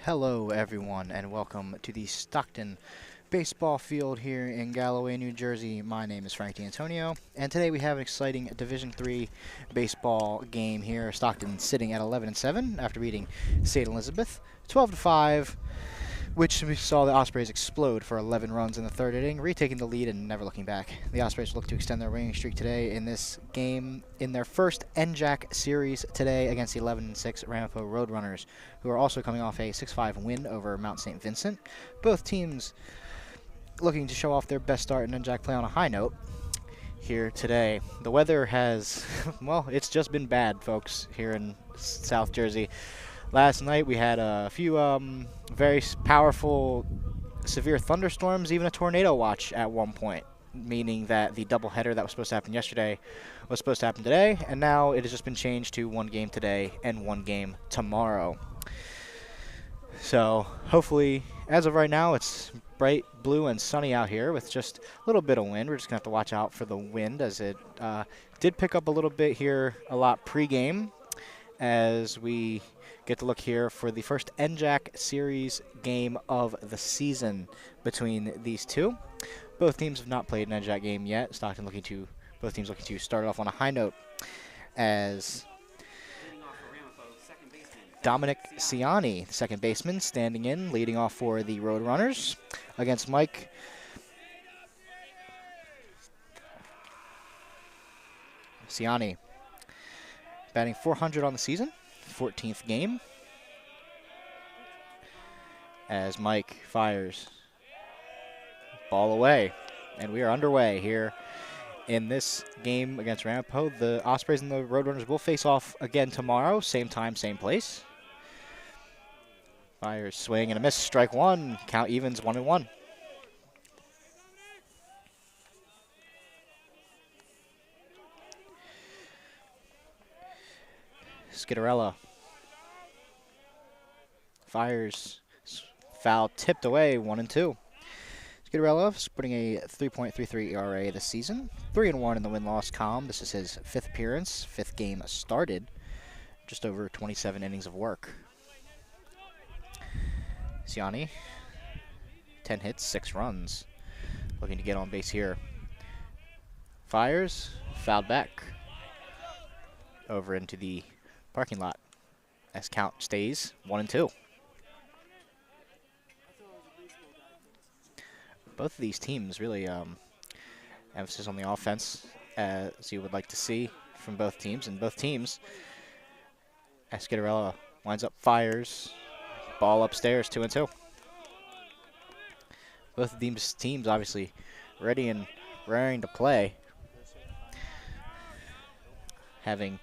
Hello everyone and welcome to the Stockton baseball field here in Galloway, New Jersey. My name is Frank D'Antonio and today we have an exciting Division III baseball game here. Stockton sitting at 11-7 after beating St. Elizabeth 12-5, which we saw the Ospreys explode for 11 runs in the third inning, retaking the lead and never looking back. The Ospreys look to extend their winning streak today in this game in their first NJAC series today against the 11-6 Ramapo Roadrunners, who are also coming off a 6-5 win over Mount St. Vincent. Both teams looking to show off their best start in NJAC play on a high note here today. The weather has, well, it's just been bad, folks, here in South Jersey. Last night we had a few very powerful, severe thunderstorms, even a tornado watch at one point, meaning that the doubleheader that was supposed to happen yesterday was supposed to happen today, and now it has just been changed to one game today and one game tomorrow. So hopefully, as of right now, it's bright blue and sunny out here with just a little bit of wind. We're just going to have to watch out for the wind, as it did pick up a little bit here a lot pregame, as we get to look here for the first NJAC series game of the season between these two. Both teams have not played an NJAC game yet. Both teams looking to start off on a high note, as Dominic Ciani, the second baseman, standing in, leading off for the Roadrunners against Mike Ciani, batting .400 on the season, 14th game, as Mike fires. Ball away, and we are underway here in this game against Ramapo. The Ospreys and the Roadrunners will face off again tomorrow, same time, same place. Fires, swing and a miss, strike one, count evens 1-1. Skitterella fires, foul tipped away, 1-2. Skitterella putting a 3.33 ERA this season, 3-1 in the win-loss column. This is his fifth appearance, fifth game started, just over 27 innings of work. Ciani, 10 hits, 6 runs, looking to get on base here. Fires, fouled back over into the parking lot as count stays 1-2. Both of these teams really emphasis on the offense, as you would like to see from both teams. And both teams, as Skitterella winds up, fires, ball upstairs, 2-2. Both of these teams obviously ready and raring to play, having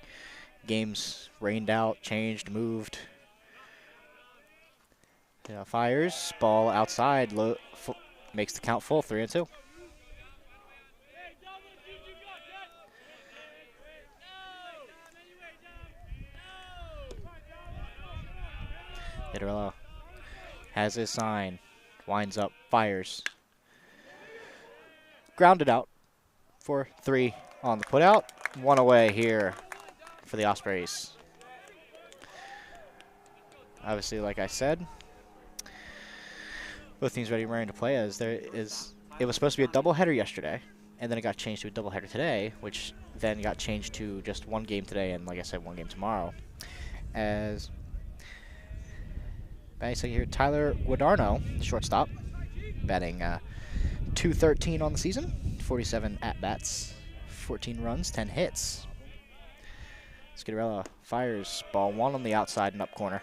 games rained out, changed, moved. Fires, ball outside, makes the count full, 3-2. Skitterella has his sign, winds up, fires. Grounded out for 3 on the putout. 1 away here for the Ospreys. Obviously, like I said, both teams ready and raring to play, as it was supposed to be a doubleheader yesterday, and then it got changed to a doubleheader today, which then got changed to just one game today and, like I said, one game tomorrow. As batting here, Tyler Guadarno, shortstop, batting .213 on the season, 47 at-bats, 14 runs, 10 hits. Skitterella fires, ball 1 on the outside and up corner.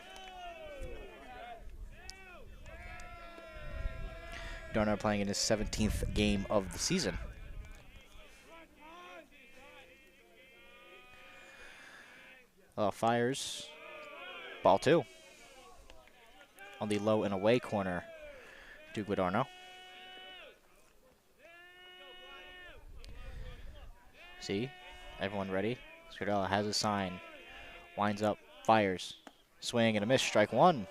Guadarno playing in his 17th game of the season. Fires, ball 2 on the low and away corner to Guadarno. See, everyone ready. Skitterella has his sign, winds up, fires, swing and a miss, strike 1.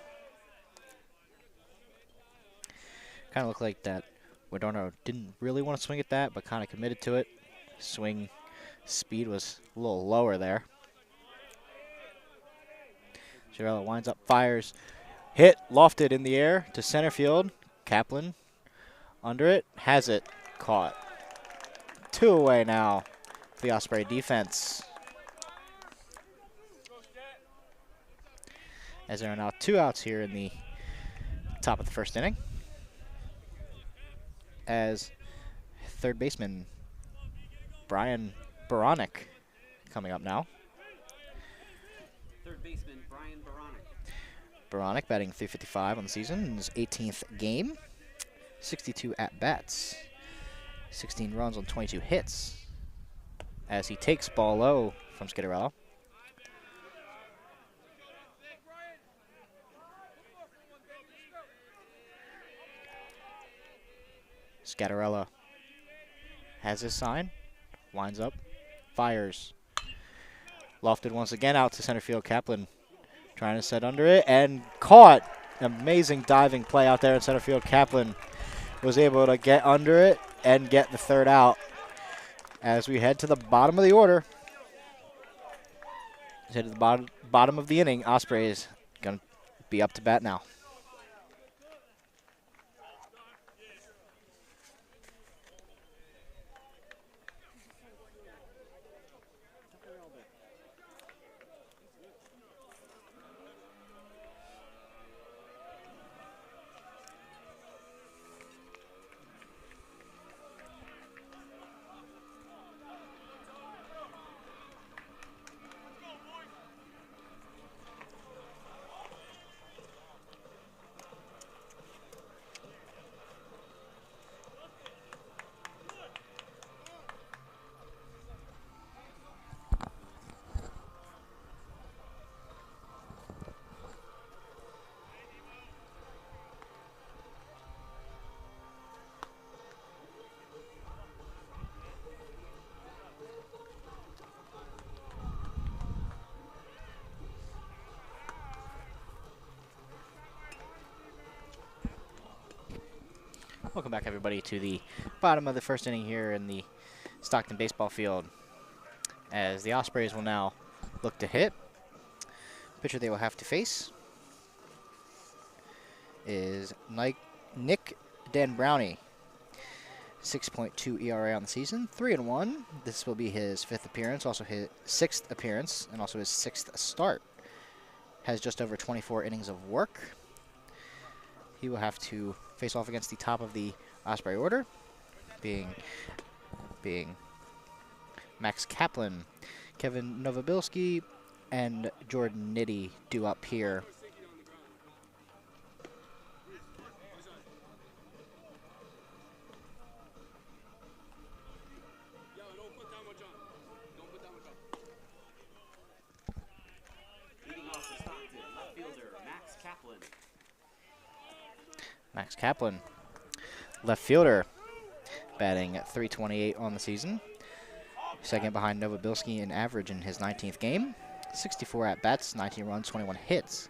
Kind of looked like that Guadarno didn't really want to swing at that, but kind of committed to it. Swing speed was a little lower there. Skitterella winds up, fires, Hit, lofted in the air to center field. Kaplan under it, has it, caught. 2 away now for the Osprey defense. As there are now 2 outs here in the top of the first inning. As third baseman Brian Baronic coming up now. Third baseman Brian Baronic. Baronic batting .355 on the season in his 18th game. 62 at-bats. 16 runs on 22 hits. As he takes ball low from Scatterella. Scatterella has his sign, winds up, fires. Lofted once again out to center field. Kaplan trying to set under it and caught. Amazing diving play out there in center field. Kaplan was able to get under it and get the 3rd out. As we head to the bottom of the order, head to the bottom of the inning, Ospreys going to be up to bat now. Welcome back, everybody, to the bottom of the first inning here in the Stockton baseball field. As the Ospreys will now look to hit. Pitcher they will have to face is Nick Danbrownie. 6.2 ERA on the season, 3-1. This will be his 5th appearance, also his 6th appearance, and also his 6th start. Has just over 24 innings of work. He will have to face off against the top of the Osprey order, being Max Kaplan, Kevin Novobilski, and Jordan Nitty due up here. Leading off for Stockton, left fielder Max Kaplan. Max Kaplan, left fielder, batting .328 on the season. Second behind Novobilski in average in his 19th game. 64 at-bats, 19 runs, 21 hits.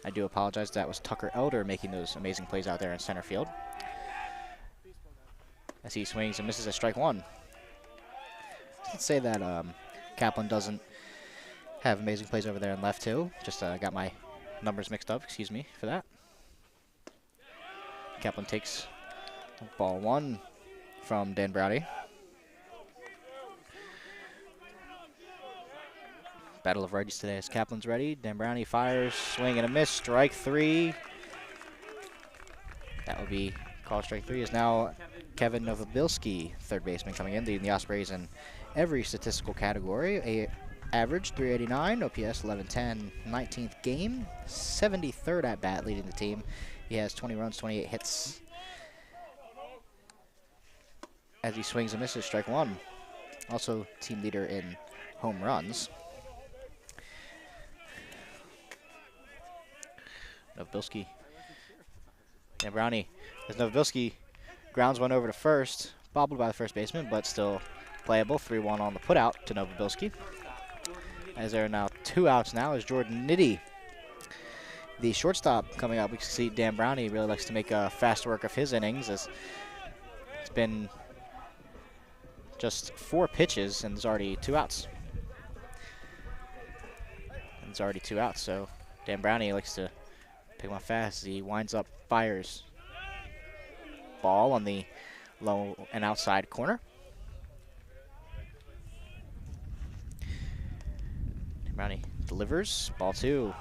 I do apologize, that was Tucker Elder making those amazing plays out there in center field. As he swings and misses at strike 1. Let's say that Kaplan doesn't have amazing plays over there in left too. Just got my numbers mixed up, excuse me for that. Kaplan takes ball 1 from Danbrownie. Battle of righties today as Kaplan's ready. Danbrownie fires, swing and a miss, strike 3. That would be called strike 3. Is now Kevin Novobilski, third baseman, coming in, leading the Ospreys in every statistical category. Average .389, OPS 1110, 19th game, 73rd at bat, leading the team. He has 20 runs, 28 hits. As he swings and misses, strike 1. Also team leader in home runs. Novobilski. Danbrownie. As Novobilski grounds one over to first, bobbled by the first baseman, but still playable. 3-1 on the putout to Novobilski. As there are now 2 outs now is Jordan Nitty, the shortstop, coming up. We can see Danbrownie really likes to make fast work of his innings, as it's been just 4 pitches and there's already 2 outs. So Danbrownie likes to Pick him up fast. He winds up, fires. Ball on the low and outside corner. Brownie delivers. Ball 2.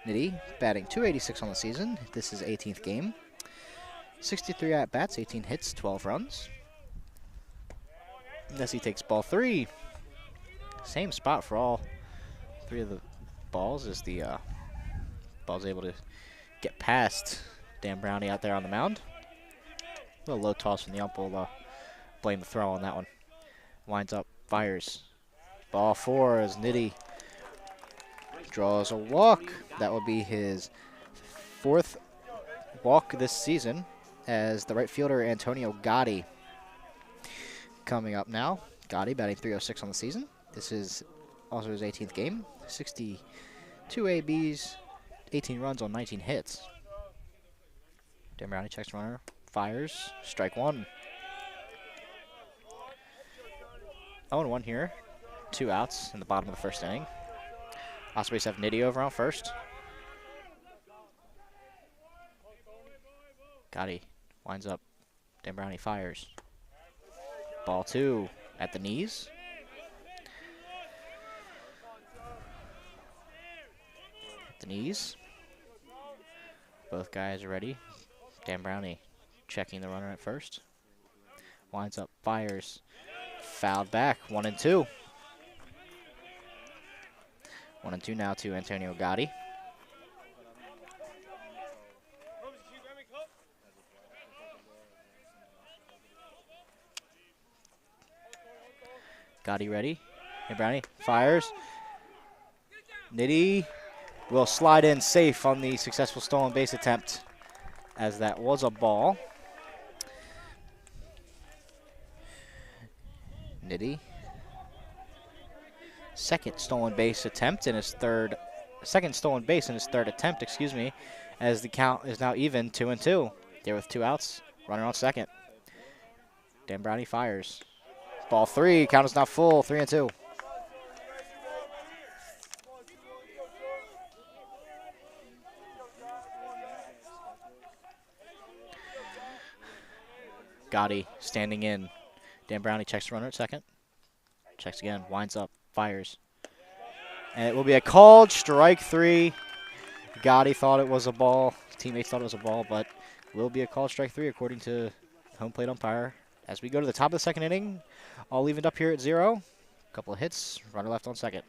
Nitty batting .286 on the season. This is 18th game. 63 at-bats, 18 hits, 12 runs. As he takes ball 3. Same spot for all 3 of the balls as the ball's able to get past Dan Brownie out there on the mound. A little low toss from the ump. Will blame the throw on that one. Winds up, fires. Ball 4 as Nitty draws a walk. That will be his 4th walk this season as the right fielder Antonio Gotti coming up now. Gotti batting .306 on the season. This is also his 18th game. 62 ABs, 18 runs on 19 hits. Dan Brownie checks runner, fires, strike 1. 0-1 here. 2 outs in the bottom of the first inning. Ospreys have Nitty over on first. Gotti winds up. Dan Brownie fires. Ball 2 at the knees. At the knees. Both guys are ready. Dan Brownie checking the runner at first. Winds up, fires. Fouled back. 1-2. 1-2 now to Antonio Gotti. Gotti ready. Hey, Brownie fires. Nitty will slide in safe on the successful stolen base attempt, as that was a ball. Nitty. Second stolen base in his third attempt, excuse me, as the count is now even 2-2. There with 2 outs, runner on second. Dan Brownie fires. Ball 3, count is now full, 3-2. Gotti standing in. Dan Brownie checks the runner at second. Checks again, winds up, fires. And it will be a called strike 3. Gotti thought it was a ball. Teammates thought it was a ball, but will be a called strike 3 according to home plate umpire. As we go to the top of the second inning, all evened up here at 0. Couple of hits, runner left on second.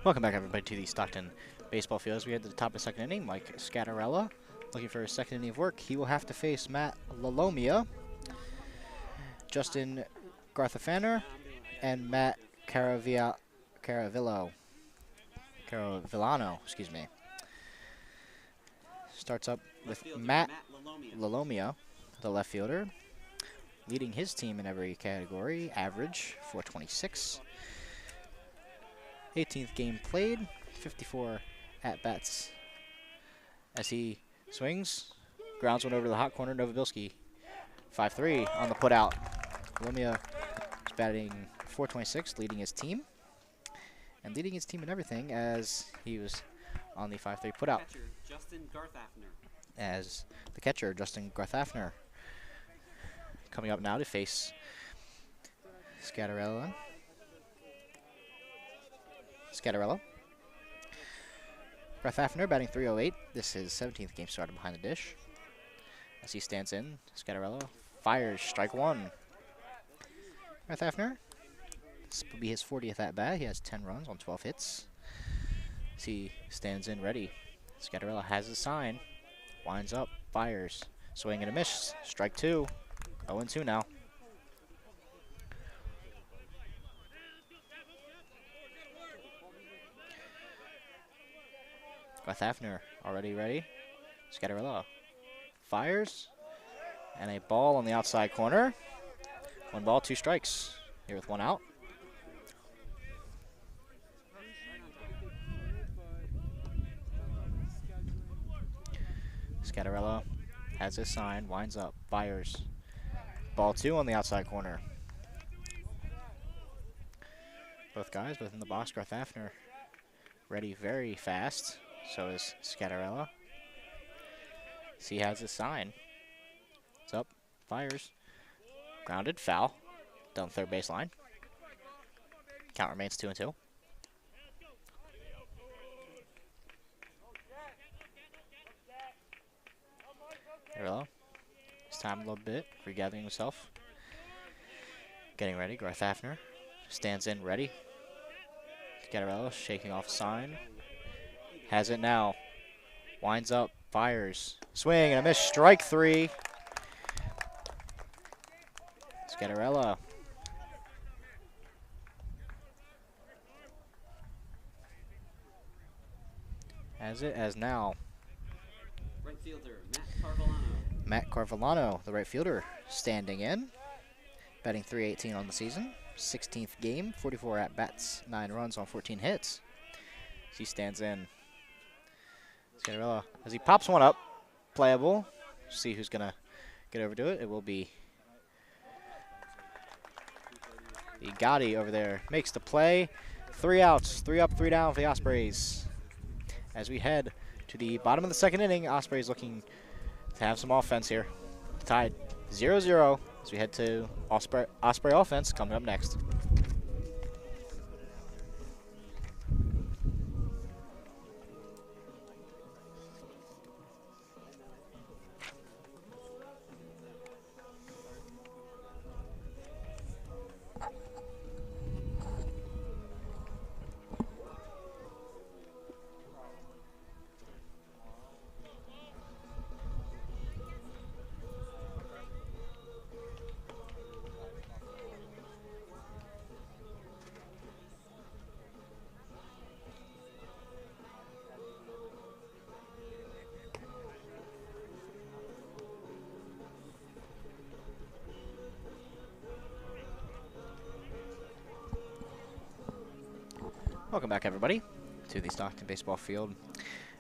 Welcome back, everybody, to the Stockton baseball field. As we head to the top of the second inning, Mike Scattarella looking for his second inning of work. He will have to face Matt Lalomia, Justin Garthafaner, and Matt Caravillano, excuse me. Starts up with Matt Lalomia, the left fielder, leading his team in every category, average 426. 18th game played, 54 at-bats. As he swings, grounds one over the hot corner, Novobilski. 5-3 on the putout. Lalomia is batting .426, leading his team. And leading his team in everything as he was on the 5-3 putout. As the catcher, Justin Garthafaner, coming up now to face Garth Hafner batting 308. This is 17th game started behind the dish. As he stands in, Scatterella fires, strike one. Garth Hafner, this will be his 40th at bat. He has 10 runs on 12 hits. As he stands in ready, Scatterella has his sign, winds up, fires, swing and a miss, strike two, 0-2 now. Garth Hafner already ready. Scatterella fires, and a ball on the outside corner. 1 ball, 2 strikes. Here with 1 out. Scatterella has his sign, winds up, fires. Ball 2 on the outside corner. Both guys within the box. Garth Hafner ready very fast. So is Scatterella. He has his sign. It's up, fires. Grounded, foul. Down third baseline. Count remains 2-2. Scatterella. It's time a little bit, regathering himself. Getting ready, Garth Hafner stands in ready. Scatterella shaking off sign. Has it now. Winds up, fires. Swing and a miss, strike 3. Scatterella. Has it as now. Right fielder, Matt Carvellano. Matt Carvellano, the right fielder, standing in. Batting 318 on the season. 16th game, 44 at-bats, 9 runs on 14 hits. As he stands in. Scatterella, as he pops one up, playable. See who's going to get over to it. It will be Gotti over there. Makes the play. 3 outs, 3 up, 3 down for the Ospreys. As we head to the bottom of the 2nd inning, Ospreys looking to have some offense here. Tied 0-0 as we head to Osprey offense coming up next. Welcome back, everybody, to the Stockton baseball field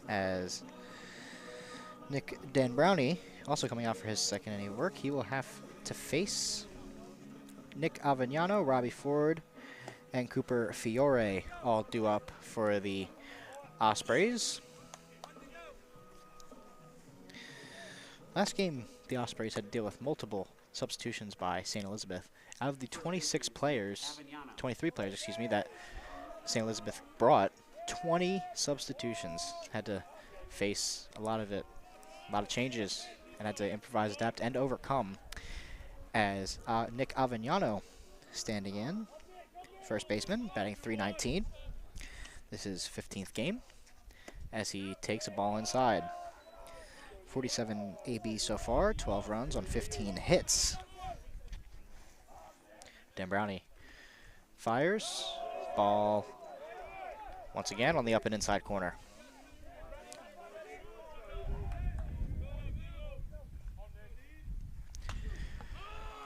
as Nick Danbrownie, also coming out for his 2nd inning of work. He will have to face Nick Avignano, Robbie Ford, and Cooper Fiore, all due up for the Ospreys. Last game, the Ospreys had to deal with multiple substitutions by St. Elizabeth. Out of the 23 players, excuse me, that St. Elizabeth brought, 20 substitutions. Had to face a lot of changes, and had to improvise, adapt, and overcome. As Nick Avignano standing in, first baseman, batting 319. This is 15th game, as he takes a ball inside. 47 AB so far, 12 runs on 15 hits. Danbrownie fires. Ball once again on the up and inside corner.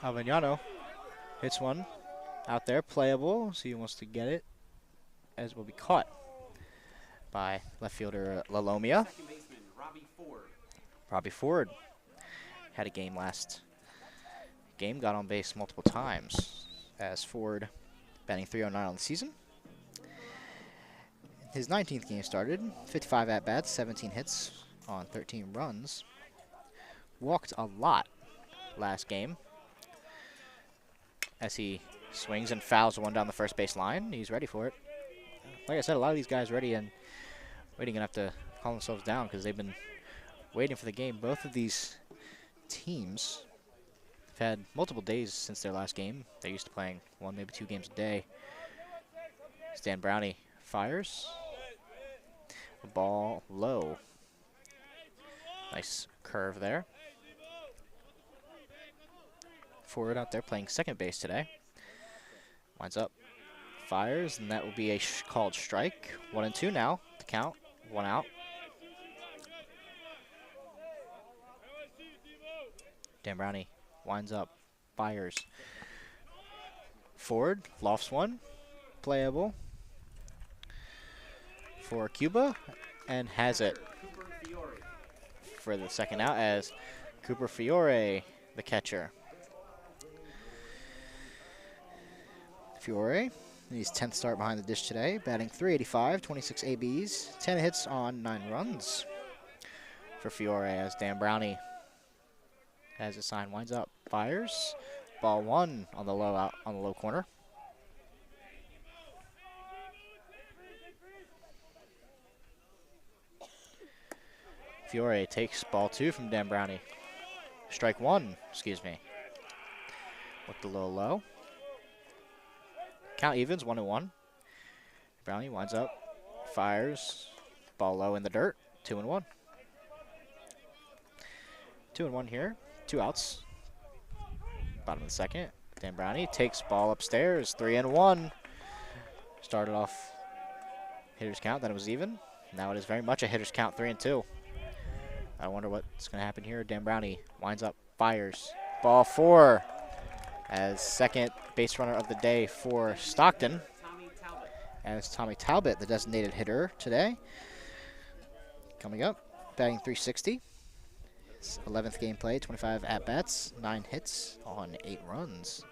Avignano hits one out there, playable, so he wants to get it, as will be caught by left fielder Lalomia. Second baseman, Robbie Ford. Robbie Ford had a game last game, got on base multiple times, as Ford batting 309 on the season. His 19th game started, 55 at-bats, 17 hits on 13 runs. Walked a lot last game, as he swings and fouls one down the first base line. He's ready for it. Like I said, a lot of these guys ready and waiting enough to calm themselves down because they've been waiting for the game. Both of these teams have had multiple days since their last game. They're used to playing 1, maybe 2 games a day. Stan Brownie fires. The ball low. Nice curve there. Forward out there playing second base today. Winds up. Fires, and that will be a called strike. 1-2 now. The count. 1 out. Dan Brownie winds up. Fires. Forward. Lofts one. Playable. For Cuba. And has it for the second out as Cooper Fiore, the catcher. Fiore, his 10th start behind the dish today, batting .385, 26 ABs, 10 hits on 9 runs for Fiore as Dan Brownie has a sign, winds up, fires, ball 1 on the low corner. Fiore takes ball 2 from Dan Brownie. Strike 1, excuse me, with the low. Count evens, 1-1. Brownie winds up, fires, ball low in the dirt, 2-1. 2-1 here, 2 outs. Bottom of the second, Dan Brownie takes ball upstairs, 3-1. Started off hitter's count, then it was even. Now it is very much a hitter's count, 3-2. I wonder what's going to happen here. Dan Brownie winds up, fires, ball 4. As second base runner of the day for Stockton, as Tommy Talbot, the designated hitter today. Coming up, batting .360. His 11th game play, 25 at-bats, 9 hits on 8 runs.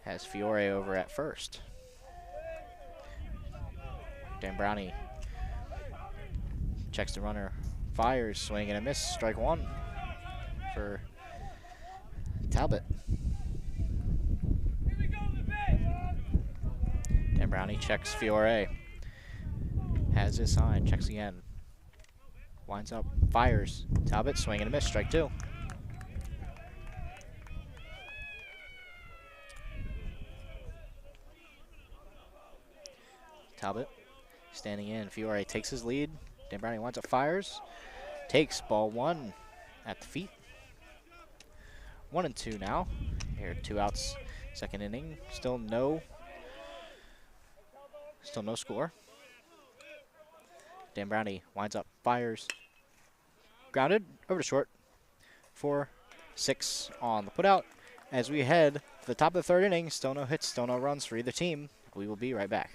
Has Fiore over at first. Dan Brownie checks the runner, fires, swing and a miss, strike 1 for Talbot. Dan Brownie checks Fiore. Has his sign, checks again. Winds up, fires. Talbot, swing and a miss, strike 2. Talbot standing in. Fiore takes his lead. Dan Brownie winds up, fires. Takes ball 1 at the feet. 1-2 now. Here, 2 outs, second inning. Still no score. Dan Brownie winds up, fires. Grounded, over to short. 4-6 on the putout. As we head to the top of the third inning, still no hits, still no runs for either team. We will be right back.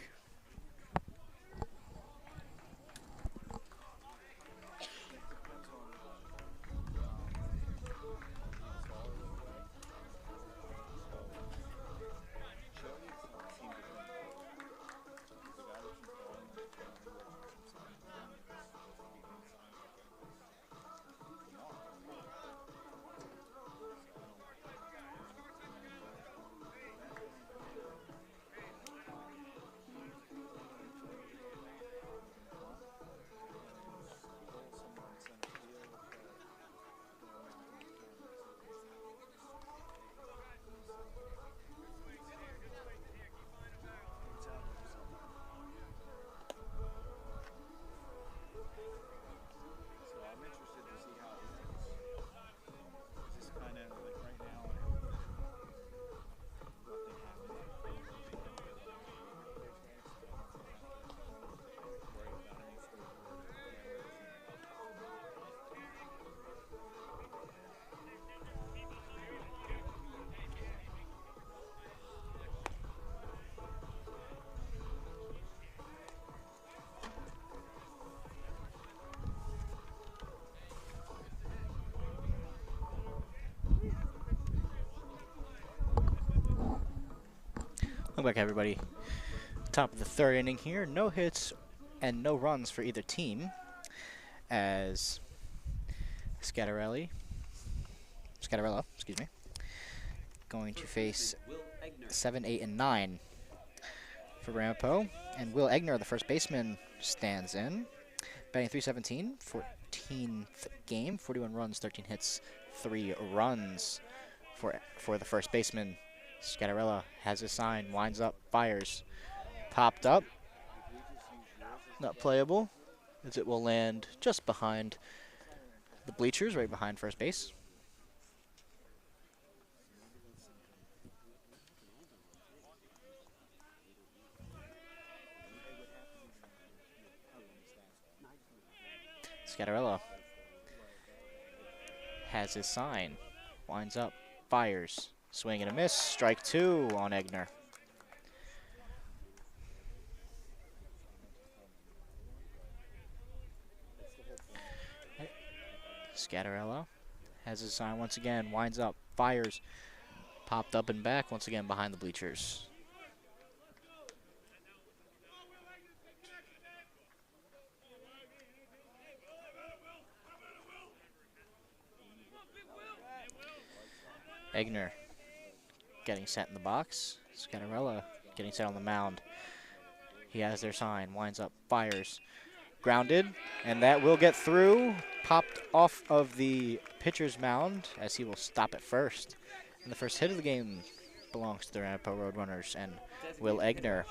Welcome back, everybody. Top of the third inning here. No hits and no runs for either team as Scattarella, excuse me, going to face 7, 8, and 9 for Ramapo. And Will Egner, the first baseman, stands in. Batting 317, 14th game, 41 runs, 13 hits, 3 runs for the first baseman. Scattarella has his sign, winds up, fires, popped up, not playable, as it will land just behind the bleachers, right behind first base. Scattarella has his sign, winds up, fires, swing and a miss, strike 2 on Egner. Scattarella has his sign once again, winds up, fires, popped up and back once again behind the bleachers. Egner getting set in the box. Scattarella getting set on the mound. He has their sign, winds up, fires, grounded, and that will get through. Popped off of the pitcher's mound as he will stop at first. And the first hit of the game belongs to the Ramapo Roadrunners and Will Egner.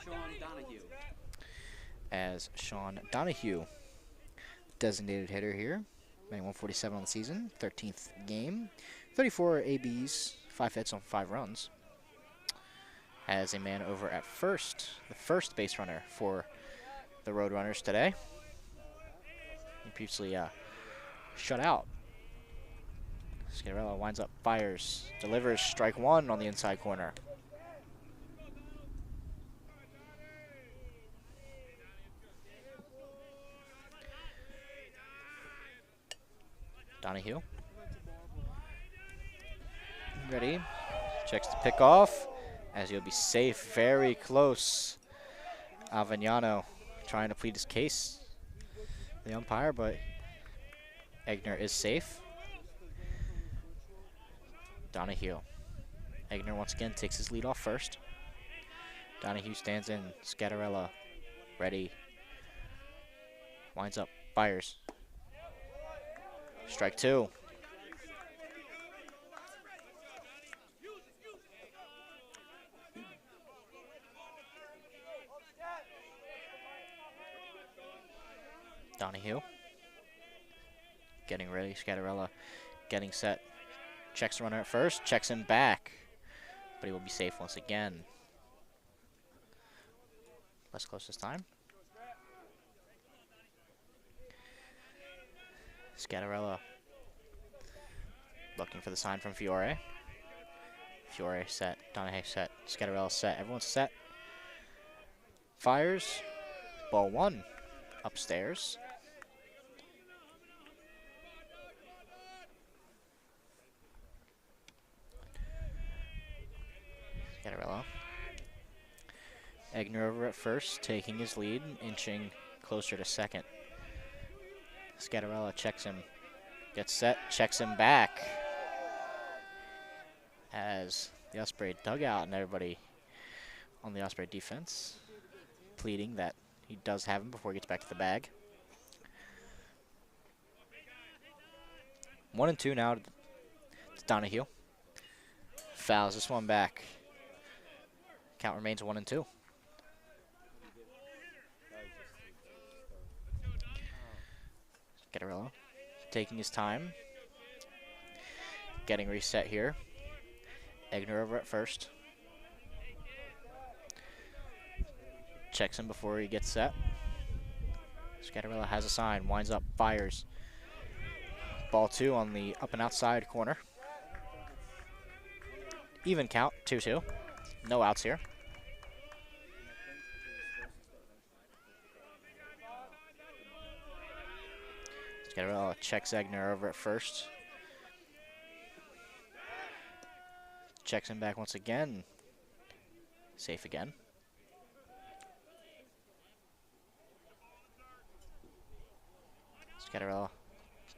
As Sean Donahue, designated hitter here, batting 147 on the season, 13th game, 34 ABs, 5 hits on 5 runs. Has a man over at first, the first base runner for the Roadrunners today. He previously shut out. Scattarella winds up, fires, delivers, strike 1 on the inside corner. Donahue. Ready, checks the pick off, as he'll be safe, very close. Avignano trying to plead his case, the umpire, but Egner is safe. Donahue. Egner once again takes his lead off first. Donahue stands in, Scattarella ready, winds up, fires. Strike 2. Donahue getting ready, Scattarella getting set, checks the runner at first, checks him back, but he will be safe once again. Less close this time. Scattarella looking for the sign from Fiore. Fiore set, Donahue set, Scattarella set, everyone's set. Fires, ball 1, upstairs. Scattarella. Egner over at first, taking his lead, inching closer to second. Scattarella checks him, gets set, checks him back. As the Osprey dugout and everybody on the Osprey defense pleading that he does have him before he gets back to the bag. 1-2 now to Donahue. Fouls this one back. Count remains 1-2. Scattarella taking his time. Getting reset here. Egner over at first. Checks him before he gets set. Scattarella has a sign, winds up, fires. Ball 2 on the up and outside corner. Even count, 2-2. No outs here. Scattarella checks Egner over at first. Checks him back once again. Safe again. Scattarella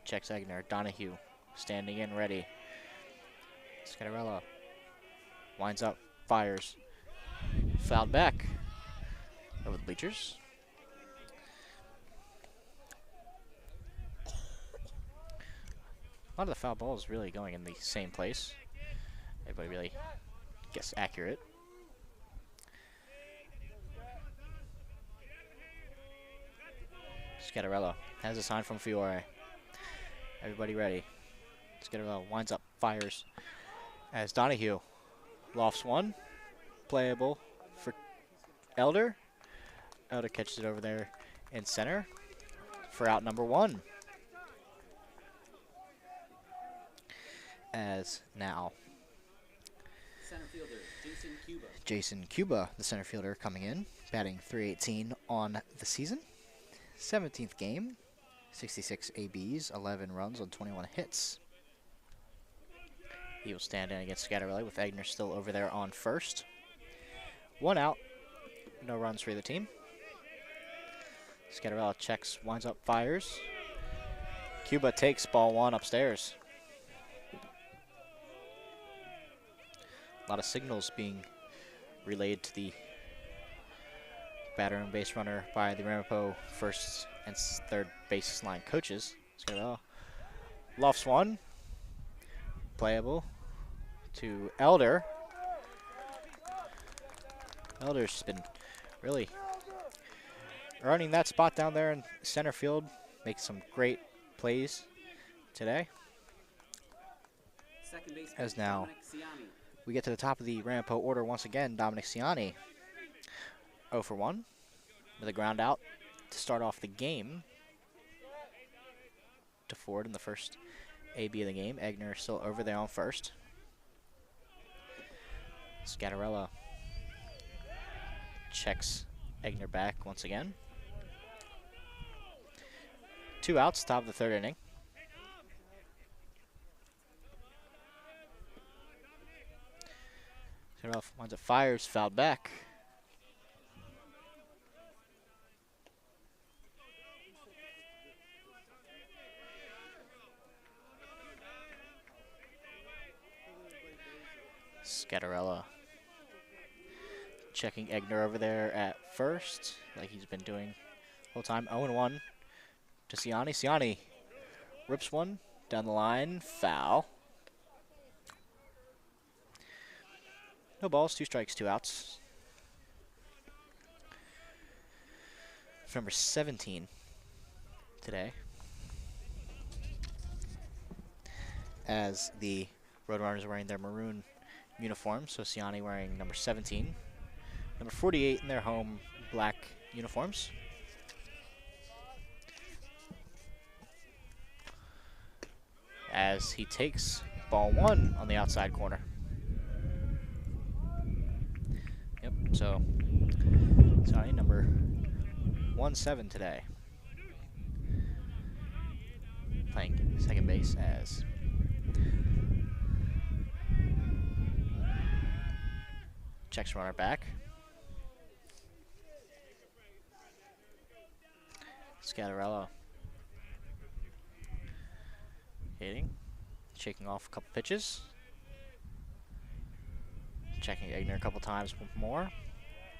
checks Egner. Donahue standing in, ready. Scattarella winds up, fires. Fouled back over the bleachers. A lot of the foul balls really going in the same place. Everybody really gets accurate. Scatterella has a sign from Fiore. Everybody ready. Scatterella winds up, fires as Donahue lofts one. Playable for Elder. Elder catches it over there in center for out number 1. As now Center fielder, Jason Cuba. Jason Cuba, the center fielder, coming in, batting .318 on the season. 17th game, 66 ABs, 11 runs on 21 hits. He will stand in against Scatterelli with Egner still over there on first. 1 out, no runs for either team. Scatterella checks, winds up, fires. Cuba takes ball 1 upstairs. A lot of signals being relayed to the batter and base runner by the Ramapo first and third base line coaches. Scatterella lofts 1. Playable to Elder. Elder's been really earning that spot down there in center field. Makes some great plays today. Second baseman, As now Dominic Ciani. we get to the top of the Ramapo order once again. Dominic Ciani, 0 for 1 with a ground out to start off the game. To Ford in the first AB of the game. Egner still over there on first. Scatterella checks Egner back once again. 2 outs, top of the 3rd inning. Scatterella winds up, fires, fouled back. Scatterella checking Egner over there at first, like he's been doing the whole time. 0-1 to Ciani. Ciani rips one down the line, foul. No balls, 2 strikes, 2 outs. For number 17 today, as the Roadrunners are wearing their maroon uniform, so Ciani wearing number 17. Number 48 in their home black uniforms. As he takes ball 1 on the outside corner. Yep, so Ciani number 17 today. Playing second base as checks runner back. Scatterella hitting, shaking off a couple pitches. Checking Egner a couple times more.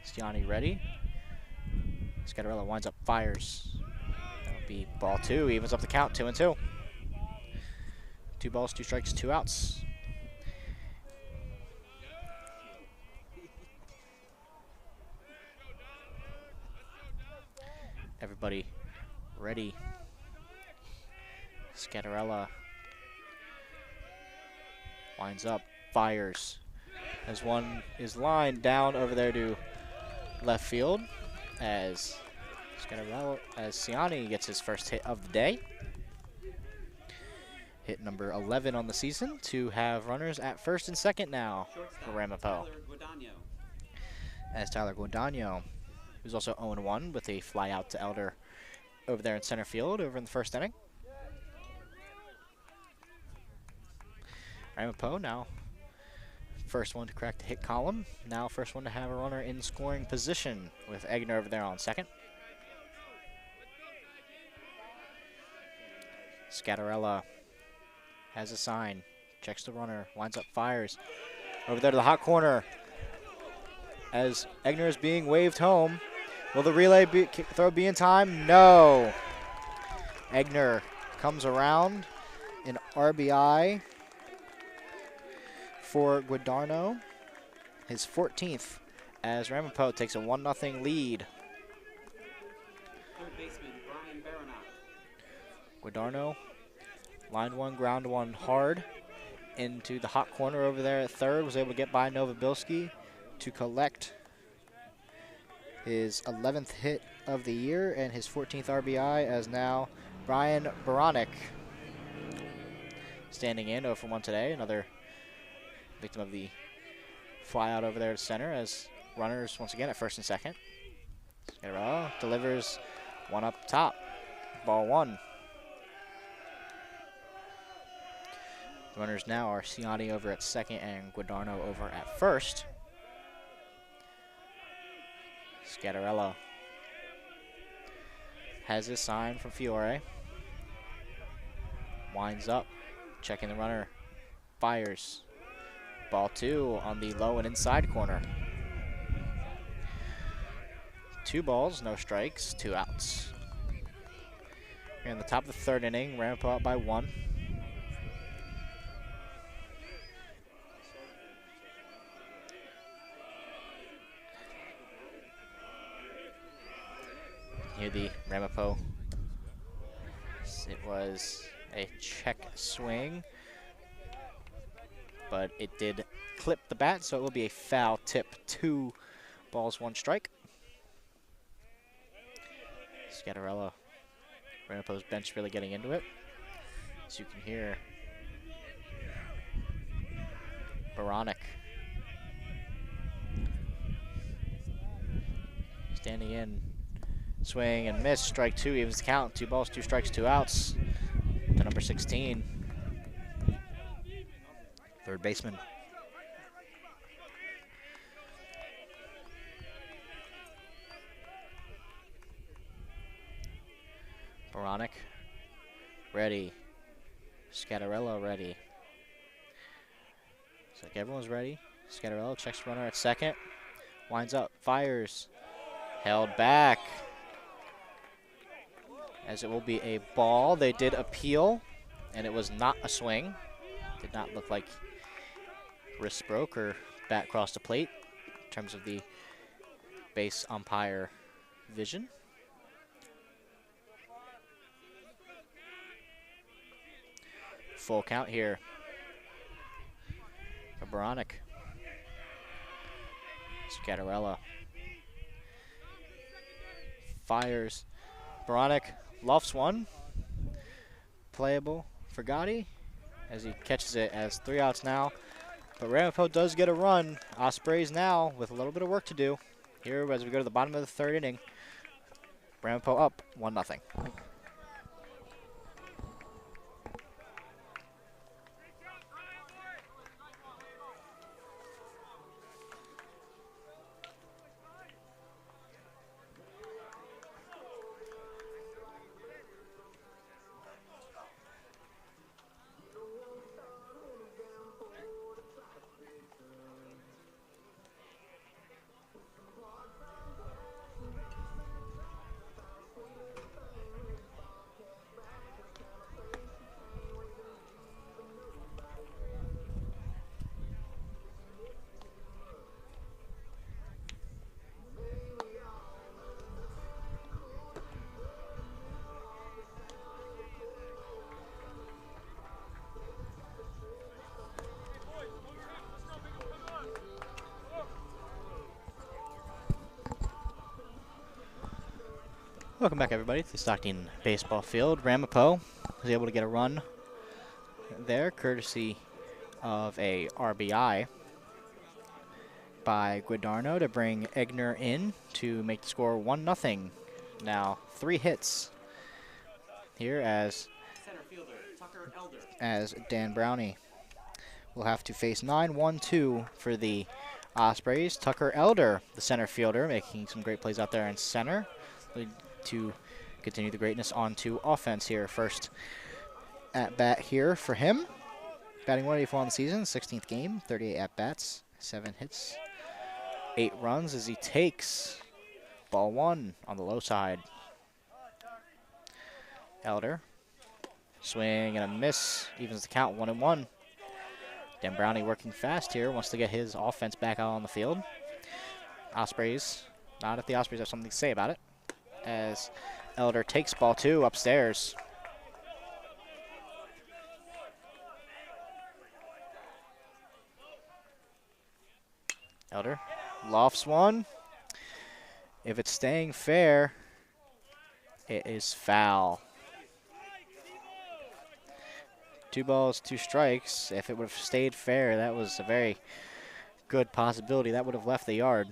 Ciani ready. Scatterella winds up, fires. That'll be ball 2, evens up the count, 2-2. 2 balls, 2 strikes, 2 outs. Everybody ready. Scatterella winds up, fires. As one is lined down over there to left field, as Scatterella, as Ciani gets his first hit of the day. Hit number 11 on the season to have runners at first and second now for Ramapo. As Tyler Guadagno, who's also 0-1 with a fly out to Elder over there in center field over in the first inning. Ramapo now first one to crack the hit column. Now first one to have a runner in scoring position with Egner over there on second. Scatterella has a sign, checks the runner, winds up, fires. Over there to the hot corner as Egner is being waved home. Will the relay throw be in time? No. Egner comes around an RBI for Guadagno, his 14th, as Ramapo takes a 1-0 lead. Third baseman Brian Baronato. Guadagno, line one, ground one hard into the hot corner over there at third, was able to get by Novobilski to collect his 11th hit of the year and his 14th RBI, as now Brian Baronic standing in 0 for 1 today. Another victim of the fly out over there to center, as runners once again at first and second. Scarabella delivers one up top. Ball one. The runners now are Ciani over at second and Guadagno over at first. Scattarella has his sign from Fiore. Winds up, checking the runner, fires. Ball two on the low and inside corner. 2 balls, no strikes, 2 outs. Here in the top of the third inning, Ramapo up by 1. Here the Ramapo. It was a check swing, but it did clip the bat, so it will be a foul tip. 2 balls, 1 strike. Scattarella, Ramapo's bench really getting into it. As you can hear, Baronic standing in, swing and miss, strike 2, evens the count. 2 balls, 2 strikes, 2 outs to number 16. Third baseman. Baronic, ready. Scattarella ready. Looks like everyone's ready. Scattarella checks the runner at second. Winds up, fires. Held back. As it will be a ball. They did appeal, and it was not a swing. Did not look like wrist broke or bat crossed the plate in terms of the base umpire vision. Full count here for Baronic. Scattarella fires. Baronic lofts one. Playable for Gotti as he catches it, as 3 outs now. But Ramapo does get a run. Ospreys now with a little bit of work to do. Here as we go to the bottom of the third inning. Ramapo up 1-0. Welcome back, everybody, to the Stockton baseball field. Ramapo was able to get a run there, courtesy of a RBI by Guadagno to bring Egner in to make the score 1-0. Now 3 hits here as Center fielder Tucker Elder. as Dan Brownie will have to face 9-1-2 for the Ospreys. Tucker Elder, the center fielder, making some great plays out there in center to continue the greatness onto offense here. First at bat here for him. Batting 184 on the season, 16th game, 38 at bats, 7 hits, 8 runs as he takes ball 1 on the low side. Elder Swing and a miss. Evens the count 1-1. Dan Brownie working fast here. Wants to get his offense back out on the field. Ospreys. Not if the Ospreys have something to say about it. As Elder takes ball 2 upstairs. Elder lofts one. If it's staying fair, it is foul. 2 balls, 2 strikes. If it would have stayed fair, that was a very good possibility. That would have left the yard.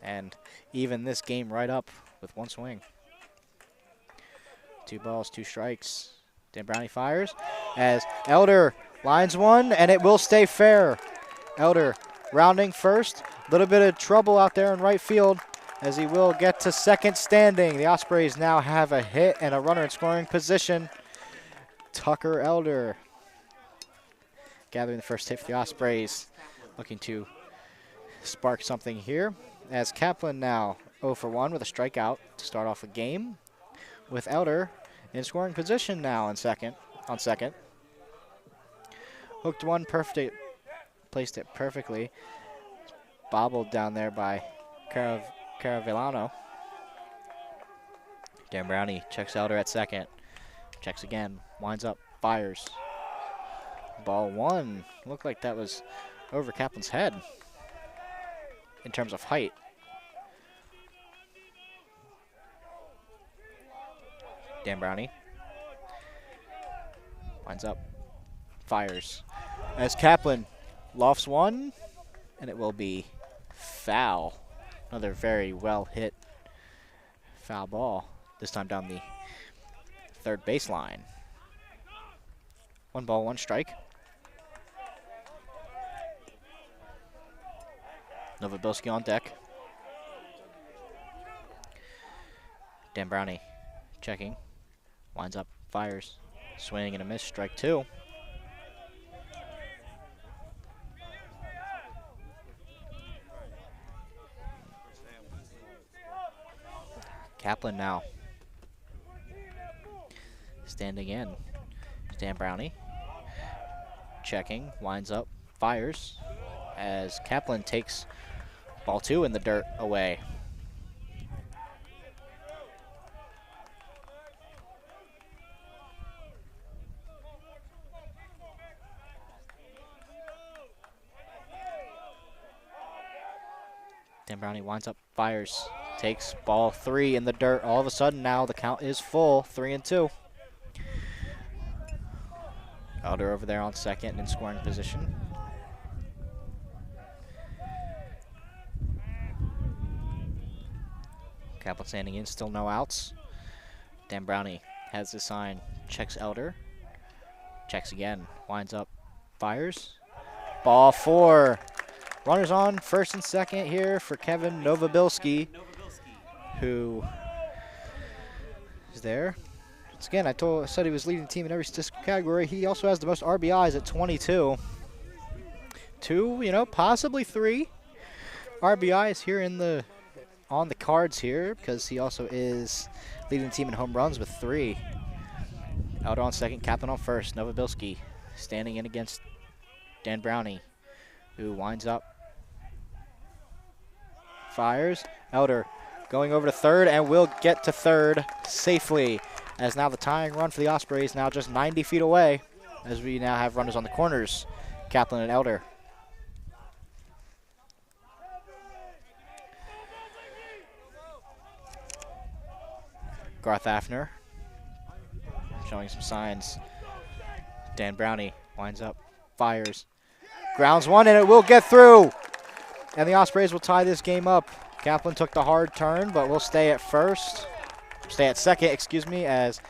And even this game right up with 1 swing. 2 balls, 2 strikes. Dan Brownie fires as Elder lines one, and it will stay fair. Elder rounding first. A little bit of trouble out there in right field as he will get to second standing. The Ospreys now have a hit and a runner in scoring position. Tucker Elder gathering the first hit for the Ospreys, looking to spark something here. As Kaplan now 0 for 1 with a strikeout to start off the game, with Elder in scoring position now on second. Hooked one, perfect, placed it perfectly. Bobbled down there by Caravellano. Dan Brownie checks Elder at second. Checks again, winds up, fires. Ball 1. Looked like that was over Kaplan's head in terms of height. Dan Brownie winds up, fires. As Kaplan lofts one, and it will be foul. Another very well hit foul ball, this time down the third baseline. 1 ball, 1 strike. Novobilski on deck. Dan Brownie checking. Winds up, fires. Swing and a miss, strike 2. Kaplan now standing in. Dan Brownie checking, winds up, fires as Kaplan takes ball 2 in the dirt away. Dan Brownie winds up, fires, takes ball 3 in the dirt. All of a sudden now the count is full, 3-2. Elder over there on second in scoring position. Kaplan standing in, still no outs. Dan Brownie has the sign, checks Elder. Checks again, winds up, fires. Ball 4. Runners on first and second here for Kevin Novobilski, who is there. Once again, I said he was leading the team in every statistical category. He also has the most RBIs at 22. 2, possibly 3 RBIs here on the cards here, because he also is leading the team in home runs with 3. Elder on second, Kaplan on first. Novobilski standing in against Dan Brownie, who winds up, fires. Elder going over to third and will get to third safely, as now the tying run for the Ospreys now just 90 feet away, as we now have runners on the corners, Kaplan and Elder. Garth Afner showing some signs. Dan Brownie winds up, fires, grounds one, and it will get through. And the Ospreys will tie this game up. Kaplan took the hard turn, but will stay at second, as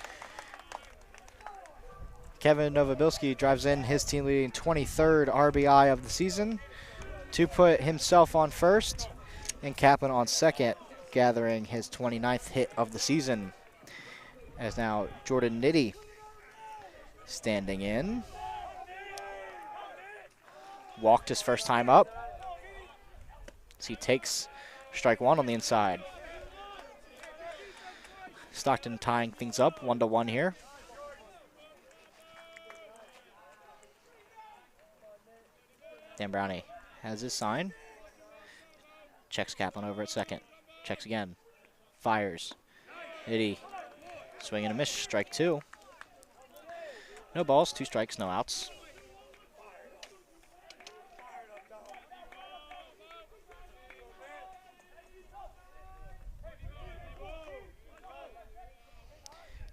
Kevin Novobilski drives in his team leading 23rd RBI of the season to put himself on first, and Kaplan on second, gathering his 29th hit of the season. As now Jordan Nitty standing in. Walked his first time up, as he takes strike 1 on the inside. Stockton tying things up 1-1 here. Dan Brownie has his sign. Checks Kaplan over at second. Checks again. Fires. Hitty. Swing and a miss. Strike 2. No balls, 2 strikes, no outs.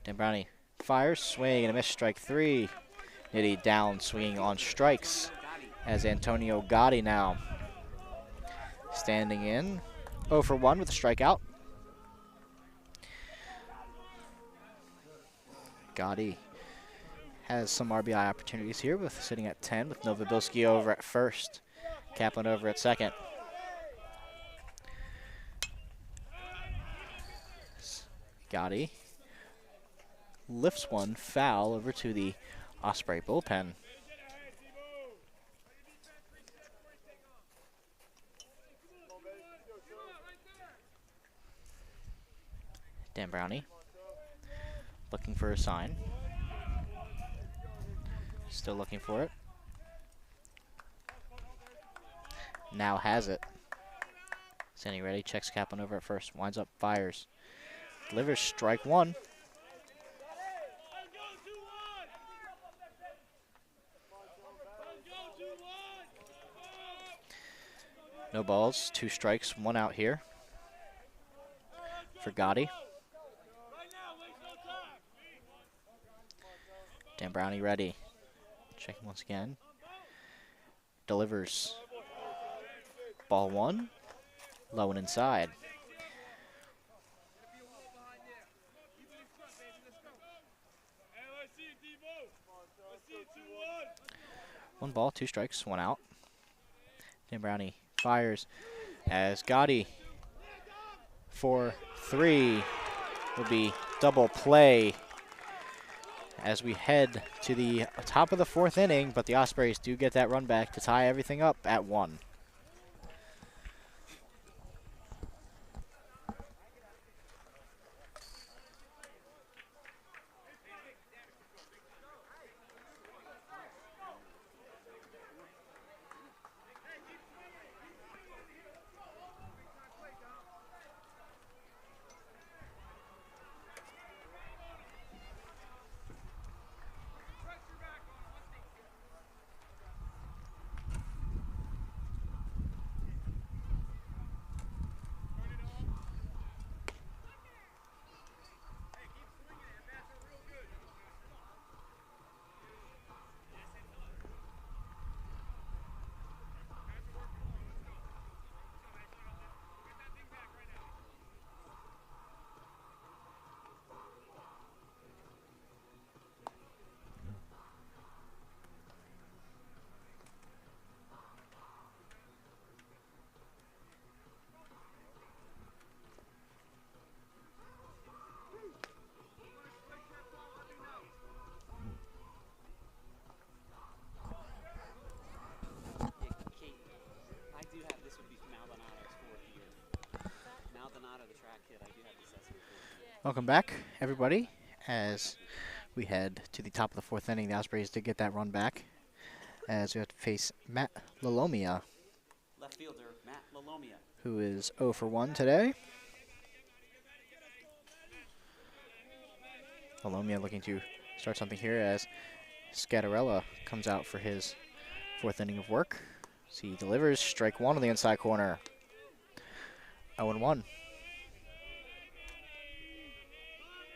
Dan Brownie fires, swing and a miss. Strike 3. Nitty down, swinging on strikes as Antonio Gotti now standing in 0 for 1 with a strikeout. Gotti has some RBI opportunities here with sitting at 10 with Novobilski over at first. Kaplan over at second. Gotti lifts one foul over to the Osprey bullpen. Dan Brownie looking for a sign. Still looking for it. Now has it. Standing ready, checks Kaplan over at first. Winds up, fires. Delivers, strike 1. No balls, 2 strikes, 1 out here for Gotti. Dan Brownie ready. Checking once again. Delivers. Ball 1. Low and inside. One ball, 2 strikes, 1 out. Dan Brownie fires as Gotti for 3 will be double play as we head to the top of the 4th inning, but the Ospreys do get that run back to tie everything up at 1. Welcome back, everybody, as we head to the top of the 4th inning. The Ospreys did get that run back, as we have to face Matt Lalomia, Left fielder Matt Lalomia, who is 0 for 1 today. Lalomia looking to start something here as Scattarella comes out for his 4th inning of work. So he delivers, strike 1 on the inside corner. 0-1.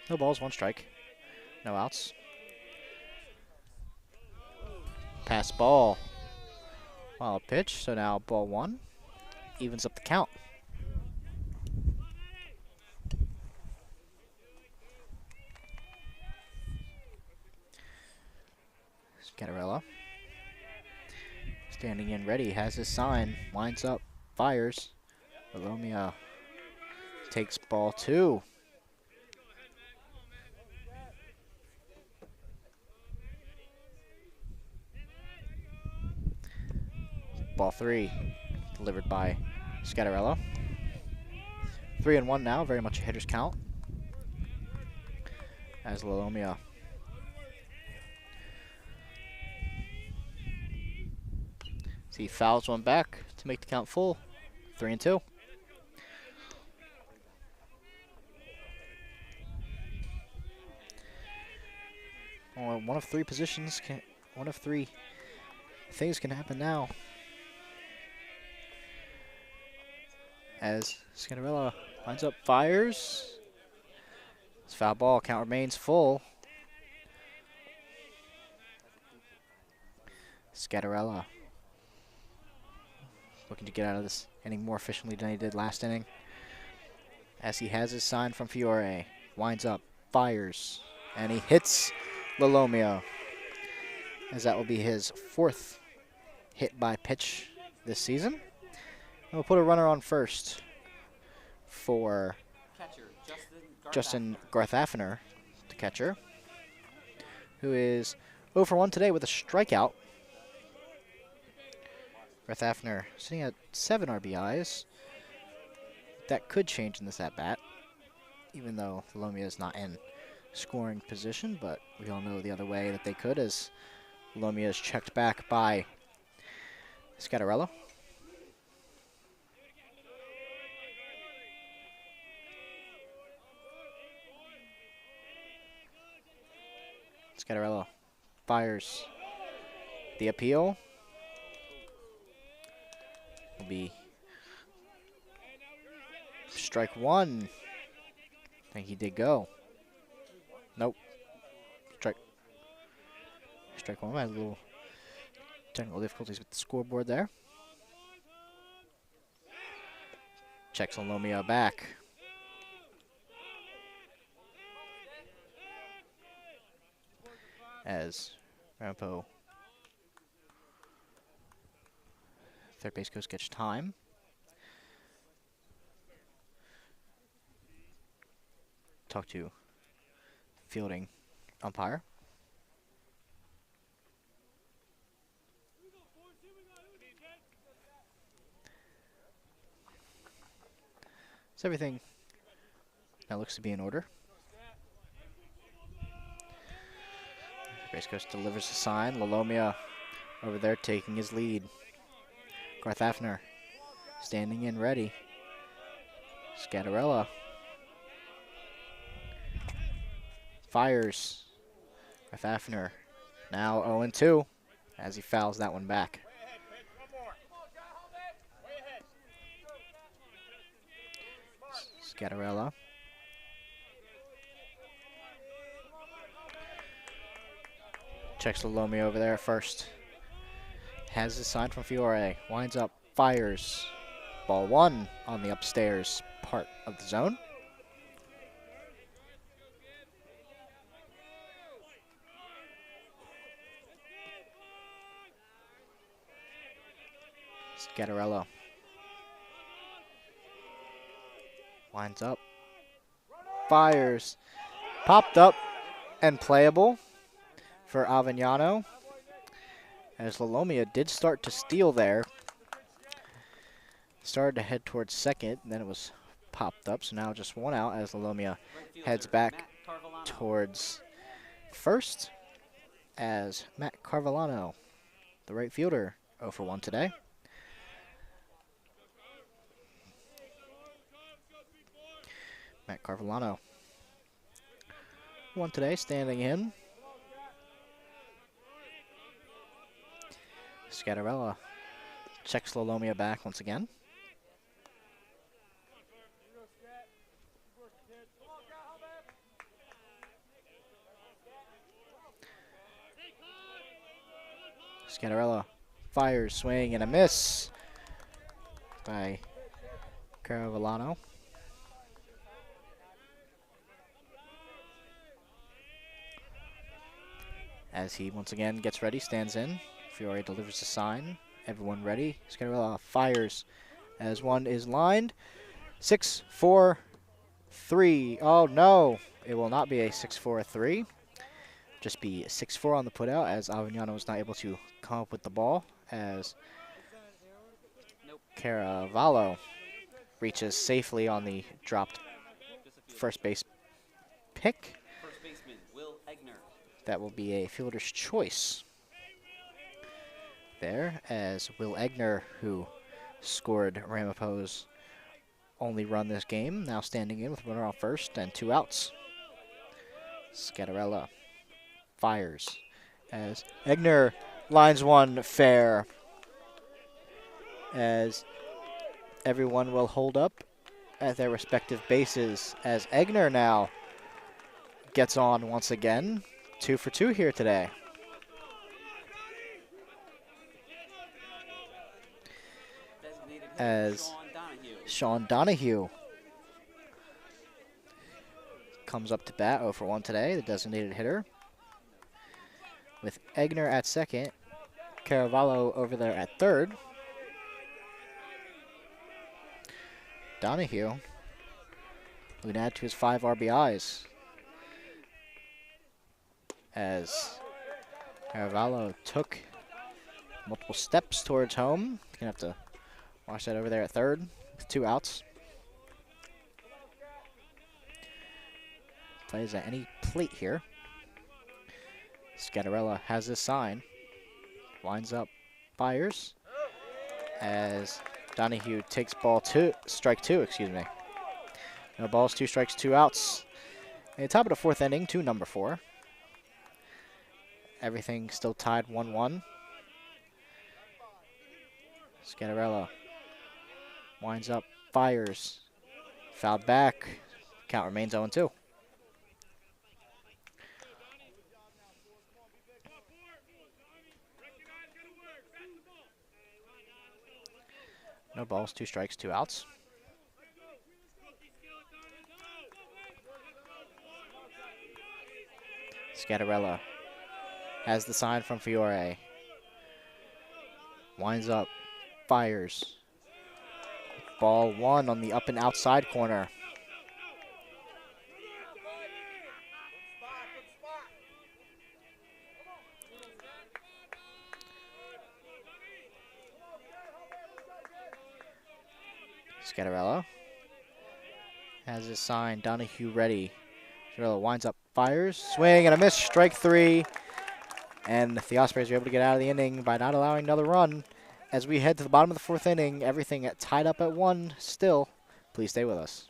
No balls, 1 strike. No outs. Pass ball. Wild pitch, so now ball 1. Evens up the count. Scattarella. Standing in ready, has his sign. Winds up, fires. Lalomia takes ball 2. Ball 3, delivered by Scattarella. 3-1 now, very much a hitter's count. As Lalomia So he fouls one back to make the count full. 3-2. Well, one of three things can happen now. As Scanarella lines up, fires. It's foul ball. Count remains full. Scatarella looking to get out of this inning more efficiently than he did last inning. As he has his sign from Fiore. Winds up, fires, and he hits Lolomio. As that will be his 4th hit by pitch this season. And we'll put a runner on first for Catcher, Justin Garthafner, the catcher, who is 0 for 1 today with a strikeout. Garthafner sitting at 7 RBIs. That could change in this at-bat, even though Lolomia is not in scoring position, but we all know the other way that they could, as Lolomia is checked back by Scatarella. Scatarella fires. The appeal will be strike one. I think he did go. Nope. Strike one. I had a little technical difficulties with the scoreboard there. Checks Lolomia back. As Ramapo, third base coach, gets time. Talk to fielding umpire. So everything now looks to be in order. Base coach delivers a sign. Lolomia over there taking his lead. Garthafner standing in ready. Scatarella fires. Garthafner now 0-2 as he fouls that one back. Scatarella checks Lolomia over there at first. Has his sign from Fiore. Winds up, fires. Ball one on the upstairs part of the zone. Scatarella winds up, fires. Popped up and playable for Avignano, as Lolomia did start to steal there. Started to head towards second, and then it was popped up, so now just one out as Lolomia heads back towards first, as Matt Carvellano, the right fielder, 0 for 1 today. Matt Carvellano, 1 today, standing in. Scatarella checks Lolomia back once again. Scatarella fires, swing, and a miss by Carvellano. As he once again gets ready, stands in. Fiore delivers a sign. Everyone ready. Scatarella fires as one is lined. 6-4-3. Oh no, it will not be a 6-4-3. Just be 6-4 on the putout, as Avignano was not able to come up with the ball, as Caravallo reaches safely on the dropped first base pick. First baseman, Will Egner. That will be a fielder's choice. there as Will Egner, who scored Ramapo's only run this game, now standing in with runner on first and 2 outs. Scattarella fires as Egner lines one fair, as everyone will hold up at their respective bases as Egner now gets on once again. 2 for 2 here today. As Sean Donahue comes up to bat, 0 for 1 today, the designated hitter. With Egner at second, Caravallo over there at third. Donahue would add to his 5 RBIs as Caravallo took multiple steps towards home. Gonna have to watch that over there at third with 2 outs. Plays at any plate here. Scattarella has his sign. Winds up, fires as Donahue takes strike two, excuse me. No balls, 2 strikes, 2 outs. In the top of the 4th inning to number 4. Everything still tied 1-1. Scattarella winds up, fires, fouled back. Count remains 0-2. No balls, 2 strikes, 2 outs. Scattarella has the sign from Fiore. Winds up, fires. Ball 1 on the up and outside corner. Scattarella has his sign. Donahue ready. Scattarella winds up, fires, swing and a miss. Strike 3. And the Ospreys are able to get out of the inning by not allowing another run. As we head to the bottom of the 4th inning, everything tied up at 1 still. Please stay with us.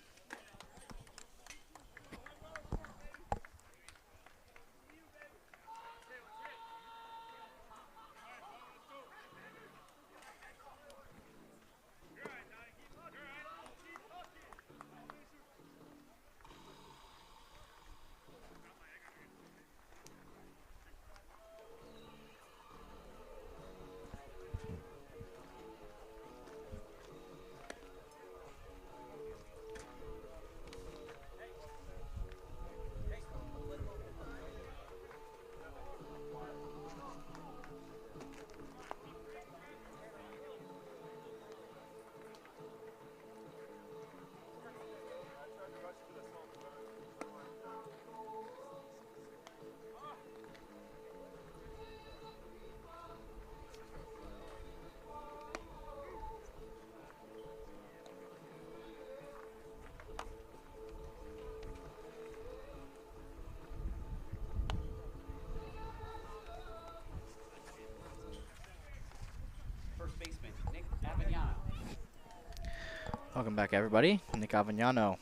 Welcome back, everybody. Nick Avignano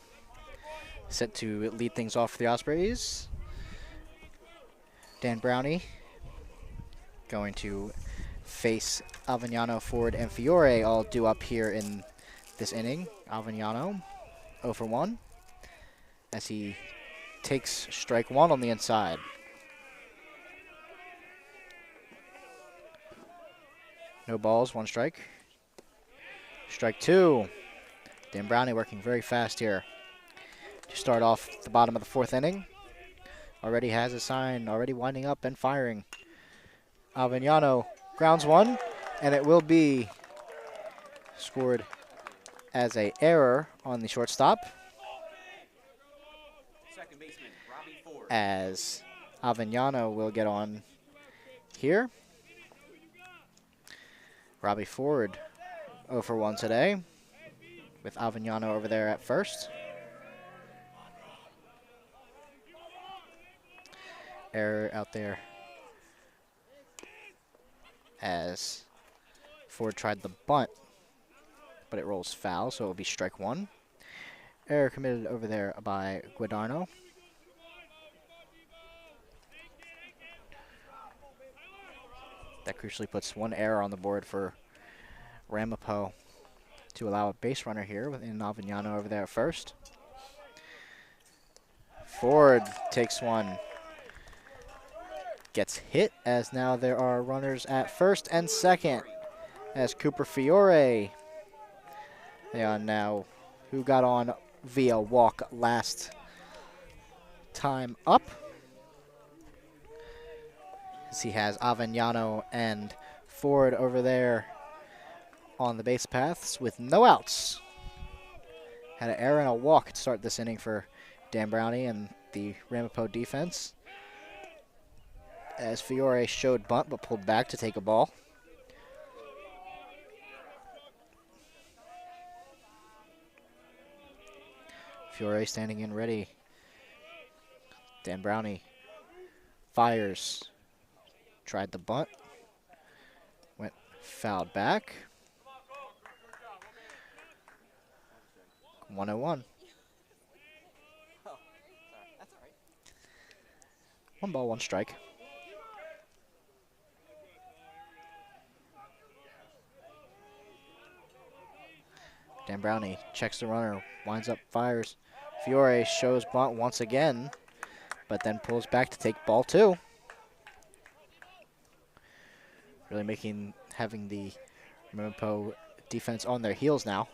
set to lead things off for the Ospreys. Dan Brownie going to face Avignano, Ford, and Fiore all due up here in this inning. Avignano 0 for 1 as he takes strike 1 on the inside. No balls, 1 strike. Strike 2. Dan Brownie working very fast here to start off the bottom of the 4th inning. Already has a sign, already winding up and firing. Avignano grounds 1, and it will be scored as an error on the shortstop. Second baseman, Robbie Ford. As Avignano will get on here. Robbie Ford 0 for 1 today, with Avignano over there at first. Error out there as Ford tried the bunt, but it rolls foul, so it will be strike one. Error committed over there by Guadagno. That crucially puts one error on the board for Ramapo to allow a base runner here with Avignano over there at first. Ford takes one. Gets hit as now there are runners at first and second as Cooper Fiore. They are now who got on via walk last time up. As he has Avignano and Ford over there on the base paths with no outs. Had an error and a walk to start this inning for Dan Brownie and the Ramapo defense. As Fiore showed bunt but pulled back to take a ball. Fiore standing in ready. Dan Brownie fires. Tried the bunt. Went fouled back. 1-0-1. One ball, one strike. Dan Brownie checks the runner, winds up, fires. Fiore shows bunt once again, but then pulls back to take ball two. Really having the Ramapo defense on their heels now.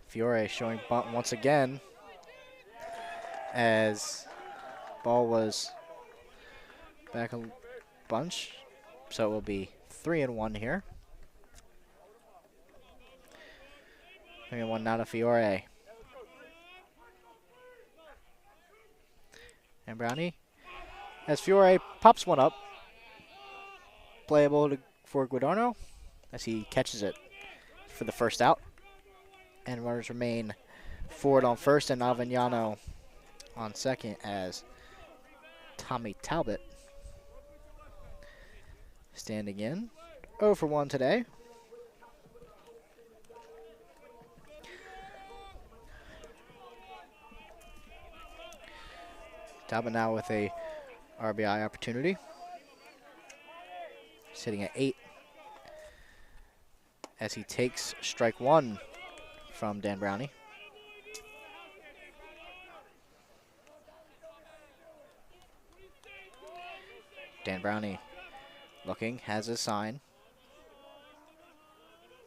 Fiore showing bunt once again as ball was back a bunch. So it will be 3-1 here. 3-1 now to Fiore. And Brownie, as Fiore pops one up, playable for Guadagno as he catches it for the first out. And runners remain Ford on first and Avignano on second as Tommy Talbot standing in. 0 for 1 today. Talbot now with a RBI opportunity. Sitting at 8 as he takes strike one from Dan Brownie. Dan Brownie looking, has his sign.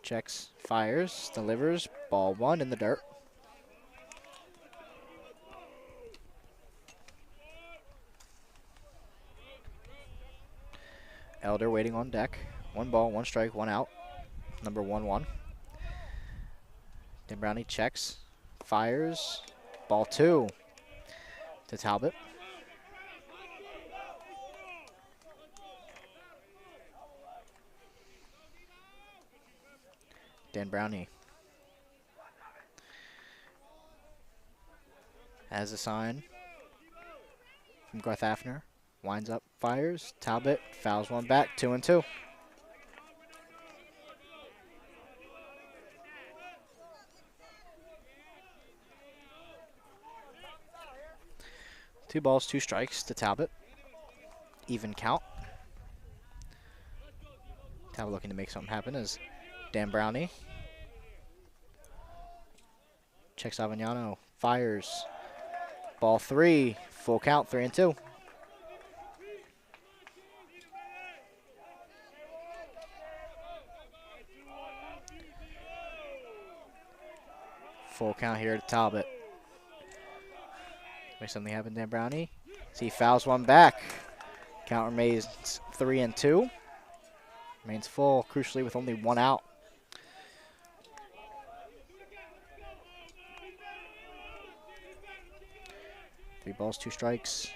Checks, fires, delivers, ball one in the dirt. Elder waiting on deck. One ball, one strike, one out. Number 1-1. Dan Brownie checks, fires, ball two to Talbot. Dan Brownie has a sign from Garth Hafner. Winds up, fires. Talbot fouls one back, 2-2. Two balls, two strikes to Talbot. Even count. Talbot looking to make something happen as Dan Brownie checks Avignano, fires. Ball three, full count, 3-2. Full count here to Talbot. Make something happen, Dan Brownie. See, fouls one back. Count remains 3-2. Remains full, crucially with only one out. Three balls, two strikes.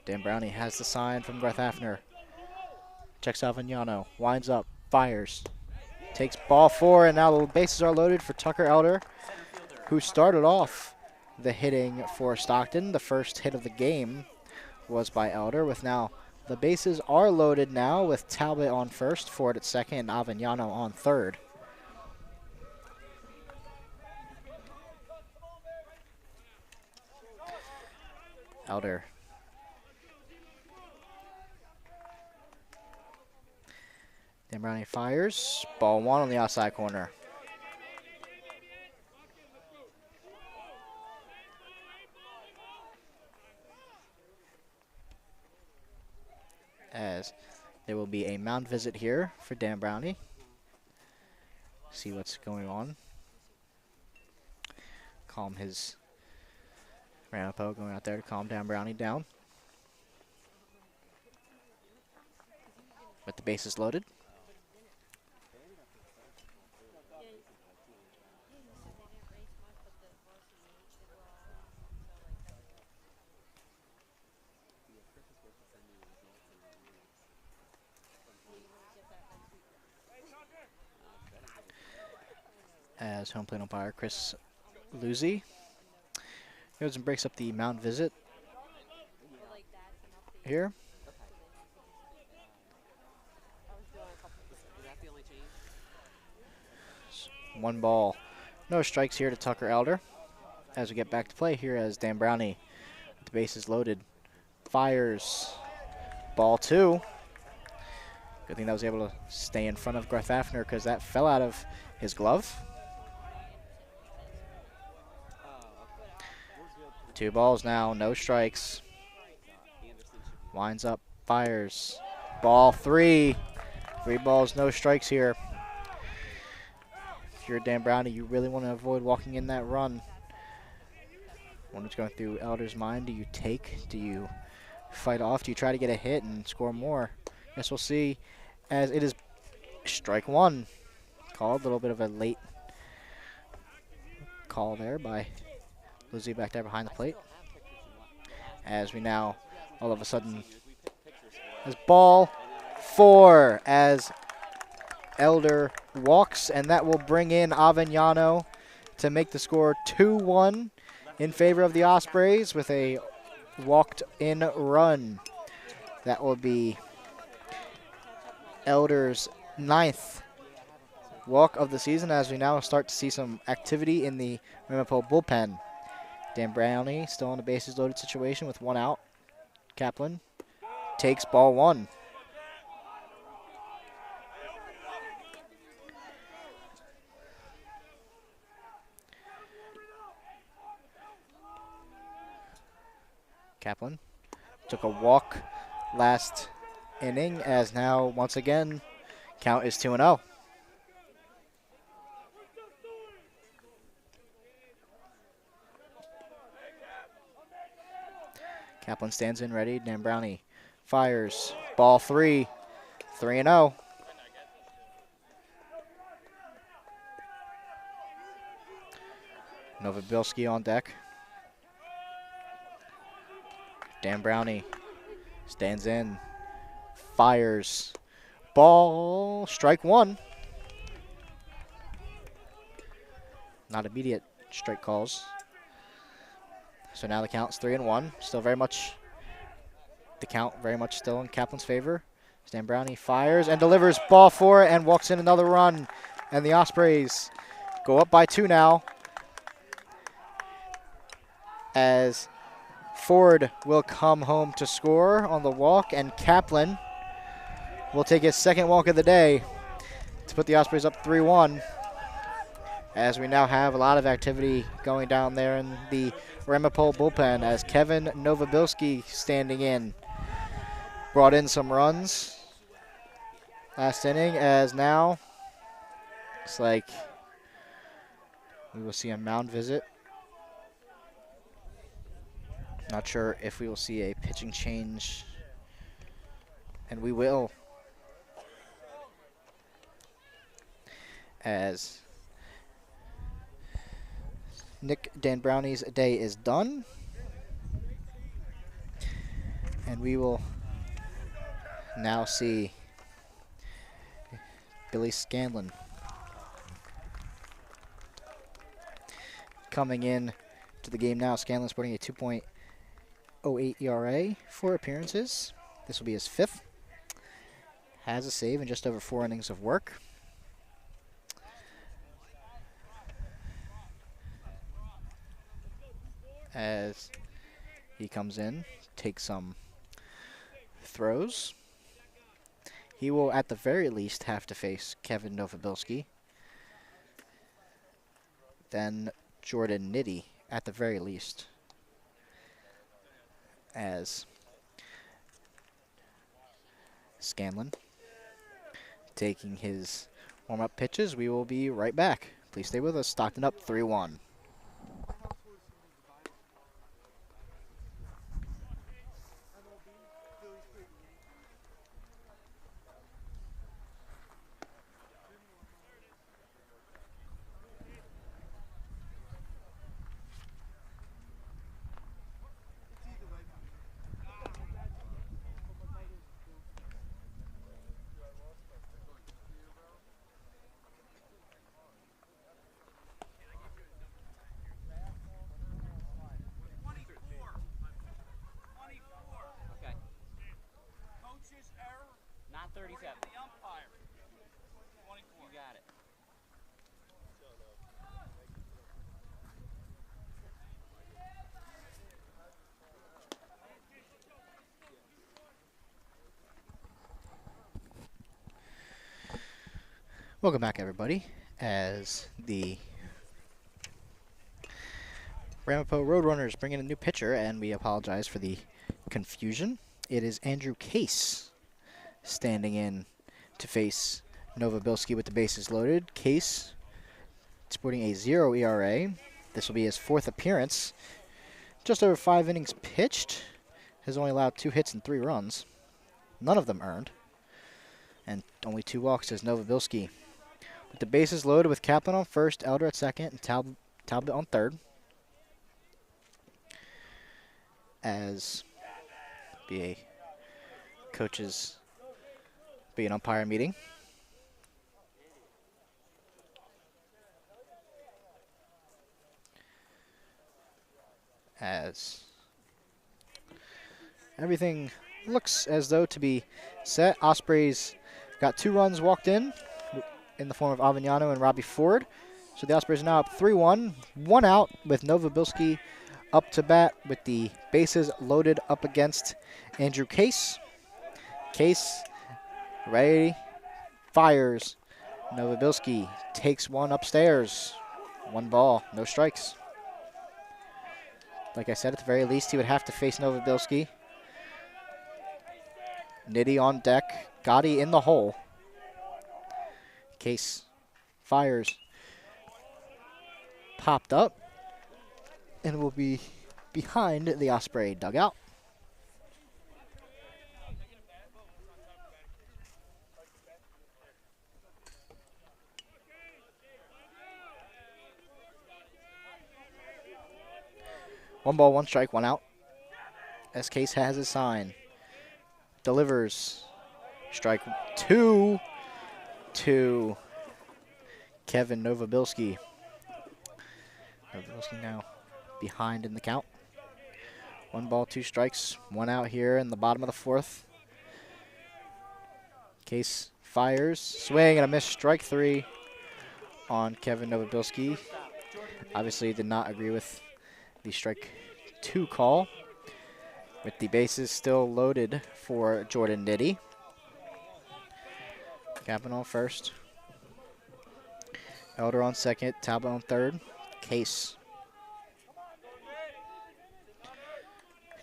Dan Brownie has the sign from Garth Hafner. Checks Avignano, winds up, fires. Takes ball four, and now the bases are loaded for Tucker Elder, who started off the hitting for Stockton, the first hit of the game was by Elder, with now the bases are loaded now with Talbot on first, Ford at second, and Avignano on third. Elder. Dan Brownie fires. Ball one on the outside corner. As there will be a mound visit here for Dan Brownie. See what's going on. Calm his Ramapo going out there to calm Dan Brownie down. With the bases loaded. As home plate umpire Chris Luzzi goes and breaks up the mound visit here. One ball, no strikes here to Tucker Elder. As we get back to play here, as Dan Brownie, with the bases loaded, fires. Ball two. Good thing that was able to stay in front of Garth Afner because that fell out of his glove. 2 balls now, no strikes. Winds up, fires. Ball 3. 3 balls, no strikes here. If you're Dan Brownie, you really want to avoid walking in that run. What's going through Elder's mind? Do you take? Do you fight off? Do you try to get a hit and score more? Guess we'll see, as it is strike 1. Called a little bit of a late call there by Lizzie back there behind the plate. As we now, all of a sudden, as ball 4 as Elder walks, and that will bring in Avignano to make the score 2-1 in favor of the Ospreys with a walked-in run. That will be Elder's 9th walk of the season, as we now start to see some activity in the Ramapo bullpen. Dan Brownie still in a bases loaded situation with 1 out. Kaplan takes ball 1. Kaplan took a walk last inning, as now once again count is 2-0. Kaplan stands in ready. Dan Brownie fires. Ball 3. 3-0. Novobilski on deck. Dan Brownie stands in. Fires. Ball. Strike 1. Not immediate strike calls. So now the count's 3-1. Still very much, the count very much still in Kaplan's favor. Dan Brownie fires and delivers ball 4 and walks in another run. And the Ospreys go up by 2 now, as Ford will come home to score on the walk, and Kaplan will take his 2nd walk of the day to put the Ospreys up 3-1. As we now have a lot of activity going down there in the Ramapo bullpen, as Kevin Novobilski standing in. Brought in some runs last inning, as now it's like we will see a mound visit. Not sure if we will see a pitching change, and we will, as Nick Dan Brownie's day is done, and we will now see Billy Scanlon coming in to the game now. Scanlon sporting a 2.8 .08 ERA, 4 appearances. This will be his 5th. Has a save in just over 4 innings of work. As he comes in, takes some throws. He will, at the very least, have to face Kevin Novobilski. Then Jordan Nitty, at the very least. As Scanlon taking his warm-up pitches. We will be right back. Please stay with us. Stockton up 3-1. Okay. Coach's error. Not 37. The umpire. 24. You got it. Welcome back, everybody, as the Ramapo Roadrunners bring in a new pitcher, and we apologize for the confusion. It is Andrew Case standing in to face Novobilski with the bases loaded. Case sporting a 0 ERA. This will be his 4th appearance. Just over 5 innings pitched. Has only allowed 2 hits and 3 runs. None of them earned. And only 2 walks as Novobilski. With the bases loaded with Kaplan on first, Elder at second, and Talbot on third. As be an umpire meeting. As everything looks as though to be set. Ospreys got 2 runs walked in the form of Avignano and Robbie Ford. So the Ospreys are now up 3-1. 1 out with Novobilski up to bat with the bases loaded up against Andrew Case. Case ready, fires. Novobilski takes one upstairs. 1 ball, no strikes. Like I said, at the very least, he would have to face Novobilski. Nitty on deck. Gotti in the hole. Case fires. Popped up. And will be behind the Osprey dugout. One ball, 1 strike, 1 out. As Case has his sign. Delivers. Strike 2 to Kevin Novobilski. Novobilski now behind in the count. 1 ball, 2 strikes, 1 out here in the bottom of the 4th. Case fires. Swing and a miss. Strike 3 on Kevin Novobilski. Obviously did not agree with the strike 2 call. With the bases still loaded for Jordan Nitty. Kaplan on first. Elder on second. Talbot on third. Case.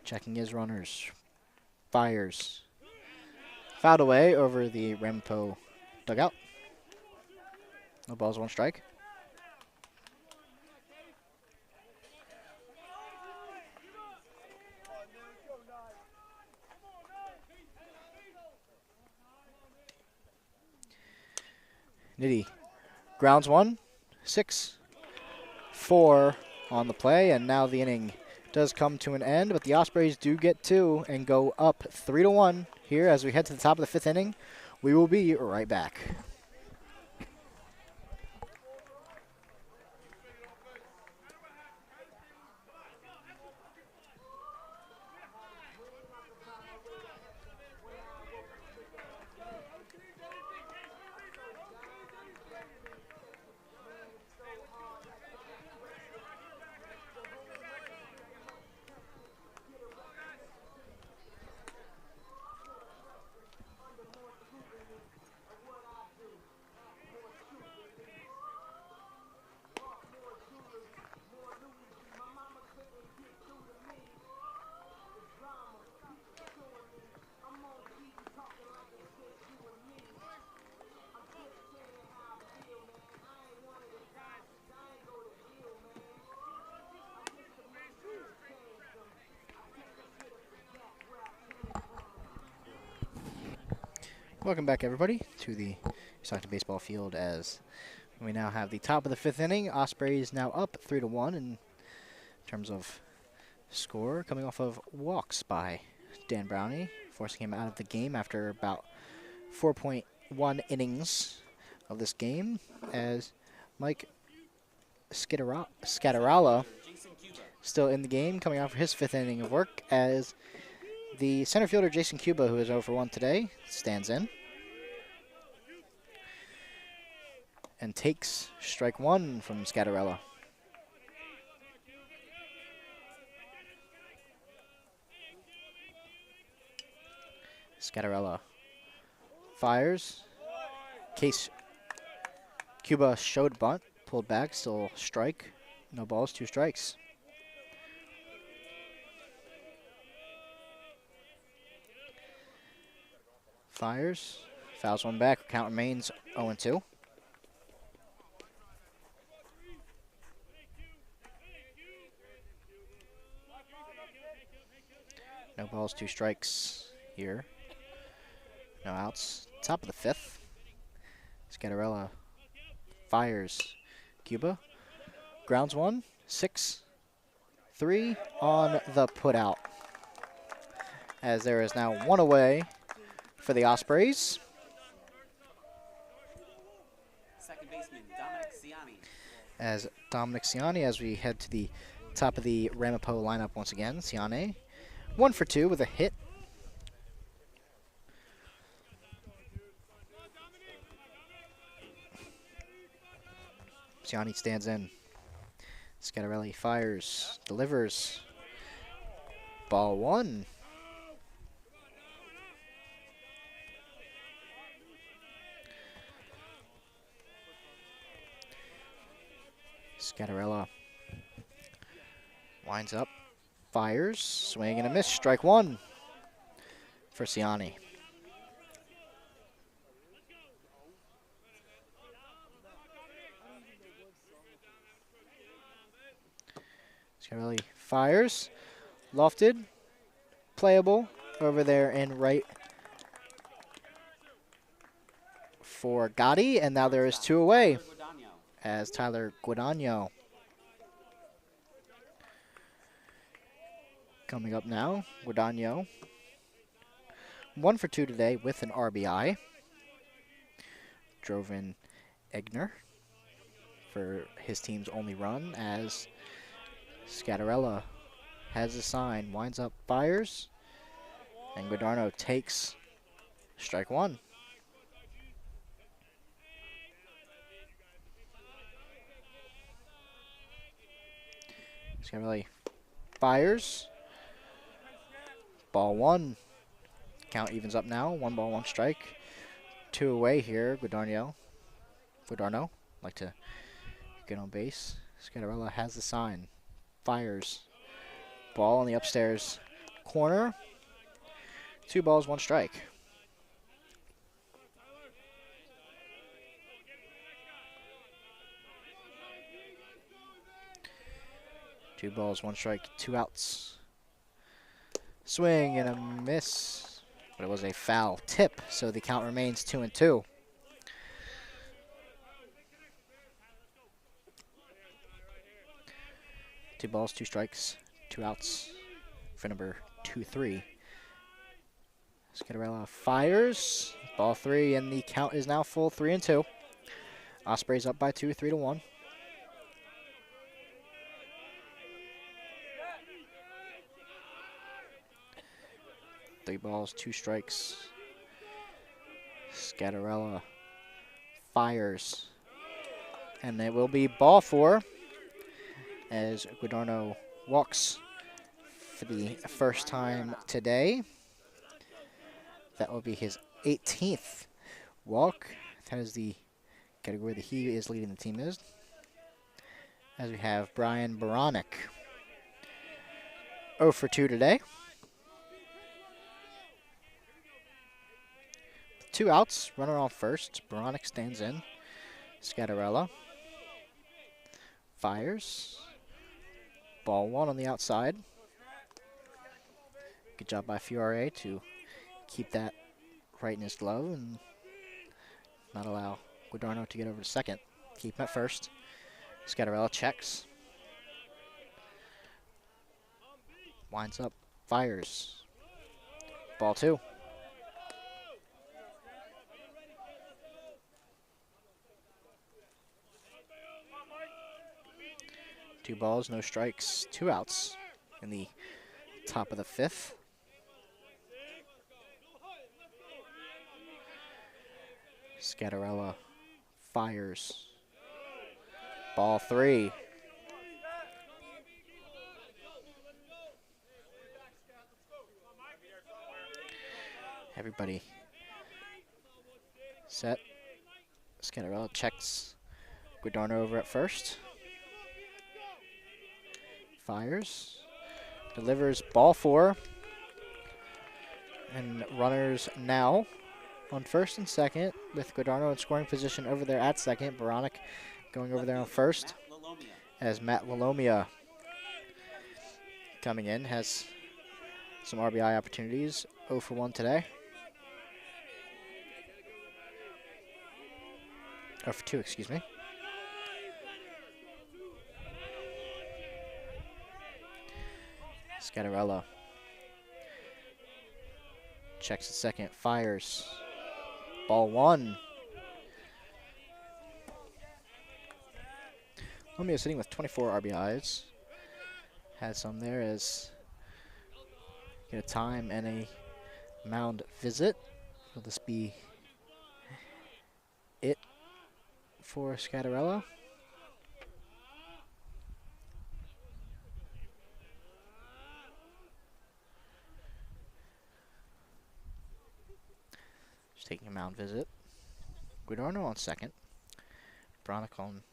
Checking his runners. Fires. Fouled away over the Ramapo dugout. No balls, 1 strike. Nitty grounds 1, 6-4 on the play, and now the inning does come to an end, but the Ospreys do get 2 and go up 3-1 here as we head to the top of the 5th inning. We will be right back. Welcome back, everybody, to the Stockton baseball field as we now have the top of the 5th inning. Ospreys now up 3-1 in terms of score, coming off of walks by Dan Brownie, forcing him out of the game after about 4.1 innings of this game, as Mike Scatteralla still in the game, coming out for his 5th inning of work, as the center fielder Jason Cuba, who is 0 for 1 today, stands in and takes strike 1 from Scatterella. Scatterella fires. Case Cuba showed bunt, pulled back, still strike. No balls, 2 strikes. Fires, fouls one back, count remains 0-2. No balls, 2 strikes here. No outs. Top of the 5th. Scatterella fires Cuba. Grounds 1, 6-3 on the putout. As there is now 1 away for the Ospreys. Second baseman, Dominic Ciani. As Dominic Ciani, as we head to the top of the Ramapo lineup once again. Ciani, 1 for 2 with a hit. Ciani stands in. Scatterelli fires, delivers. Ball 1. Scatterella winds up, fires, swing and a miss, strike 1 for Ciani. Scatterelli fires, lofted, playable over there in right for Gotti, and now there is 2 away as Tyler Guadagno coming up now. Guadagno 1 for 2 today with an RBI. Drove in Egner for his team's only run, as Scatterella has a sign, winds up, fires, and Guadagno takes strike 1. Scatterelli fires. Ball 1. Count evens up now. 1 ball, 1 strike. 2 away here. Guadagno, like to get on base. Scatterella has the sign. Fires. Ball on the upstairs corner. 2 balls, 1 strike. Two balls, 1 strike, 2 outs. Swing and a miss, but it was a foul tip, so the count remains 2-2. Two balls, 2 strikes, 2 outs for number 2-3. Scatterella fires. Ball 3, and the count is now full 3-2. Ospreys up by 2, 3-1. Three balls, 2 strikes. Scatterella fires. And it will be ball 4 as Guadagno walks for the first time today. That will be his 18th walk. That is the category that he is leading the team is. As we have Brian Baronic 0 for 2 today. 2 outs, runner on first. Baronic stands in. Scatterella fires. Ball 1 on the outside. Good job by Fiore to keep that right in his glove and not allow Guadagno to get over to second. Keep him at first. Scatterella checks. Winds up. Fires. Ball 2. Two balls, no strikes, 2 outs in the top of the 5th. Scatterella fires. Ball 3. Everybody set. Scatterella checks Guadagno over at first. Fires. Delivers ball 4. And runners now on first and second with Guadagno in scoring position over there at second. Baronic going over there on first as Matt Lalomia coming in has some RBI opportunities. 0 for 1 today. 0 for 2, excuse me. Scatterella checks at second, fires. Ball 1. Lalomia sitting with 24 RBIs. Had some there as get a time and a mound visit. Will this be it for Scatterella? Just taking a mound visit. Guadagno on second. Baronic on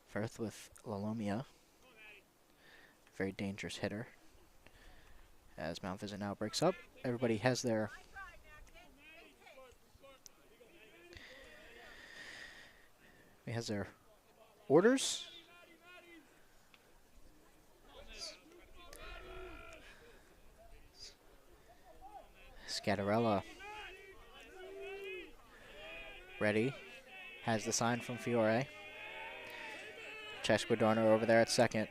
first with Lalomia. Very dangerous hitter. As mound visit now breaks up. Everybody has their orders. Scatterella ready. Has the sign from Fiore. Checks Guadagno over there at second.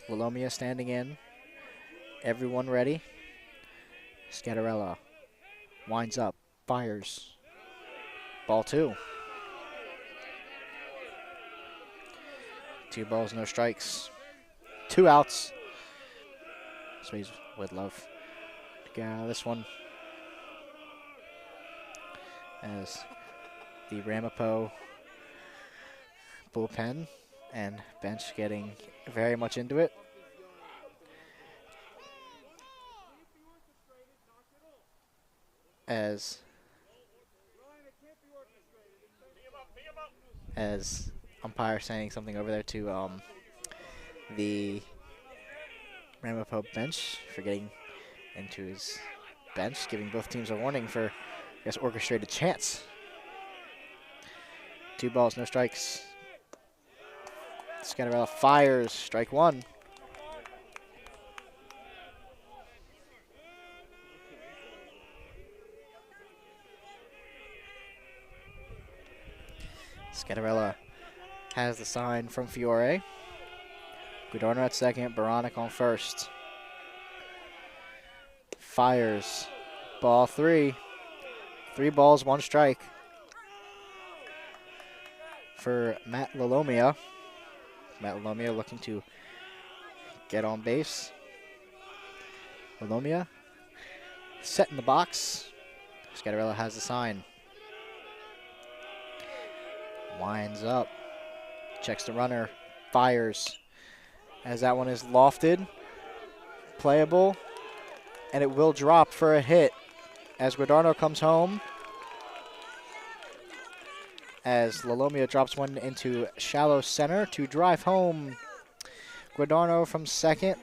Lalomia standing in. Everyone ready. Scatterella winds up, fires. Ball 2. 2 balls, no strikes. 2 outs. Ospreys would love to get out of this one as the Ramapo bullpen and bench getting very much into it. As umpire saying something over there to the Ramapo bench for getting into his bench, giving both teams a warning for, I guess, orchestrated chants. 2 balls, no strikes. Scatterella fires, strike 1. Scatterella has the sign from Fiore. Guadagno at second, Baronic on first. Fires. Ball 3. 3 balls, 1 strike for Matt Lalomia. Matt Lalomia looking to get on base. Lalomia set in the box. Scatterella has the sign. Winds up. Checks the runner. Fires. As that one is lofted. Playable. And it will drop for a hit. As Guadagno comes home. As Lalomia drops one into shallow center to drive home Guadagno from second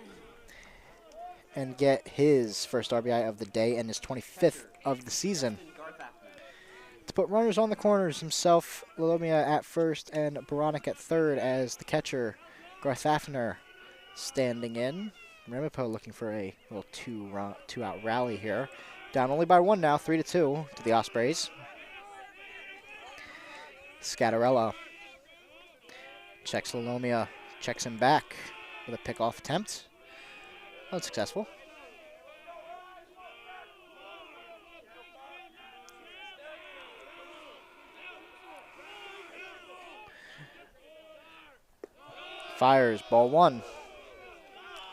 and get his first RBI of the day and his 25th of the season. To put runners on the corners himself, Lalomia at first and Baronic at third as the catcher, Garth Hafner, standing in. Ramapo looking for a little two-out rally here. Down only by 1 now, 3-2 to the Ospreys. Scattarella checks Lalomia, checks him back with a pickoff attempt. Unsuccessful. Fires, ball 1.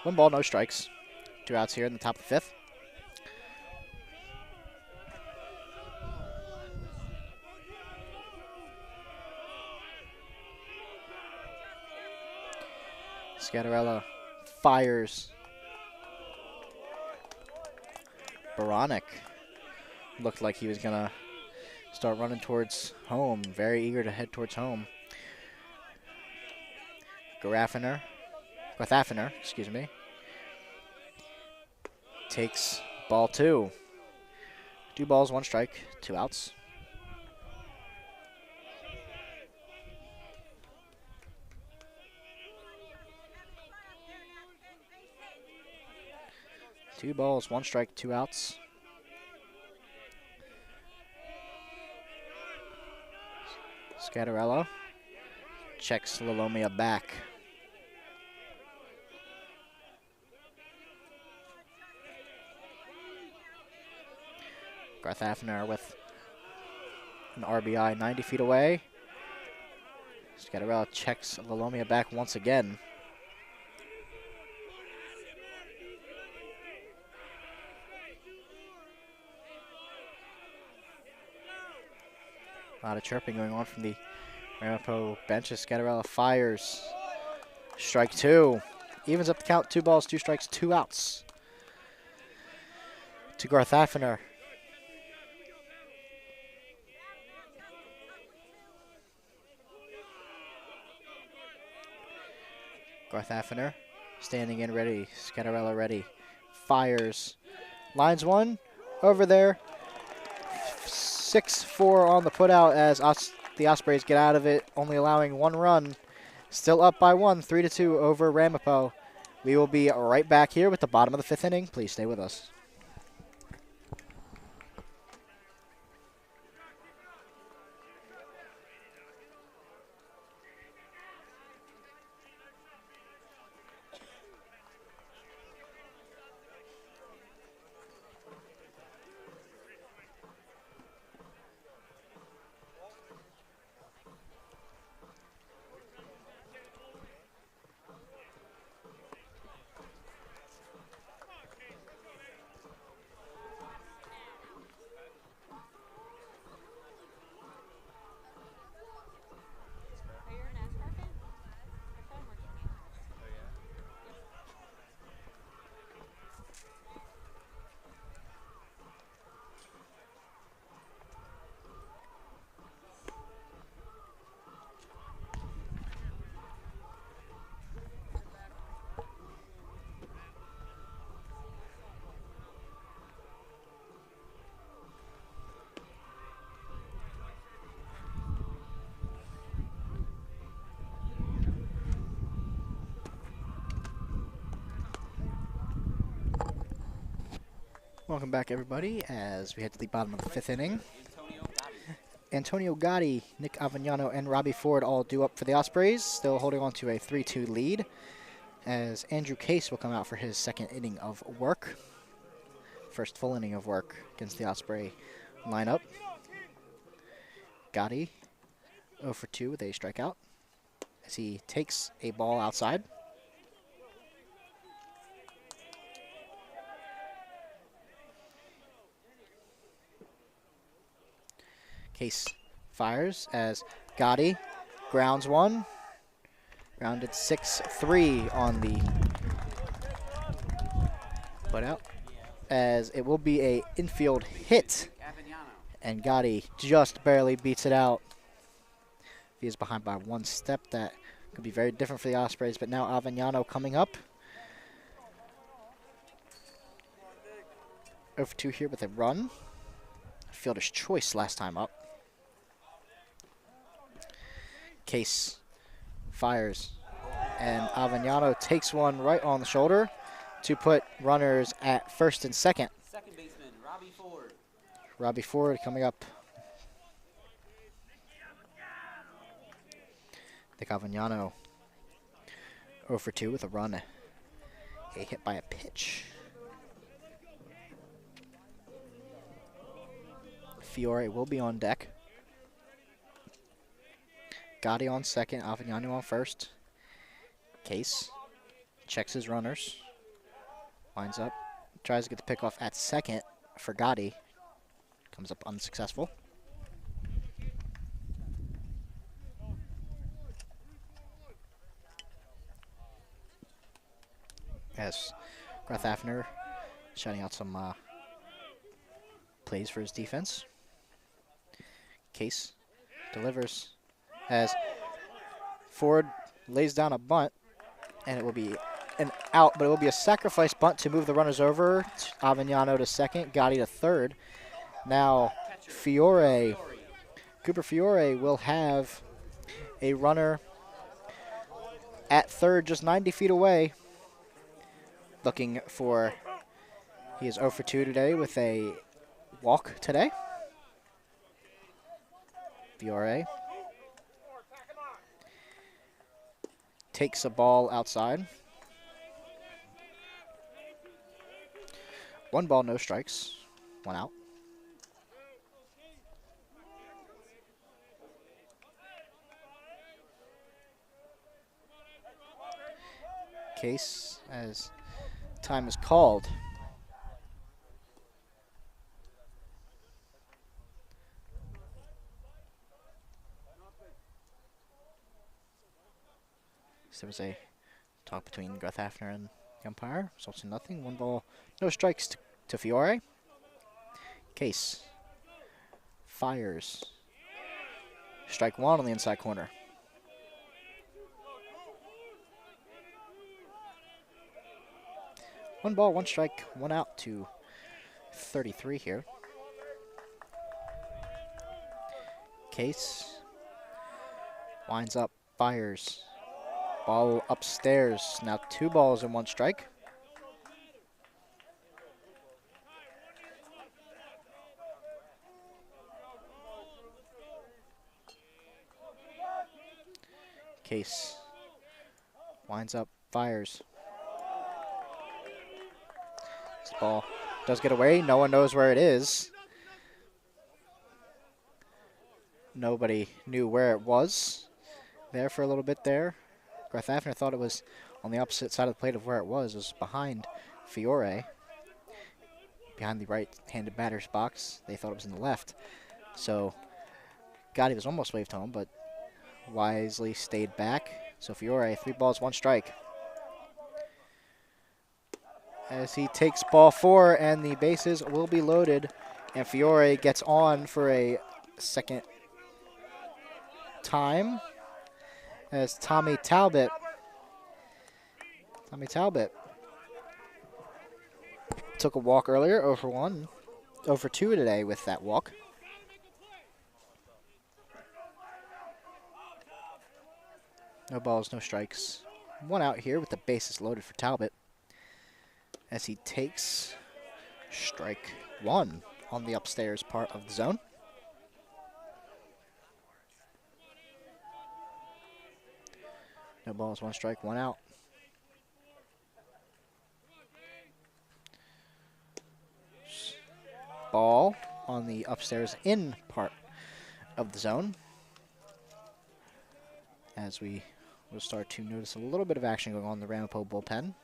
1 ball, no strikes. 2 outs here in the top of the 5th. Scattarella fires. Baronic looked like he was going to start running towards home. Very eager to head towards home. Garthafener, excuse me, takes ball 2. 2 balls, 1 strike, 2 outs. Two balls, 1 strike, 2 outs. Scattarella checks Lalomia back. Garthafener with an RBI 90 feet away. Scattarella checks Lalomia back once again. A lot of chirping going on from the Ramapo benches. Scattarella fires. Strike 2. Evens up the count. 2 balls, 2 strikes, 2 outs. To Garthafener. Garthafener standing in ready. Scattarella ready. Fires. Lines 1. Over there. 6-4 on the putout as the Ospreys get out of it, only allowing 1 run. Still up by 1, 3-2 over Ramapo. We will be right back here with the bottom of the 5th inning. Please stay with us. Welcome back, everybody, as we head to the bottom of the 5th inning. Antonio Gotti, Nick Avagnano, and Robbie Ford all due up for the Ospreys, still holding on to a 3-2 lead, as Andrew Case will come out for his 2nd inning of work. First full inning of work against the Osprey lineup. Gotti 0 for 2 with a strikeout as he takes a ball outside. Case fires as Gotti grounds 1. Grounded 6-3 on the putout, as it will be a infield hit, and Gotti just barely beats it out. He is behind by 1 step. That could be very different for the Ospreys, but now Avagnano coming up. 0 for 2 here with a run. Fielder's choice last time up. Case fires, and Avagnano takes one right on the shoulder to put runners at 1st and 2nd. Second baseman Robbie Ford. Robbie Ford coming up. The Cavagnano 0 for 2 with a run. A hit by a pitch. Fiore will be on deck. Gotti on second, Avagnano on first. Case checks his runners. Winds up, tries to get the pickoff at second for Gotti. Comes up unsuccessful. As Garth Hafner shouting out some plays for his defense. Case delivers as Ford lays down a bunt, and it will be an out, but it will be a sacrifice bunt to move the runners over. Avagnano to second, Gotti to third. Now Fiore, Cooper Fiore will have a runner at third, just 90 feet away. Looking for, he is 0 for 2 today with a walk today. Fiore takes a ball outside. 1 ball, no strikes, 1 out. Case as time is called. So there was a talk between Garth Hafner and the umpire. Results in nothing. 1 ball, no strikes to Fiore. Case fires. Strike 1 on the inside corner. One ball, 1 strike, 1 out to 33 here. Case winds up, fires. Ball upstairs. Now 2 balls and 1 strike. Case winds up, fires. This ball does get away. No one knows where it is. Nobody knew where it was there for a little bit there. Garth Hafner thought it was on the opposite side of the plate of where it was. It was behind Fiore, behind the right-handed batter's box. They thought it was in the left. So Gotti was almost waved home, but wisely stayed back. So Fiore, 3 balls, 1 strike. As he takes ball 4, and the bases will be loaded, and Fiore gets on for a second time as Tommy Talbot took a walk earlier, 0 for 1, 0 for 2 today with that walk. No balls, no strikes. 1 out here with the bases loaded for Talbot as he takes strike 1 on the upstairs part of the zone. No balls, 1 strike, 1 out. Ball on the upstairs in part of the zone. As we will start to notice a little bit of action going on in the Ramapo bullpen.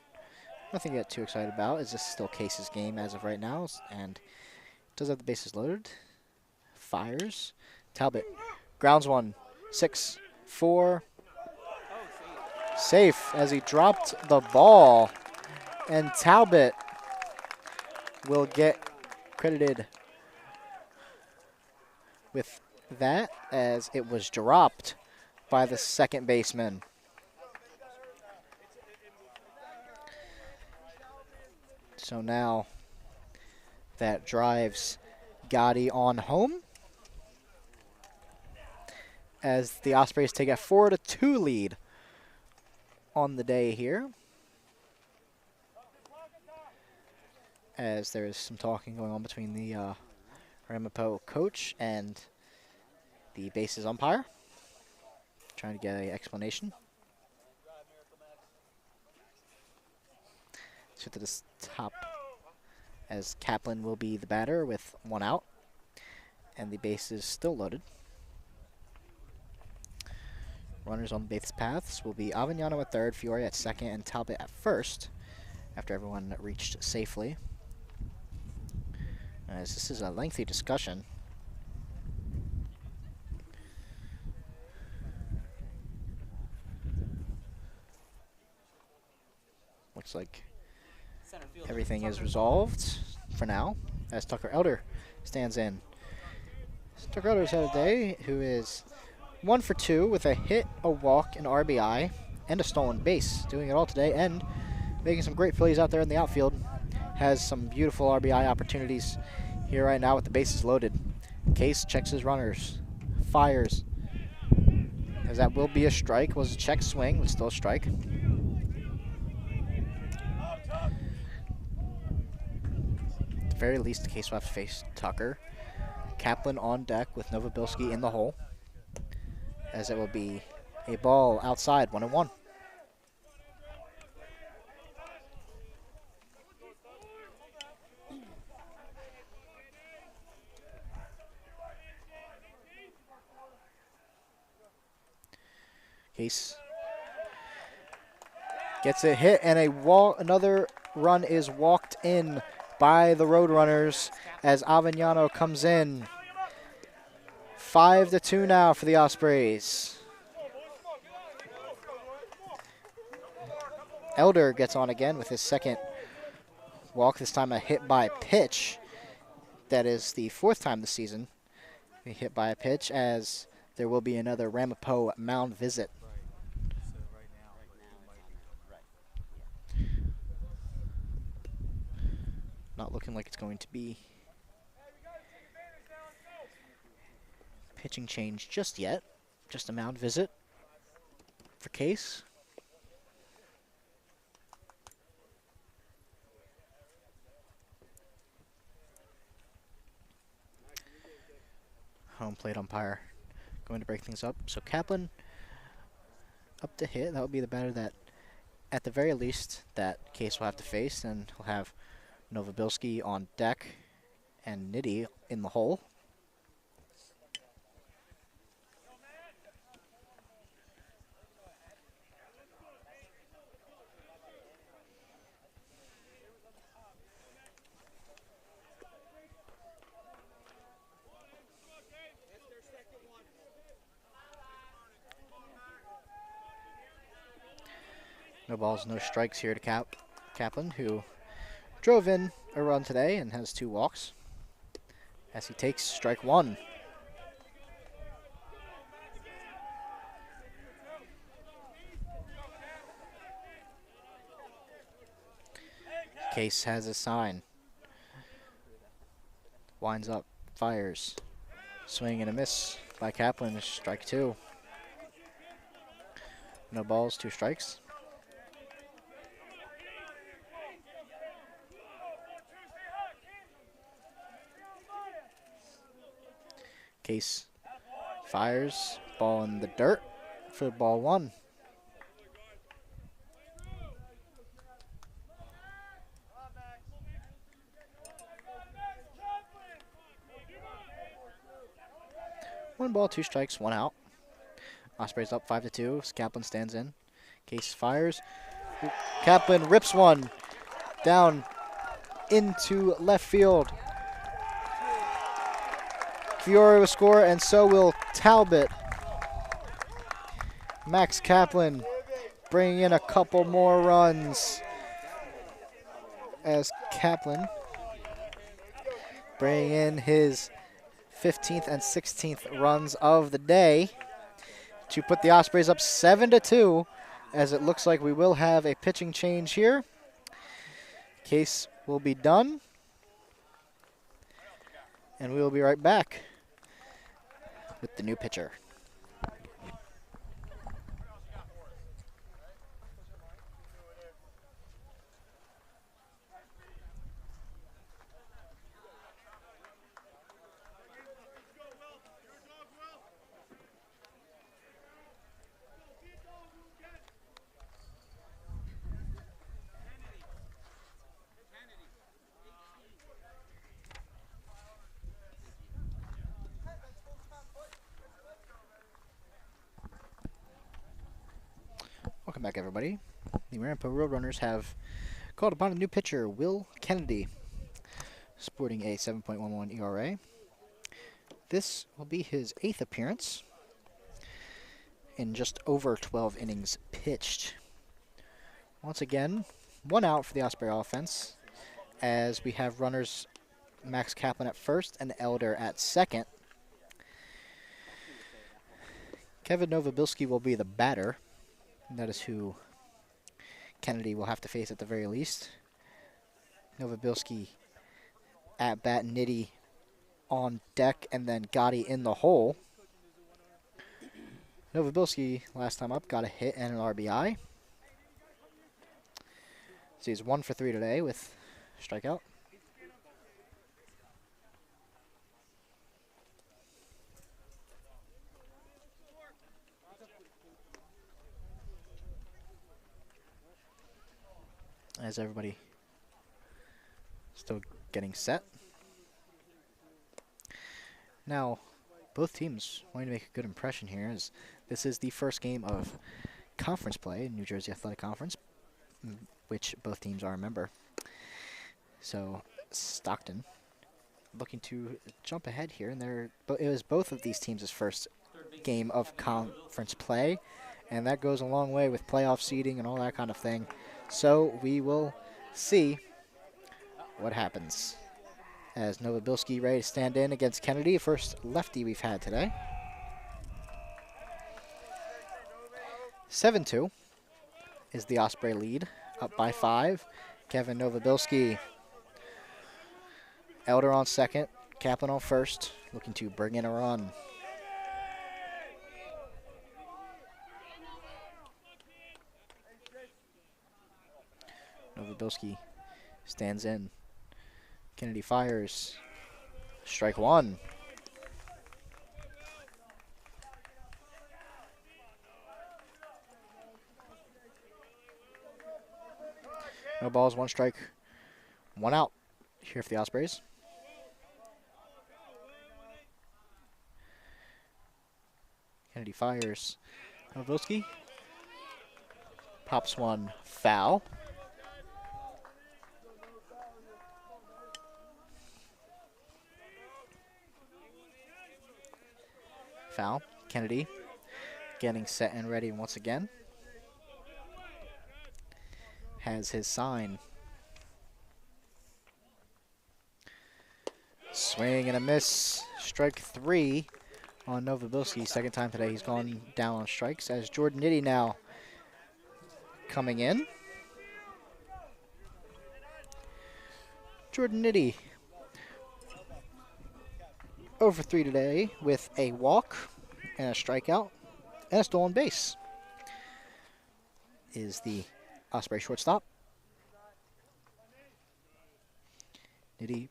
Nothing to get too excited about. Is this still Case's game as of right now? And does have the bases loaded. Fires. Talbot grounds 1. 6-4. Safe as he dropped the ball. And Talbot will get credited with that as it was dropped by the second baseman. So now that drives Gotti on home as the Ospreys take a 4-2 lead on the day here. As there is some talking going on between the Ramapo coach and the bases umpire trying to get an explanation. So to the top, as Kaplan will be the batter with 1 out, and the base is still loaded. Runners on base paths will be Avignano at third, Fiore at second, and Talbot at first, after everyone reached safely. As this is a lengthy discussion. Looks like everything is resolved for now, as Tucker Elder stands in. Tucker Elder's had a day, who is 1 for 2 with a hit, a walk, an RBI, and a stolen base. Doing it all today and making some great plays out there in the outfield. Has some beautiful RBI opportunities here right now with the bases loaded. Case checks his runners, fires, as that will be a strike. Was a check swing, but still a strike. At the very least, Case will have to face Tucker. Kaplan on deck with Novobilski in the hole, as it will be a ball outside, 1-1. Case gets a hit, and another run is walked in by the Roadrunners as Avignano comes in. 5-2 now for the Ospreys. Elder gets on again with his second walk, this time a hit by pitch. That is the 4th time this season a hit by a pitch, as there will be another Ramapo mound visit. Not looking like it's going to be pitching change just yet. Just a mound visit for Case. Home plate umpire going to break things up. So Kaplan up to hit. That would be the batter that, at the very least, that Case will have to face. And he'll have Novobilski on deck and Nitty in the hole. No balls, no strikes here to Kaplan, who drove in a run today and has 2 walks, as he takes strike 1. Case has a sign. Winds up, fires. Swing and a miss by Kaplan, strike 2. No balls, 2 strikes. Case fires, ball in the dirt for ball 1. One ball, 2 strikes, 1 out. Ospreys up 5-2. Kaplan stands in. Case fires. Kaplan rips one down into left field. Fiore will score, and so will Talbot. Max Kaplan bringing in a couple more runs, as Kaplan bringing in his 15th and 16th runs of the day to put the Ospreys up 7-2, as it looks like we will have a pitching change here. Case will be done, and we will be right back with the new pitcher. Welcome back, everybody. The Ramapo Roadrunners have called upon a new pitcher, Will Kennedy, sporting a 7.11 ERA. This will be his 8th appearance in just over 12 innings pitched. Once again, 1 out for the Osprey offense, as we have runners Max Kaplan at first and Elder at second. Kevin Novobilski will be the batter. That is who Kennedy will have to face at the very least. Novobilski at bat, Nitty on deck, and then Gotti in the hole. Novobilski, last time up, got a hit and an RBI. So he's 1 for 3 today with strikeout. As everybody still getting set. Now, both teams wanting to make a good impression here, as this is the first game of conference play in New Jersey Athletic Conference, which both teams are a member. So Stockton looking to jump ahead here, and it was both of these teams' first game of conference play, and that goes a long way with playoff seeding and all that kind of thing. So we will see what happens. As Novobilski ready to stand in against Kennedy, first lefty we've had today. 7-2 is the Osprey lead, up by 5. Kevin Novobilski, Elder on second, Kaplan on first, looking to bring in a run. Novobilski stands in. Kennedy fires. Strike 1. No balls, 1 strike, 1 out here for the Ospreys. Kennedy fires. Novobilski pops 1 foul. Foul. Kennedy getting set and ready once again. Has his sign. Swing and a miss. Strike 3 on Novobilski. Second time today he's gone down on strikes, as Jordan Nitty now coming in. Jordan Nitty over 3 today with a walk and a strikeout and a stolen base. Is the Osprey shortstop. Nitty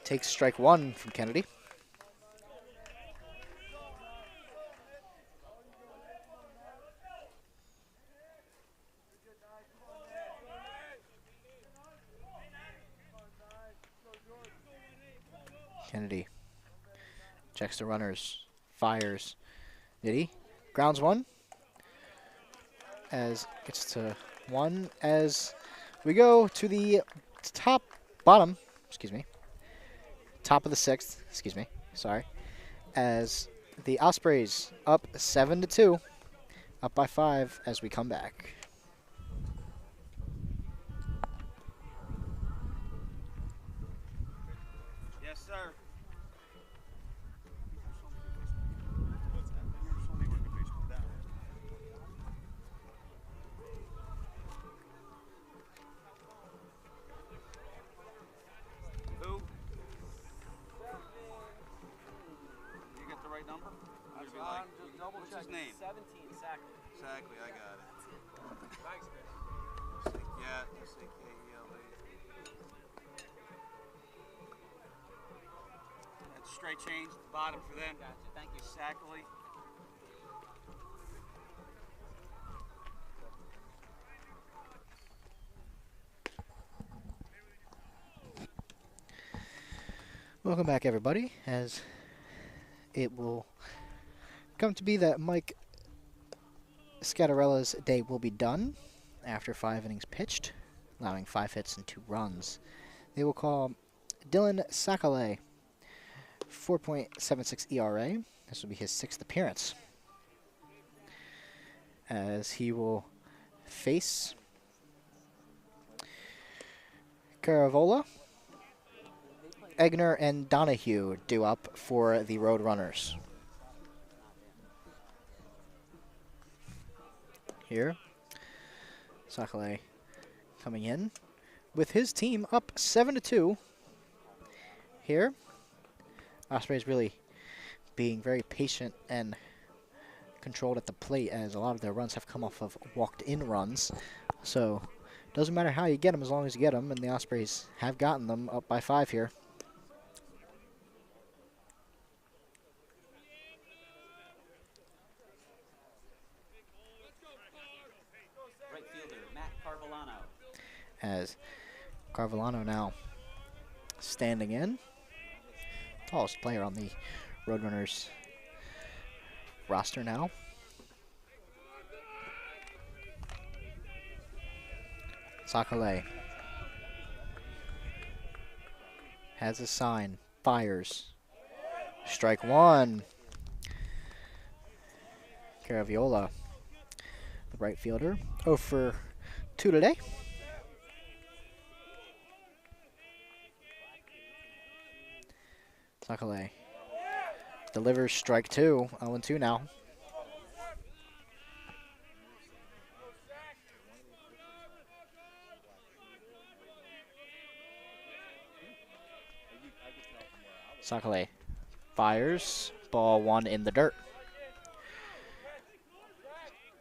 takes strike 1 from Kennedy. Kennedy checks the runners, fires. Nitty grounds 1. As gets to 1 as we go to the top of the 6th, sorry, as the Ospreys up 7-2, up by 5 as we come back. Yes, sir. Who? You get the right number? Just double What's check. his name? 17, exactly. Exactly, I got it. Thanks, Chris. S-A-K-E-L-A. That's straight change at the bottom for them. Gotcha. Thank you. Exactly. Welcome back, everybody, as it will come to be that Mike Scatarella's day will be done after 5 innings pitched, allowing 5 hits and 2 runs. They will call Dylan Sakale, 4.76 ERA. This will be his 6th appearance, as he will face Caravola, Egner, and Donahue due up for the Road Runners. Here, Sakale coming in with his team up 7-2. Here, Ospreys really being very patient and controlled at the plate, as a lot of their runs have come off of walked-in runs. So, doesn't matter how you get them as long as you get them, and the Ospreys have gotten them up by 5 here. Right fielder, Matt Carvellano. As Carvellano now standing in, tallest player on the Roadrunners roster now. Sakale has a sign, fires. Strike 1. Caraviola, the right fielder, 0 for 2 today. Sakale delivers strike 2, 0-2 now. Sakale fires, ball 1 in the dirt.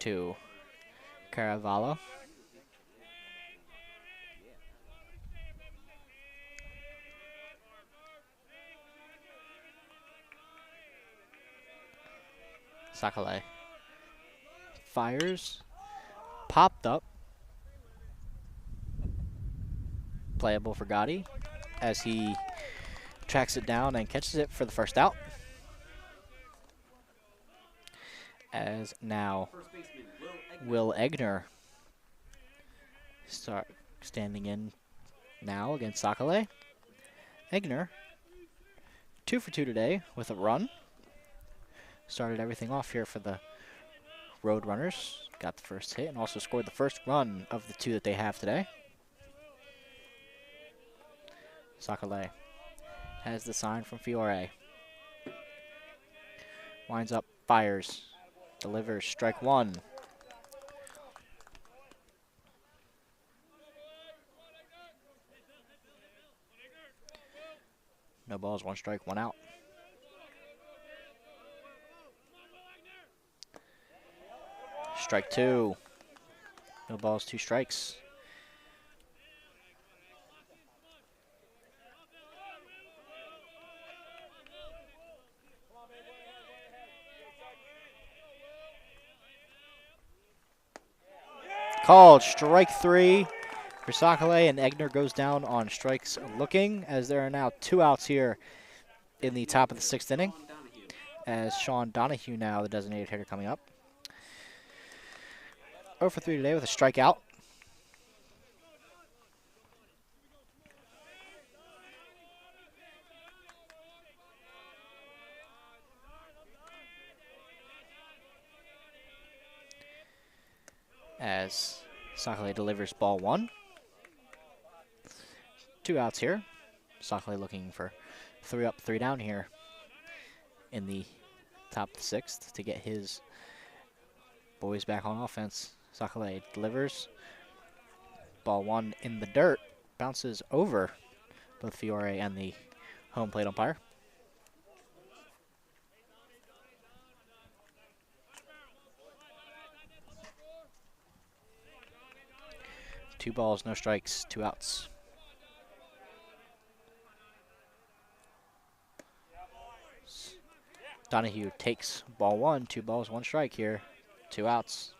To Caravallo. Sakale fires, popped up, playable for Gotti as he tracks it down and catches it for the first out. As now First baseman, Will Egner start standing in now against Sakale. Egner, 2 for 2 today with a run. Started everything off here for the Road Runners. Got the first hit and also scored the first run of the 2 that they have today. Sakale has the sign from Fiore. Winds up, fires, delivers, strike 1. No balls, 1 strike, 1 out. Strike 2. No balls, 2 strikes. Called strike 3 for Sakale, and Egner goes down on strikes looking, as there are now 2 outs here in the top of the 6th inning, as Sean Donahue now the designated hitter coming up. 0 for 3 today with a strikeout. As Sakale delivers ball 1. 2 outs here. Sakale looking for 3 up, 3 down here in the top of the 6th to get his boys back on offense. Sakale delivers. Ball 1 in the dirt. Bounces over both Fiore and the home plate umpire. Two balls, no strikes, 2 outs. Donahue takes ball 1, 2 balls, 1 strike here, 2 outs.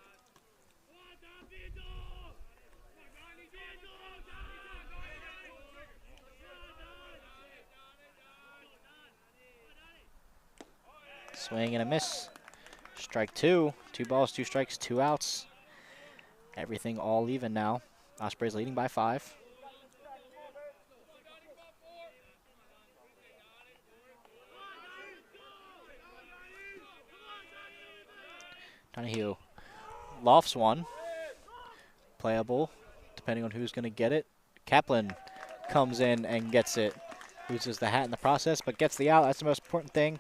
Swing and a miss. Strike 2. 2 balls, 2 strikes, 2 outs. Everything all even now. Ospreys leading by 5. Donahue lofts one. Playable, depending on who's going to get it. Kaplan comes in and gets it. Loses the hat in the process, but gets the out. That's the most important thing,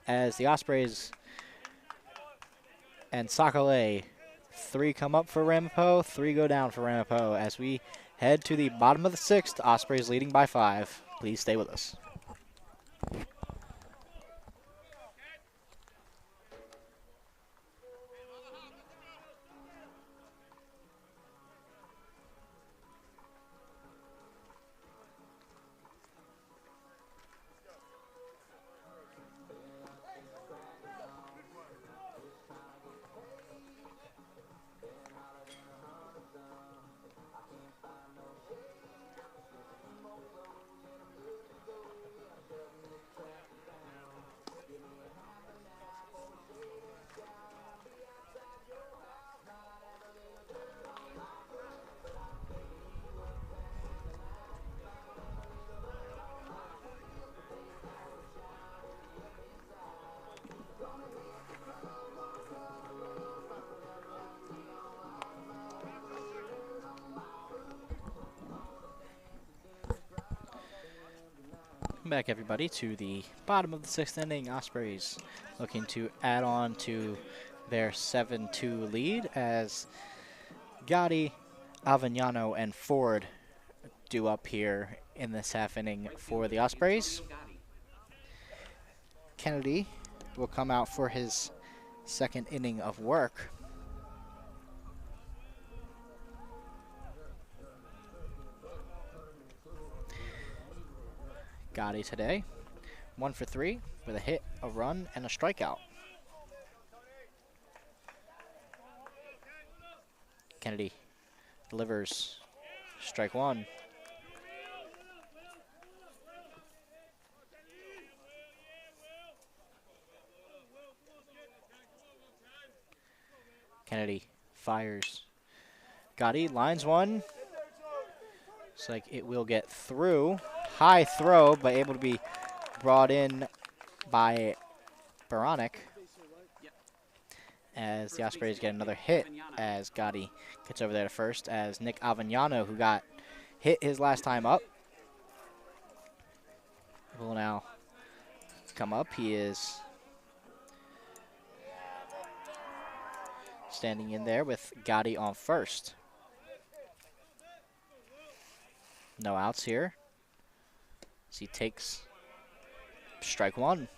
as the Ospreys and Sakale, 3 come up for Ramapo, 3 go down for Ramapo. As we head to the bottom of the 6th, Ospreys leading by 5. Please stay with us. Welcome back, everybody, to the bottom of the 6th inning. Ospreys looking to add on to their 7-2 lead as Gotti, Avignano, and Ford do up here in this half inning for the Ospreys. Kennedy will come out for his 2nd inning of work. Gotti today, 1 for 3 with a hit, a run, and a strikeout. Kennedy delivers strike 1. Kennedy fires. Gotti lines one. Looks like it will get through. High throw, but able to be brought in by Baronic. As the Ospreys get another hit as Gotti gets over there to first, as Nick Avignano, who got hit his last time up, will now come up. He is standing in there with Gotti on first. No outs here. As he takes strike 1.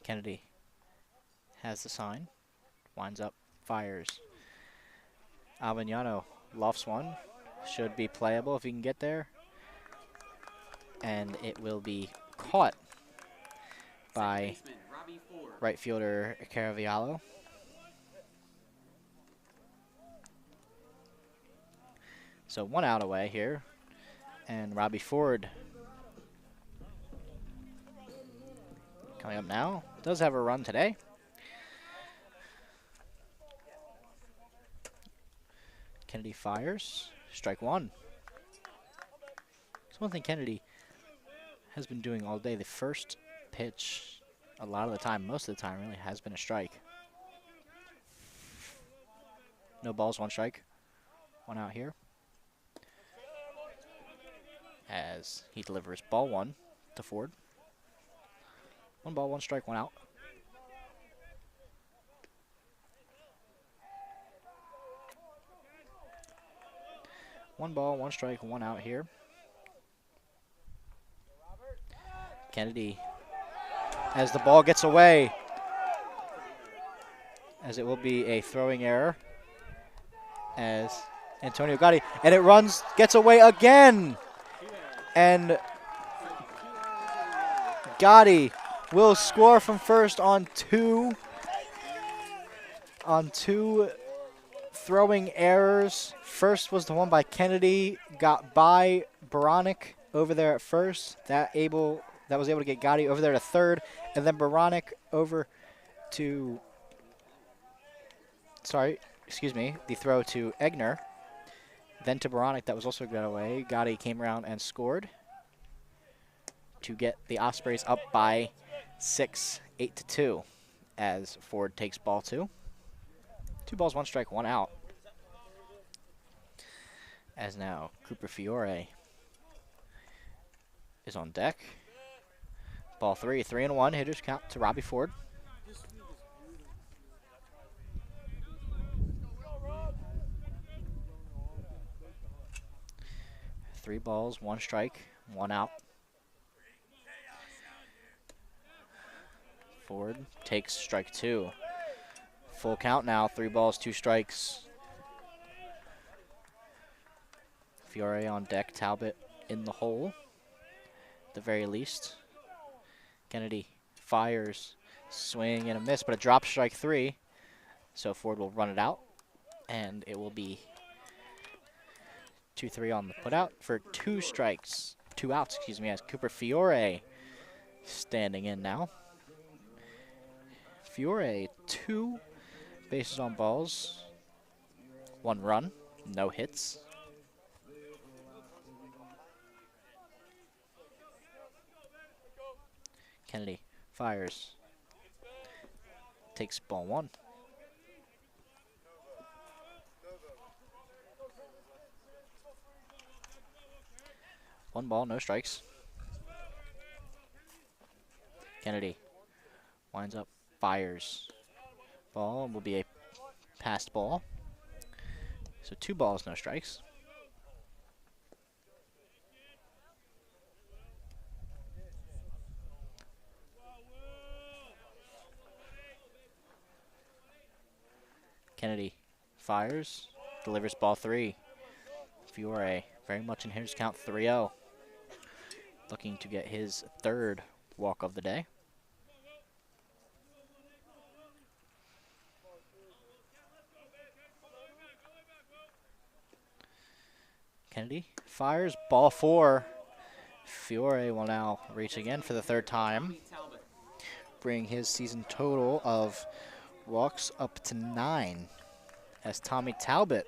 Kennedy has the sign, winds up, fires. Avignano lofts one, should be playable if he can get there. And it will be caught by right fielder Caraviallo. So 1 out away here, and Robbie Ford coming up now. Does have a run today. Kennedy fires. Strike 1. So one thing Kennedy has been doing all day, the first pitch, a lot of the time, most of the time, really has been a strike. No balls, 1 strike. 1 out here. As he delivers ball 1 to Ford. 1 ball, 1 strike, 1 out. One ball, 1 strike, 1 out here. Kennedy, as the ball gets away, as it will be a throwing error, as Antonio Gotti, and it runs, gets away again, and Gotti will score from first on two throwing errors. First was the one by Kennedy, got by Baronic over there at first. That was able to get Gotti over there to third, and then Baronic over to, the throw to Egner, then to Baronic that was also got away. Gotti came around and scored to get the Ospreys up by 6, 8-2, as Ford takes ball 2. 2 balls, 1 strike, 1 out. As now Cooper Fiore is on deck. Ball 3, 3-1, hitters count to Robbie Ford. Three balls, 1 strike, 1 out. Ford takes strike 2. Full count now, 3 balls, 2 strikes. Fiore on deck, Talbot in the hole, at the very least. Kennedy fires, swing and a miss, but a drop, strike 3. So Ford will run it out, and it will be 2-3 on the putout for 2 outs, as Cooper Fiore standing in now. Fiore, 2 bases on balls, 1 run, no hits. Kennedy fires, takes ball 1. One ball, no strikes. Kennedy winds up, fires. Ball will be a passed ball. So 2 balls, no strikes. Kennedy fires, delivers ball 3. Fiore very much in hitters count, 3-0. Looking to get his 3rd walk of the day. Kennedy fires, ball 4. Fiore will now reach again for the 3rd time, bring his season total of walks up to 9, as Tommy Talbot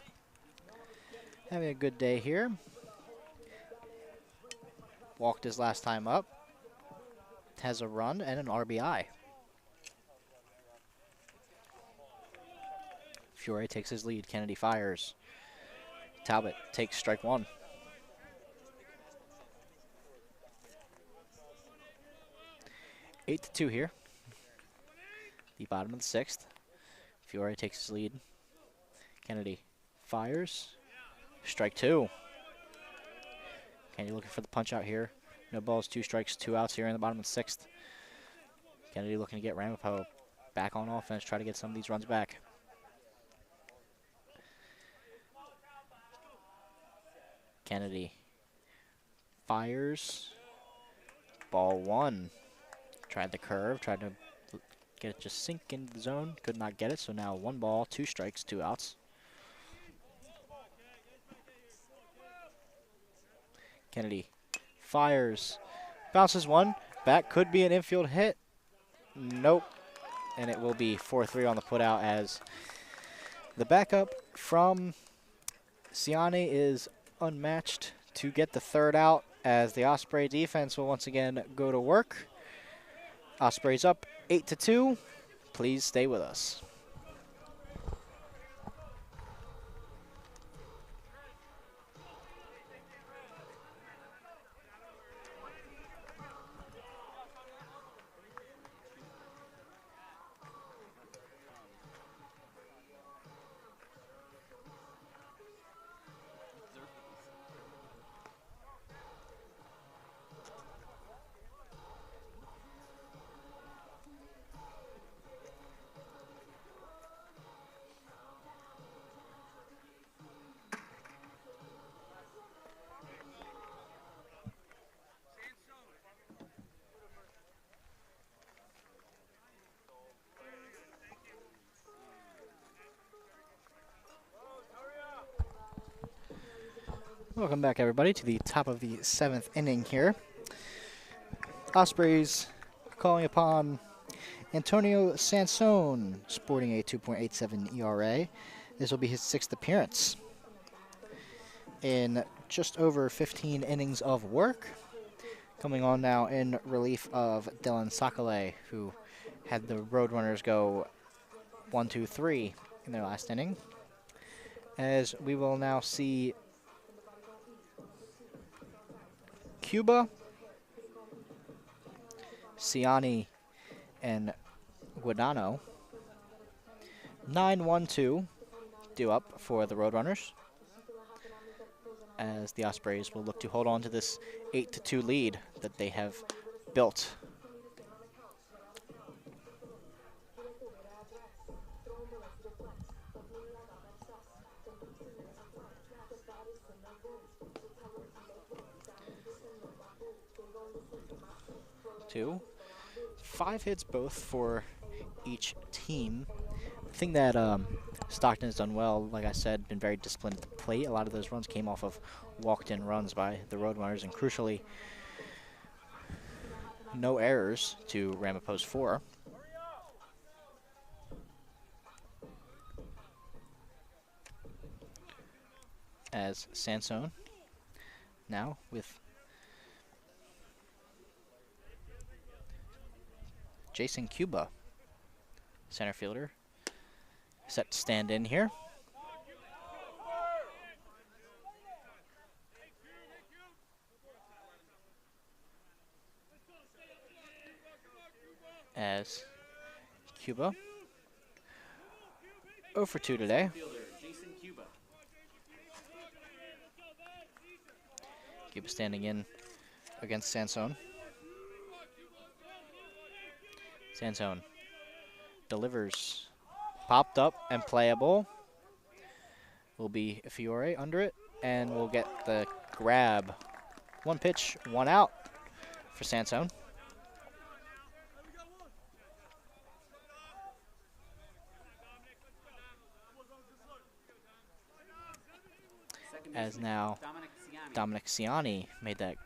having a good day here. Walked his last time up, has a run and an RBI. Fiore takes his lead, Kennedy fires. Talbot takes strike 1. Eight to 2 here. The bottom of the 6th. Fiore takes his lead. Kennedy fires. Strike 2. Kennedy looking for the punch out here. No balls, 2 strikes, 2 outs here in the bottom of the 6th. Kennedy looking to get Ramapo back on offense, try to get some of these runs back. Kennedy fires. Ball 1. Tried the curve, tried to get it just sink into the zone. Could not get it, so now 1 ball, 2 strikes, 2 outs. Kennedy fires. Bounces 1. Back, could be an infield hit. Nope. And it will be 4-3 on the putout, as the backup from Ciane is unmatched to get the 3rd out, as the Osprey defense will once again go to work. Ospreys up 8-2. Please stay with us. Welcome back, everybody, to the top of the 7th inning here. Ospreys calling upon Antonio Sansone, sporting a 2.87 ERA. This will be his 6th appearance in just over 15 innings of work. Coming on now in relief of Dylan Sakale, who had the Roadrunners go 1-2-3 in their last inning. As we will now see Cuba, Ciani, and Guadano. 9-1-2 due up for the Roadrunners, as the Ospreys will look to hold on to this 8-2 lead that they have built. Two. 5 hits both for each team. The thing that Stockton has done well, like I said, been very disciplined at the plate. A lot of those runs came off of walked-in runs by the Roadrunners, and crucially, no errors to Ramapo's 4. As Sansone now with Jason Cuba, center fielder, set to stand in here. As Cuba 0 for 2 today. Jason Cuba. Cuba standing in against Sansone. Sansone delivers, popped up and playable. Will be Fiore under it, and we'll get the grab. 1 pitch, 1 out for Sansone. As now Dominic Ciani made that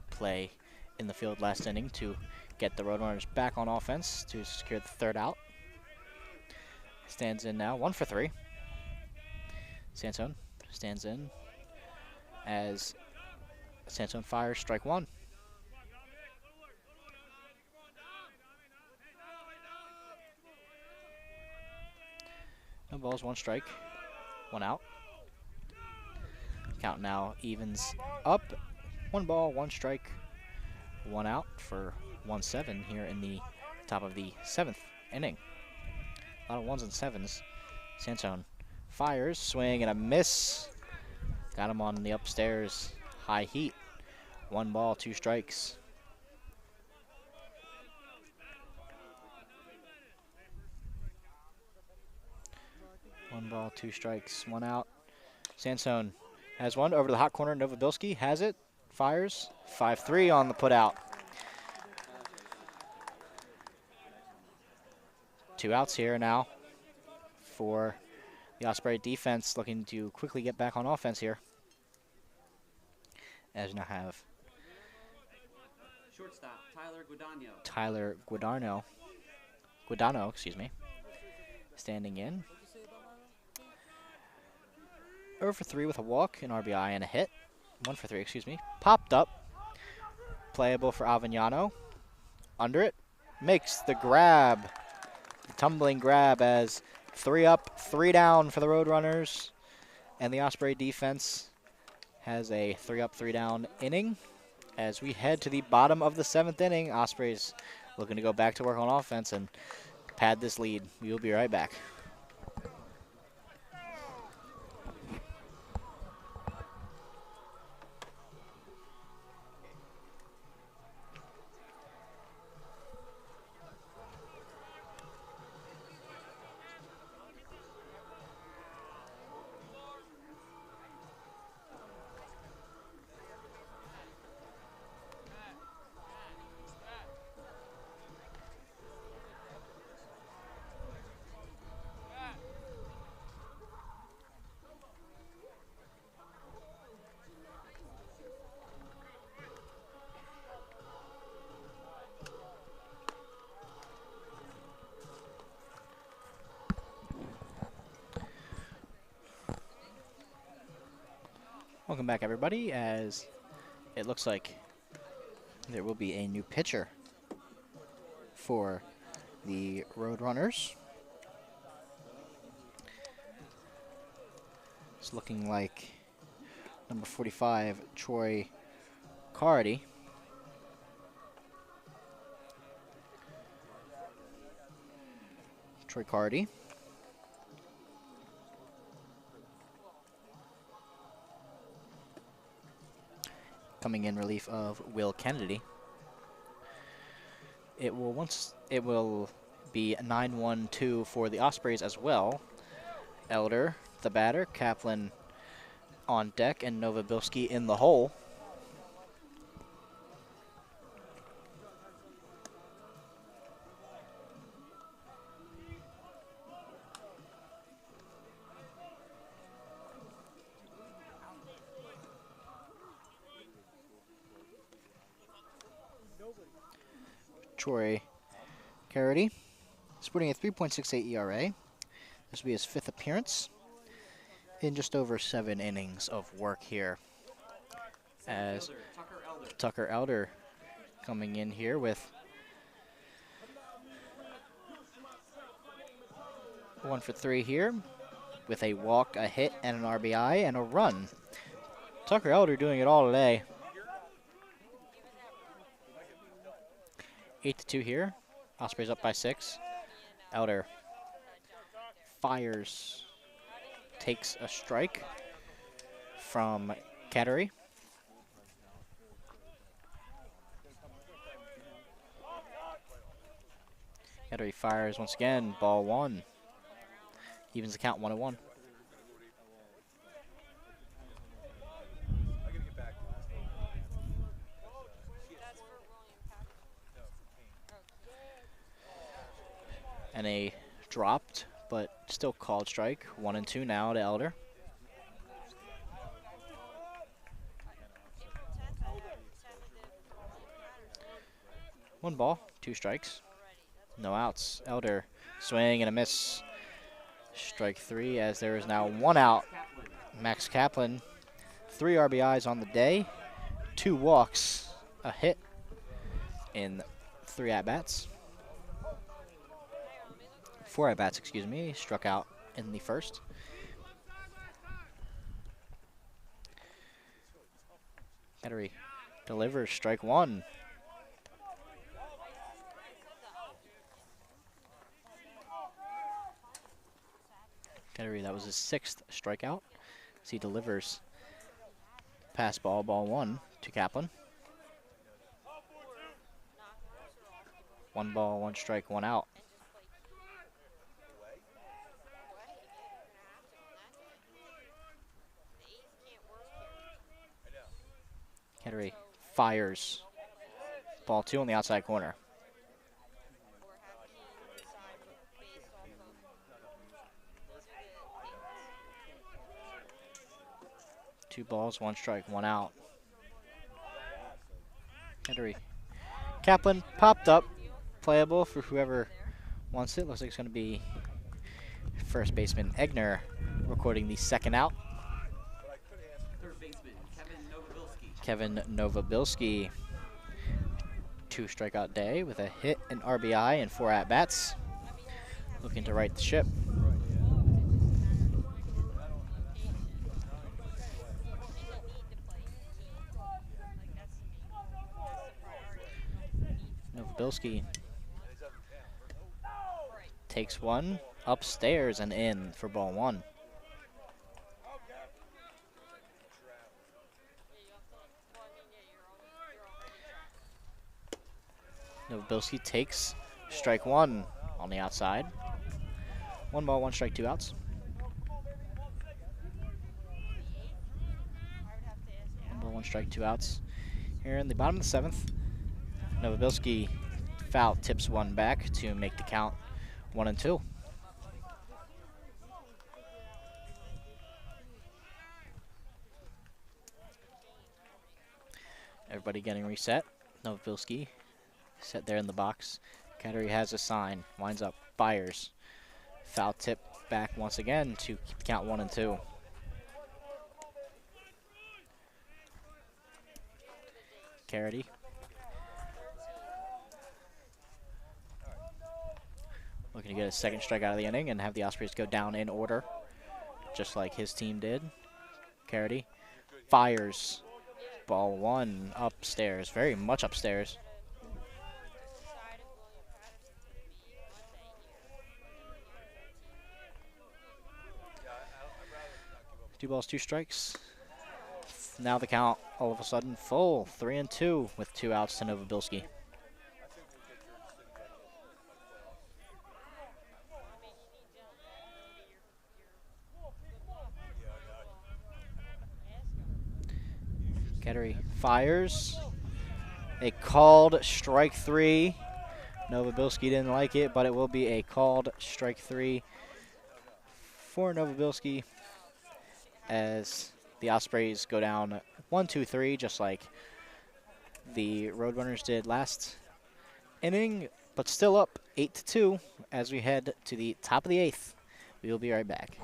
play in the field last inning to get the Roadrunners back on offense to secure the 3rd out. Stands in now, 1 for 3. Sansone stands in as Sansone fires strike 1. No balls, 1 strike, 1 out. Count now evens up. 1 ball, 1 strike, 1 out for 1-7 here in the top of the 7th inning. A lot of 1s and 7s. Sansone fires, swing and a miss. Got him on the upstairs high heat. 1 ball, 2 strikes. One ball, 2 strikes, 1 out. Sansone has 1 over the hot corner. Novobilski has it, fires, 5-3 on the putout. 2 outs here now for the Osprey defense, looking to quickly get back on offense here. As we now have Shortstop Tyler Guadano, excuse me, standing in. 0 for 3 with a walk, an RBI, and a hit. 1 for 3, excuse me. Popped up. Playable for Avignano. Under it. Makes the grab. The tumbling grab as 3 up, 3 down for the Roadrunners. And the Osprey defense has a 3 up, 3 down inning. As we head to the bottom of the 7th inning, Ospreys looking to go back to work on offense and pad this lead. We will be right back. Welcome back, everybody, as it looks like there will be a new pitcher for the Roadrunners. It's looking like number 45, Troy Cardy. Troy Cardy. Coming in relief of Will Kennedy. It will be 9-1-2 for the Ospreys as well. Elder, the batter, Kaplan on deck, and Novobilski in the hole. Troy Carity, sporting a 3.68 ERA. This will be his 5th appearance in just over 7 innings of work here. As Tucker Elder coming in here with 1 for 3 here, with a walk, a hit, and an RBI, and a run. Tucker Elder doing it all today. 8-2 here. Ospreys up by 6. Elder fires, takes a strike from Cattery. Cattery fires once again, ball 1. Evens the count 1-1. And a dropped, but still called strike. 1-2 now to Elder. One ball, 2 strikes. No outs. Elder swing and a miss. Strike 3 as there is now 1 out. Max Kaplan, 3 RBIs on the day, 2 walks, a hit in 3 at-bats. 4 at-bats, excuse me. Struck out in the first. Cattery delivers strike 1. Cattery, that was his 6th strikeout. As he delivers pass ball, ball 1 to Kaplan. 1 ball, 1 strike, 1 out. Cattery fires. Ball 2 on the outside corner. Two balls, 1 strike, 1 out. Cattery. Kaplan popped up. Playable for whoever wants it. Looks like it's going to be first baseman Egner recording the 2nd out. Third baseman, Kevin Novobilski. 2 strikeout day with a hit, an RBI, and 4 at-bats. Looking to right the ship. Novobilski takes 1 upstairs and in for ball 1. Novobilski takes strike 1 on the outside. 1 ball, 1 strike, 2 outs. 1 ball, 1 strike, 2 outs. Here in the bottom of the 7th, Novobilski foul tips 1 back to make the count 1-2. Everybody getting reset. Novobilski set there in the box. Cattery has a sign, winds up, fires. Foul tip back once again to keep the count 1-2. Carity. Looking to get a second strike out of the inning and have the Ospreys go down in order, just like his team did. Carity fires. Ball one upstairs, very much upstairs. 2 balls, 2 strikes. Now the count all of a sudden full, 3-2 with 2 outs to Novobilski. Kettery fires. A called strike 3. Novobilski didn't like it, but it will be a called strike 3 for Novobilski as the Ospreys go down 1-2-3, just like the Roadrunners did last inning, but still up 8-2 as we head to the top of the 8th. We will be right back.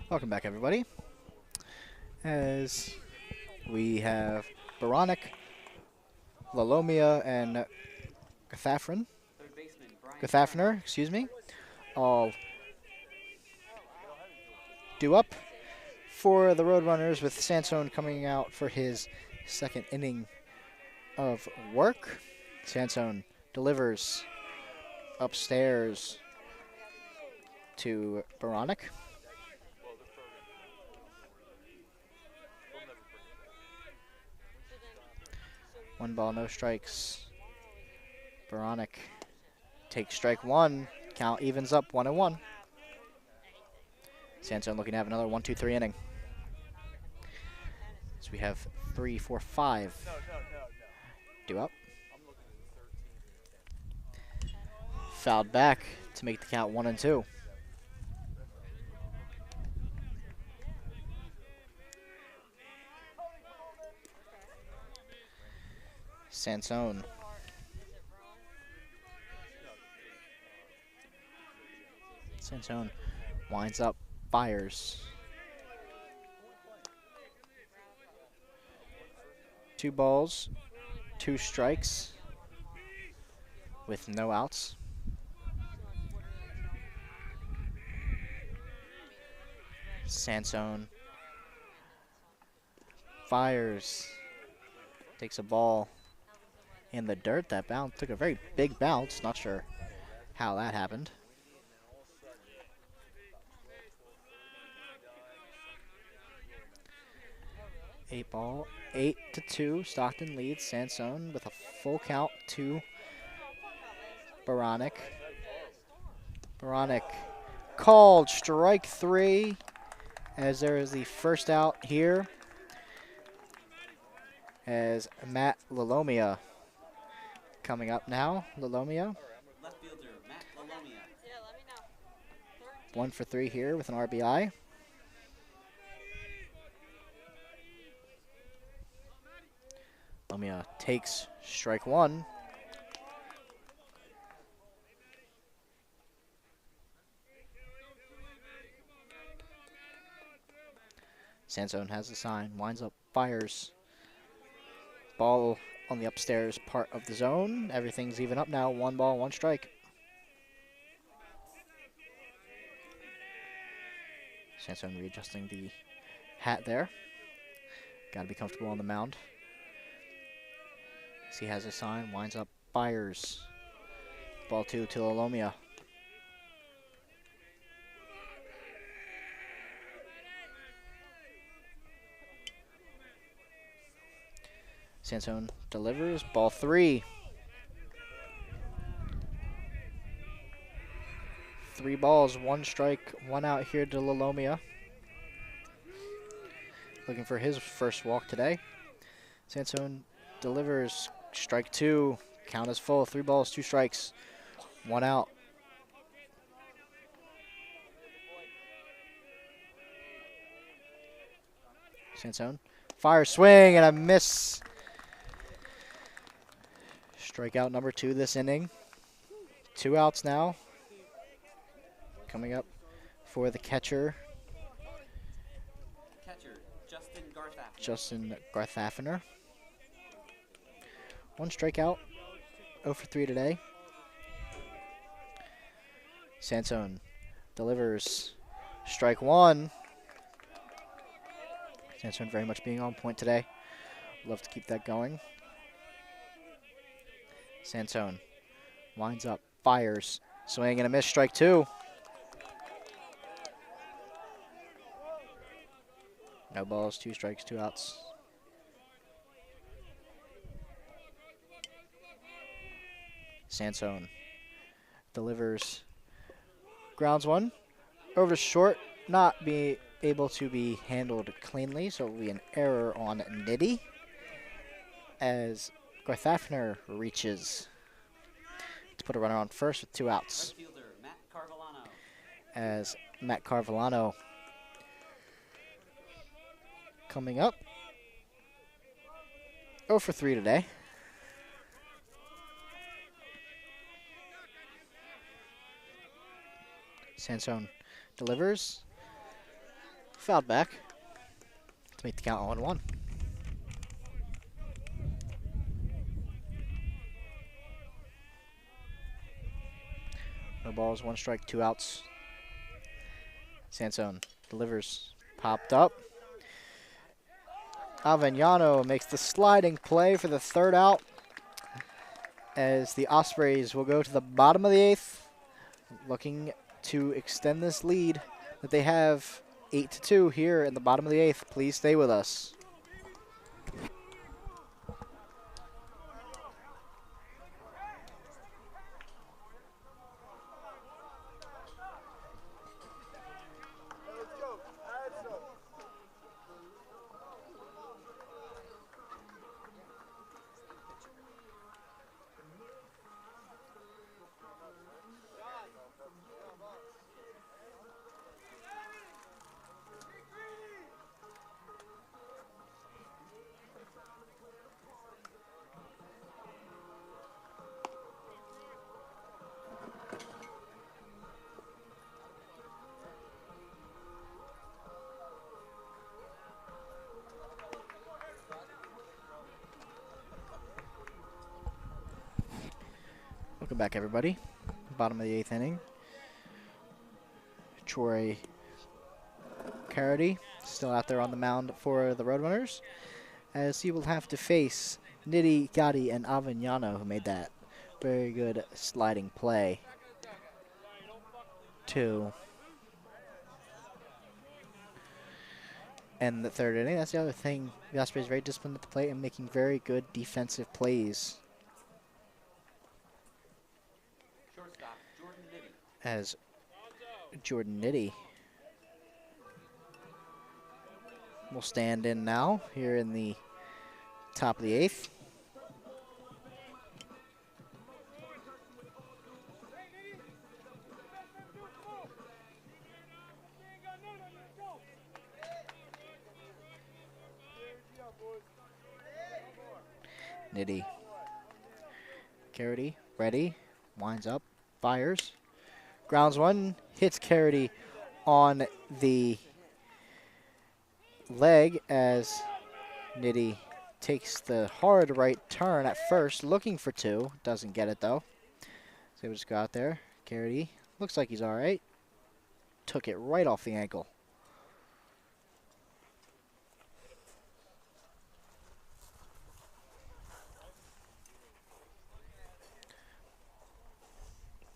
Welcome back, everybody. As we have Baronic, Lalomia, and Third baseman Brian Gathafner, excuse me, all due up for the Roadrunners, with Sansone coming out for his second inning of work. Sansone delivers upstairs to Baronic. 1 ball, no strikes. Baronic takes strike 1. Count evens up 1-1. Sansone looking to have another 1-2-3 inning. So we have 3, 4, 5 due up. Fouled back to make the count 1-2. Sansone. Sansone winds up, fires. 2 balls, 2 strikes with no outs. Sansone fires, takes a ball in the dirt. That bounce took a very big bounce. Not sure how that happened. Eight ball, 8-2. Stockton leads Sansone with a full count to Baronic. Baronic called strike 3 as there is the first out here as Matt Lalomia coming up now. Lalomia. left fielder Matt Lalomia. 1 for 3 here with an RBI. Lalomia takes strike 1. Sansone has the sign, winds up, fires. Ball on the upstairs part of the zone. Everything's even up now. 1 ball, 1 strike. Sansone readjusting the hat there. Got to be comfortable on the mound. As he has a sign, winds up, fires. Ball 2 to Lolomia. Sansone delivers, ball 3. 3 balls, 1 strike, 1 out here to Lolomia. Looking for his first walk today. Sansone delivers, strike 2. Count is full, 3 balls, 2 strikes, 1 out. Sansone, fire swing and a miss. Strikeout number 2 this inning. 2 outs now. Coming up for the catcher, Catcher, Justin Garthafener. 1 strikeout, 0 for 3 today. Sansone delivers, strike 1. Sansone very much being on point today. Love to keep that going. Sansone winds up, fires, swing and a miss, strike 2. No balls, 2 strikes, 2 outs. Sansone delivers, grounds 1 over to short, not be able to be handled cleanly, so it will be an error on Nitty as Garthafener reaches to put a runner on first with 2 outs. Right fielder, Matt Carvellano. As Matt Carvellano coming up, 0 for 3 today. Sansone delivers, fouled back to make the count 1-1. No balls, 1 strike, 2 outs. Sansone delivers, popped up. Avignano makes the sliding play for the 3rd out as the Ospreys will go to the bottom of the 8th, looking to extend this lead that they have 8-2 here in the bottom of the 8th. Please stay with us. Welcome back, everybody. Bottom of the 8th inning. Troy Carity still out there on the mound for the Roadrunners, as he will have to face Nitty, Gotti, and Avignano, who made that very good sliding play to end the 3rd inning. That's the other thing. The Ospreys very disciplined at the plate and making very good defensive plays. Shortstop, Jordan Nitty. As Jordan Nitty will stand in now here in the top of the 8th. Nitty. Carity, ready, winds up, fires. Grounds 1, hits Carity on the leg as Nitty takes the hard right turn at first, looking for 2. Doesn't get it, though. So we'll just go out there. Carity looks like he's all right. Took it right off the ankle.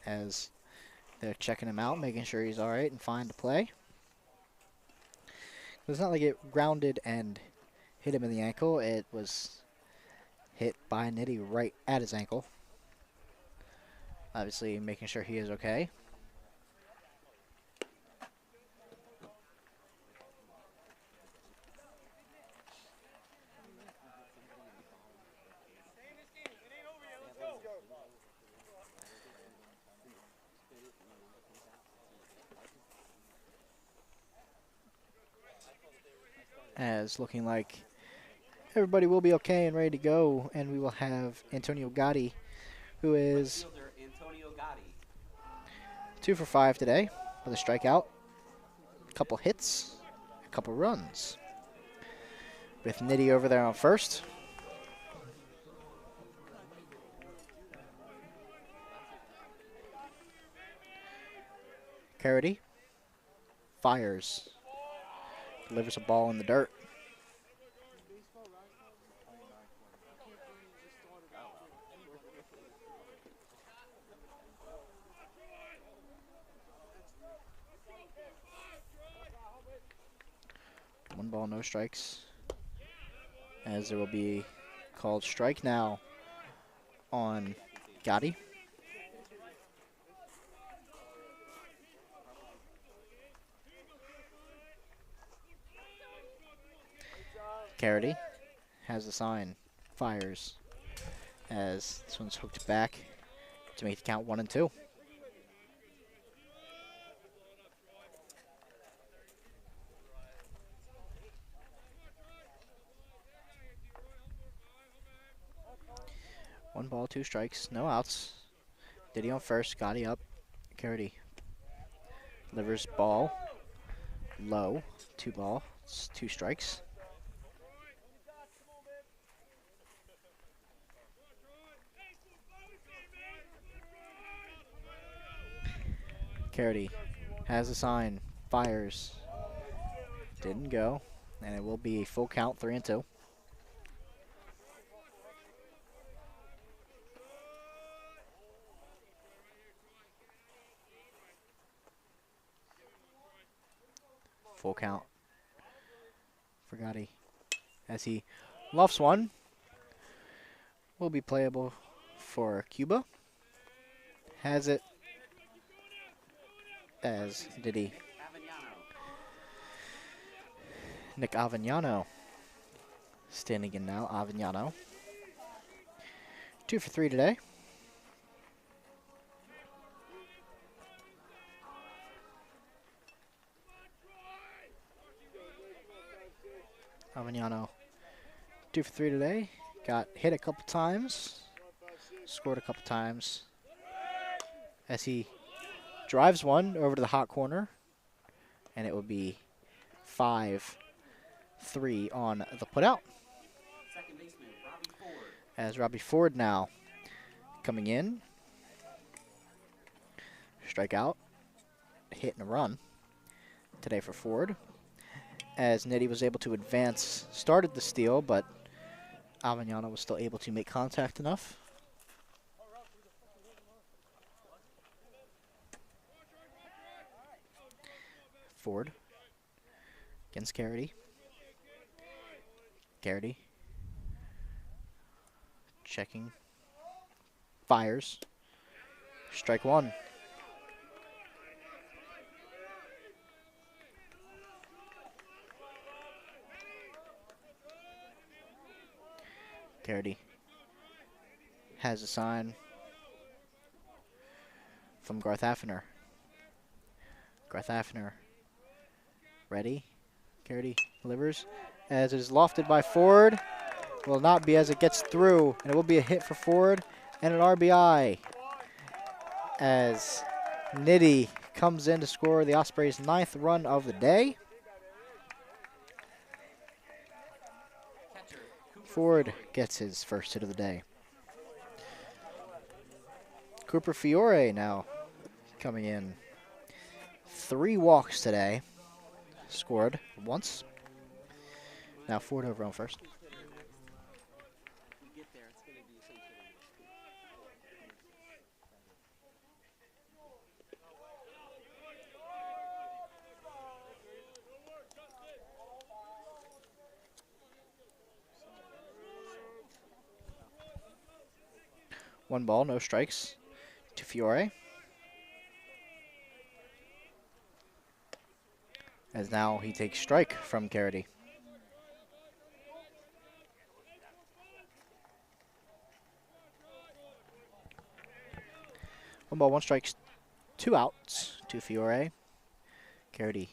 as they're checking him out, making sure he's all right and fine to play. It's not like it grounded and hit him in the ankle. It was hit by Nitty right at his ankle. Obviously making sure he is okay. As looking like everybody will be okay and ready to go, and we will have Antonio Gotti, who is Fielder Antonio Gotti. 2 for 5 today with a strikeout, a couple hits, a couple runs. With Nitty over there on first. Carity fires, delivers a ball in the dirt. One ball, no strikes. As there will be called strike now on Gotti. Carity has the sign, fires, as this one's hooked back to make the count 1-2. One ball, 2 strikes, no outs. Diddy on first, Gotti up. Carity delivers ball, low, 2 ball, 2 strikes. Carity has a sign, fires, didn't go, and it will be a full count, 3-2. Full count for Gotti as he lofts one. Will be playable for Cuba. Has it as Diddy. Nick Avignano standing in now. Avignano 2 for 3 today. Avignano 2 for 3 today. Got hit a couple times, scored a couple times as he drives one over to the hot corner, and it will be 5-3 on the putout. Second baseman Robbie Ford. As Robbie Ford now coming in, strikeout, hit and a run today for Ford. As Nitty was able to advance, started the steal, but Avignano was still able to make contact enough. Ford against Carity. Carity checking, fires, strike one. Carity has a sign from Garth Affiner. Garth Affiner ready. Carity delivers as it is lofted by Ford. Will not be as it gets through, and it will be a hit for Ford and an RBI as Nitty comes in to score the Ospreys' 9th run of the day. Ford gets his first hit of the day. Cooper Fiore now coming in. 3 walks today. Scored once. Now Ford over on first. 1 ball, no strikes to Fiore. As now he takes strike from Carity. 1 ball, 1 strike, 2 outs to Fiore. Carity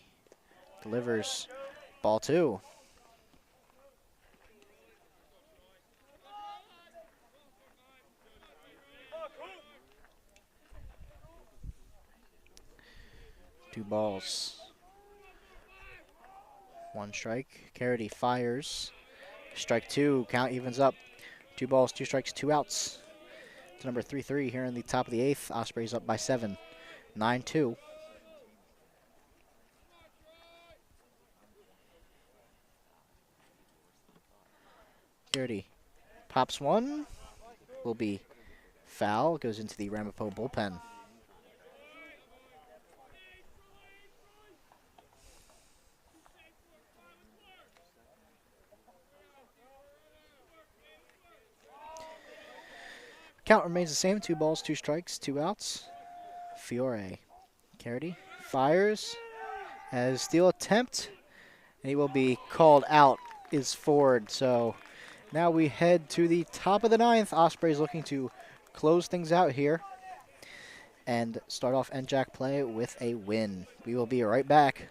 delivers ball 2. Two balls. 1 strike. Carity fires. Strike 2. Count evens up. 2 balls, 2 strikes, 2 outs. It's number 3-3 here in the top of the 8th. Ospreys up by 7. 9-2. Carity pops 1. Will be foul. Goes into the Ramapo bullpen. Count remains the same. 2 balls, 2 strikes, 2 outs. Fiore. Carity fires as steal attempt, and he will be called out. Is Ford. So now we head to the top of the 9th. Ospreys looking to close things out here and start off NJAC play with a win. We will be right back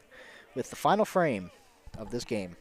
with the final frame of this game.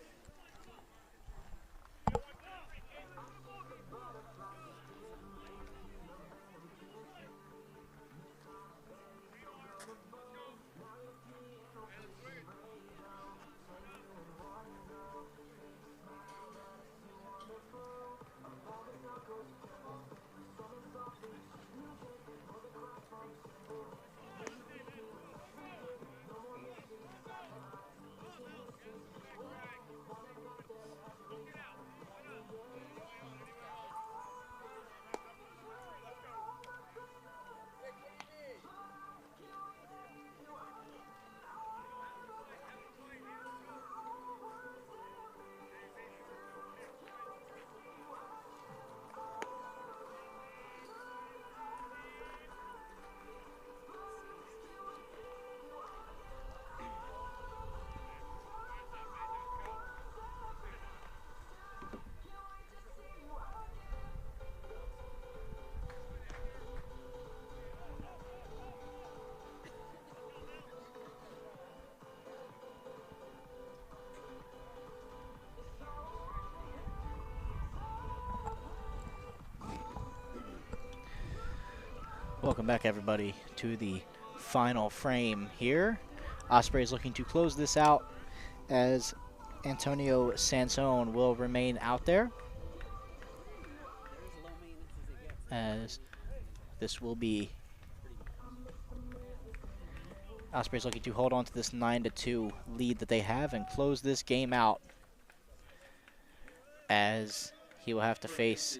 Welcome back, everybody, to the final frame here. Ospreys looking to close this out as Antonio Sansone will remain out there, as this will be Ospreys looking to hold on to this 9-2 lead that they have and close this game out, as he will have to face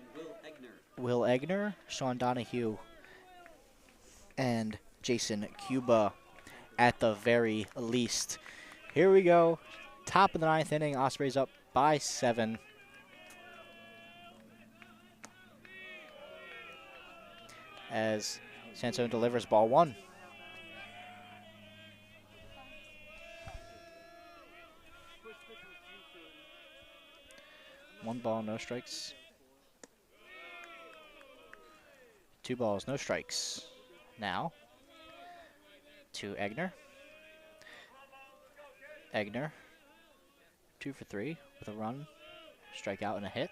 Will Egner, Sean Donahue, and Jason Cuba at the very least. Here we go. Top of the 9th inning. Ospreys up by 7. As Sansone delivers ball 1. One ball, no strikes. 2 balls, no strikes. Now to Egner. Egner, 2 for 3 with a run, strikeout, and a hit.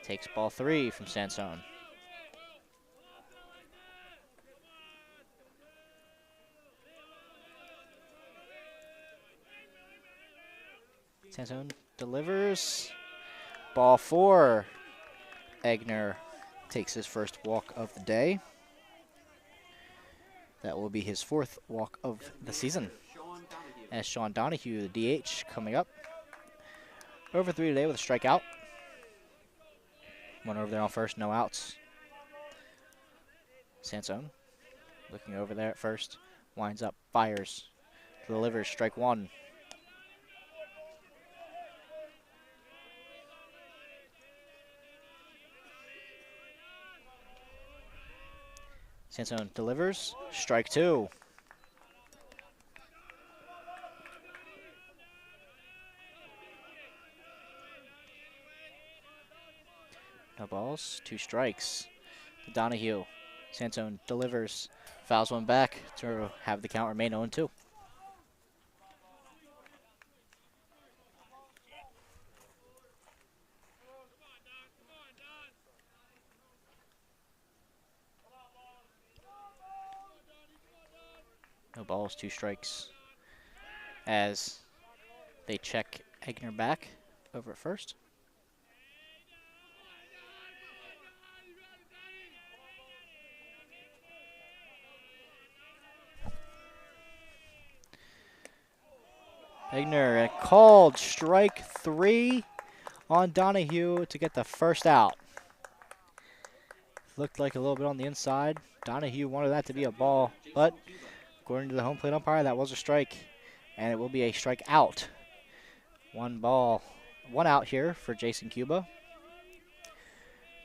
Takes ball 3 from Sansone. Sansone delivers. Ball 4. Egner takes his first walk of the day. That will be his 4th walk of the season. As Sean Donahue, the DH, coming up. Over 3 today with a strikeout. One over there on first, no outs. Sansone looking over there at first. Winds up, fires, delivers, strike 1. Sansone delivers. Strike two. No balls, 2 strikes. To Donahue. Sansone delivers. Fouls one back to have the count remain 0-2. No balls, 2 strikes. As they check Egner back over at first. Egner called strike 3 on Donahue to get the first out. Looked like a little bit on the inside. Donahue wanted that to be a ball, but according to the home plate umpire, that was a strike, and it will be a strike out. 1 out here for Jason Cuba.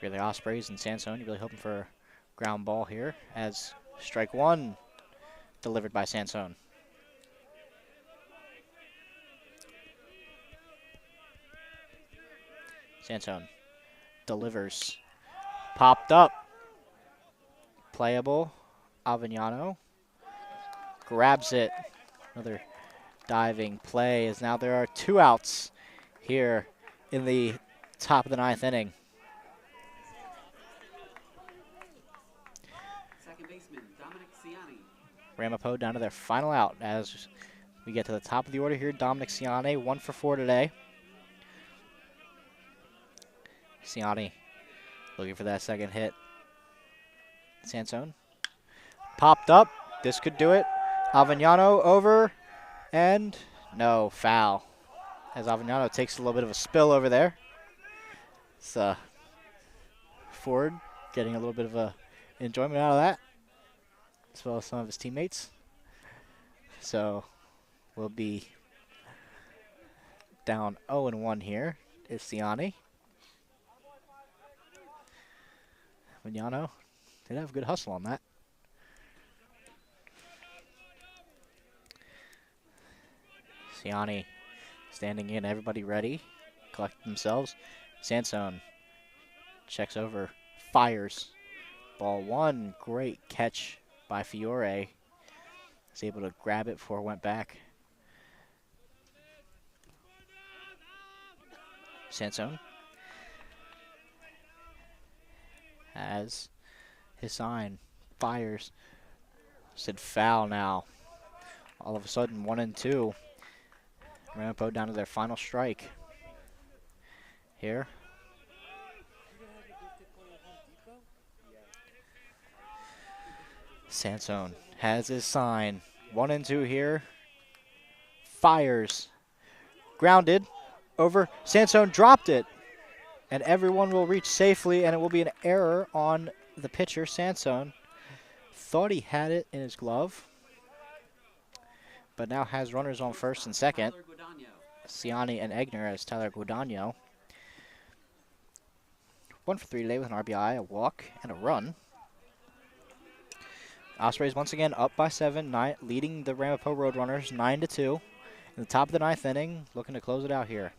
Really, Ospreys and Sansone, you're really hoping for a ground ball here, as strike 1 delivered by Sansone. Sansone delivers. Popped up. Playable. Avignano grabs it. Another diving play, as now there are 2 outs here in the top of the 9th inning. Second baseman, Dominic Ciani. Ramapo down to their final out as we get to the top of the order here. Dominic Ciani, 1 for 4 today. Ciani looking for that second hit. Sansone popped up. This could do it. Avignano over, and no, foul. As Avignano takes a little bit of a spill over there. It's Ford getting a little bit of a enjoyment out of that, as well as some of his teammates. So we'll be down 0-1 here. Is Ciani. Avignano did have a good hustle on that. Ciani standing in, everybody ready, collect themselves. Sansone checks over, fires. Ball 1, great catch by Fiore. Was able to grab it before it went back. Sansone has his sign, fires. Said foul now. All of a sudden, 1-2. Ramapo down to their final strike. Here. Sansone has his sign. 1-2 here. Fires. Grounded. Over. Sansone dropped it. And everyone will reach safely, and it will be an error on the pitcher, Sansone. Thought he had it in his glove, but now has runners on first and second. Ciani and Egner as Tyler Guadagno. 1 for 3 today with an RBI, a walk, and a run. Ospreys once again up by 7, leading the Ramapo Roadrunners 9-2. In the top of the 9th inning, looking to close it out here.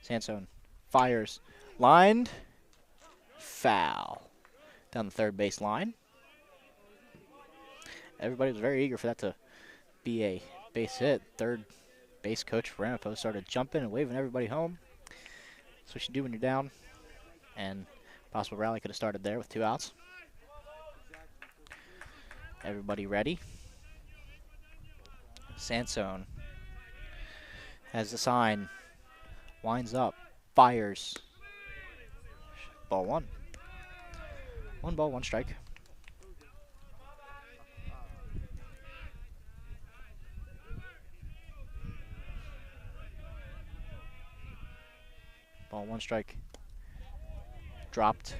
Sansone fires. Lined. Foul. Down the third base line. Everybody was very eager for that to be a base hit. Third base coach for Ramapo started jumping and waving everybody home. That's what you do when you're down. And possible rally could have started there with 2 outs. Everybody ready. Sansone has the sign. Winds up. Fires. Ball 1. 1 ball, 1 strike. Ball 1 strike. Dropped,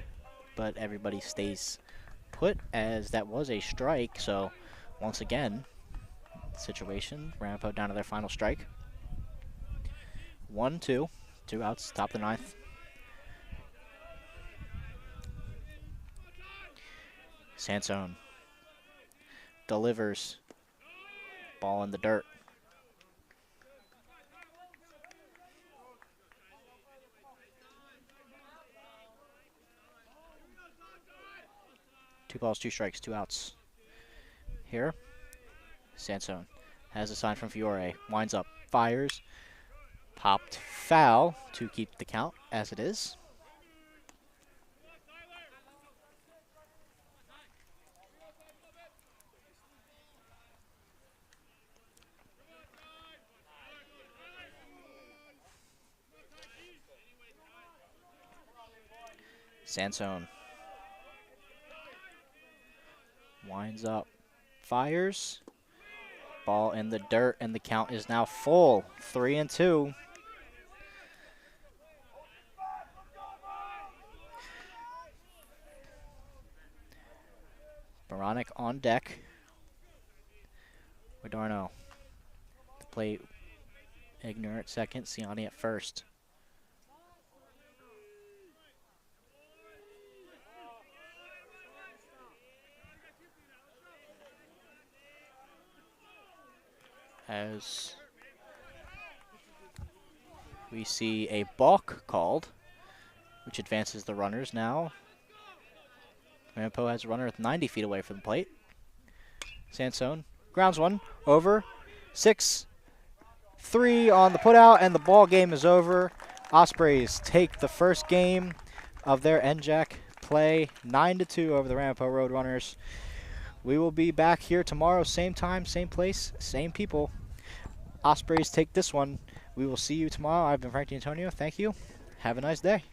but everybody stays put as that was a strike. So once again, situation, Ramapo down to their final strike. 1-2, 2 outs, top of the 9th. Sansone delivers. Ball in the dirt. Two balls, two strikes, two outs. Here, Sansone has a sign from Fiore. Winds up, fires. Popped foul to keep the count as it is. Sansone winds up, fires. Ball in the dirt, and the count is now full. 3-2. Baronic on deck. Guadagno. The plate. Igner at second. Ciani at first. As we see a balk called, which advances the runners now. Ramapo has a runner at 90 feet away from the plate. Sansone grounds one over. 6-3 on the putout, and the ball game is over. Ospreys take the first game of their NJAC play 9-2 over the Ramapo Roadrunners. We will be back here tomorrow, same time, same place, same people. Ospreys take this one. We will see you tomorrow. I've been Frank D'Antonio. Thank you. Have a nice day.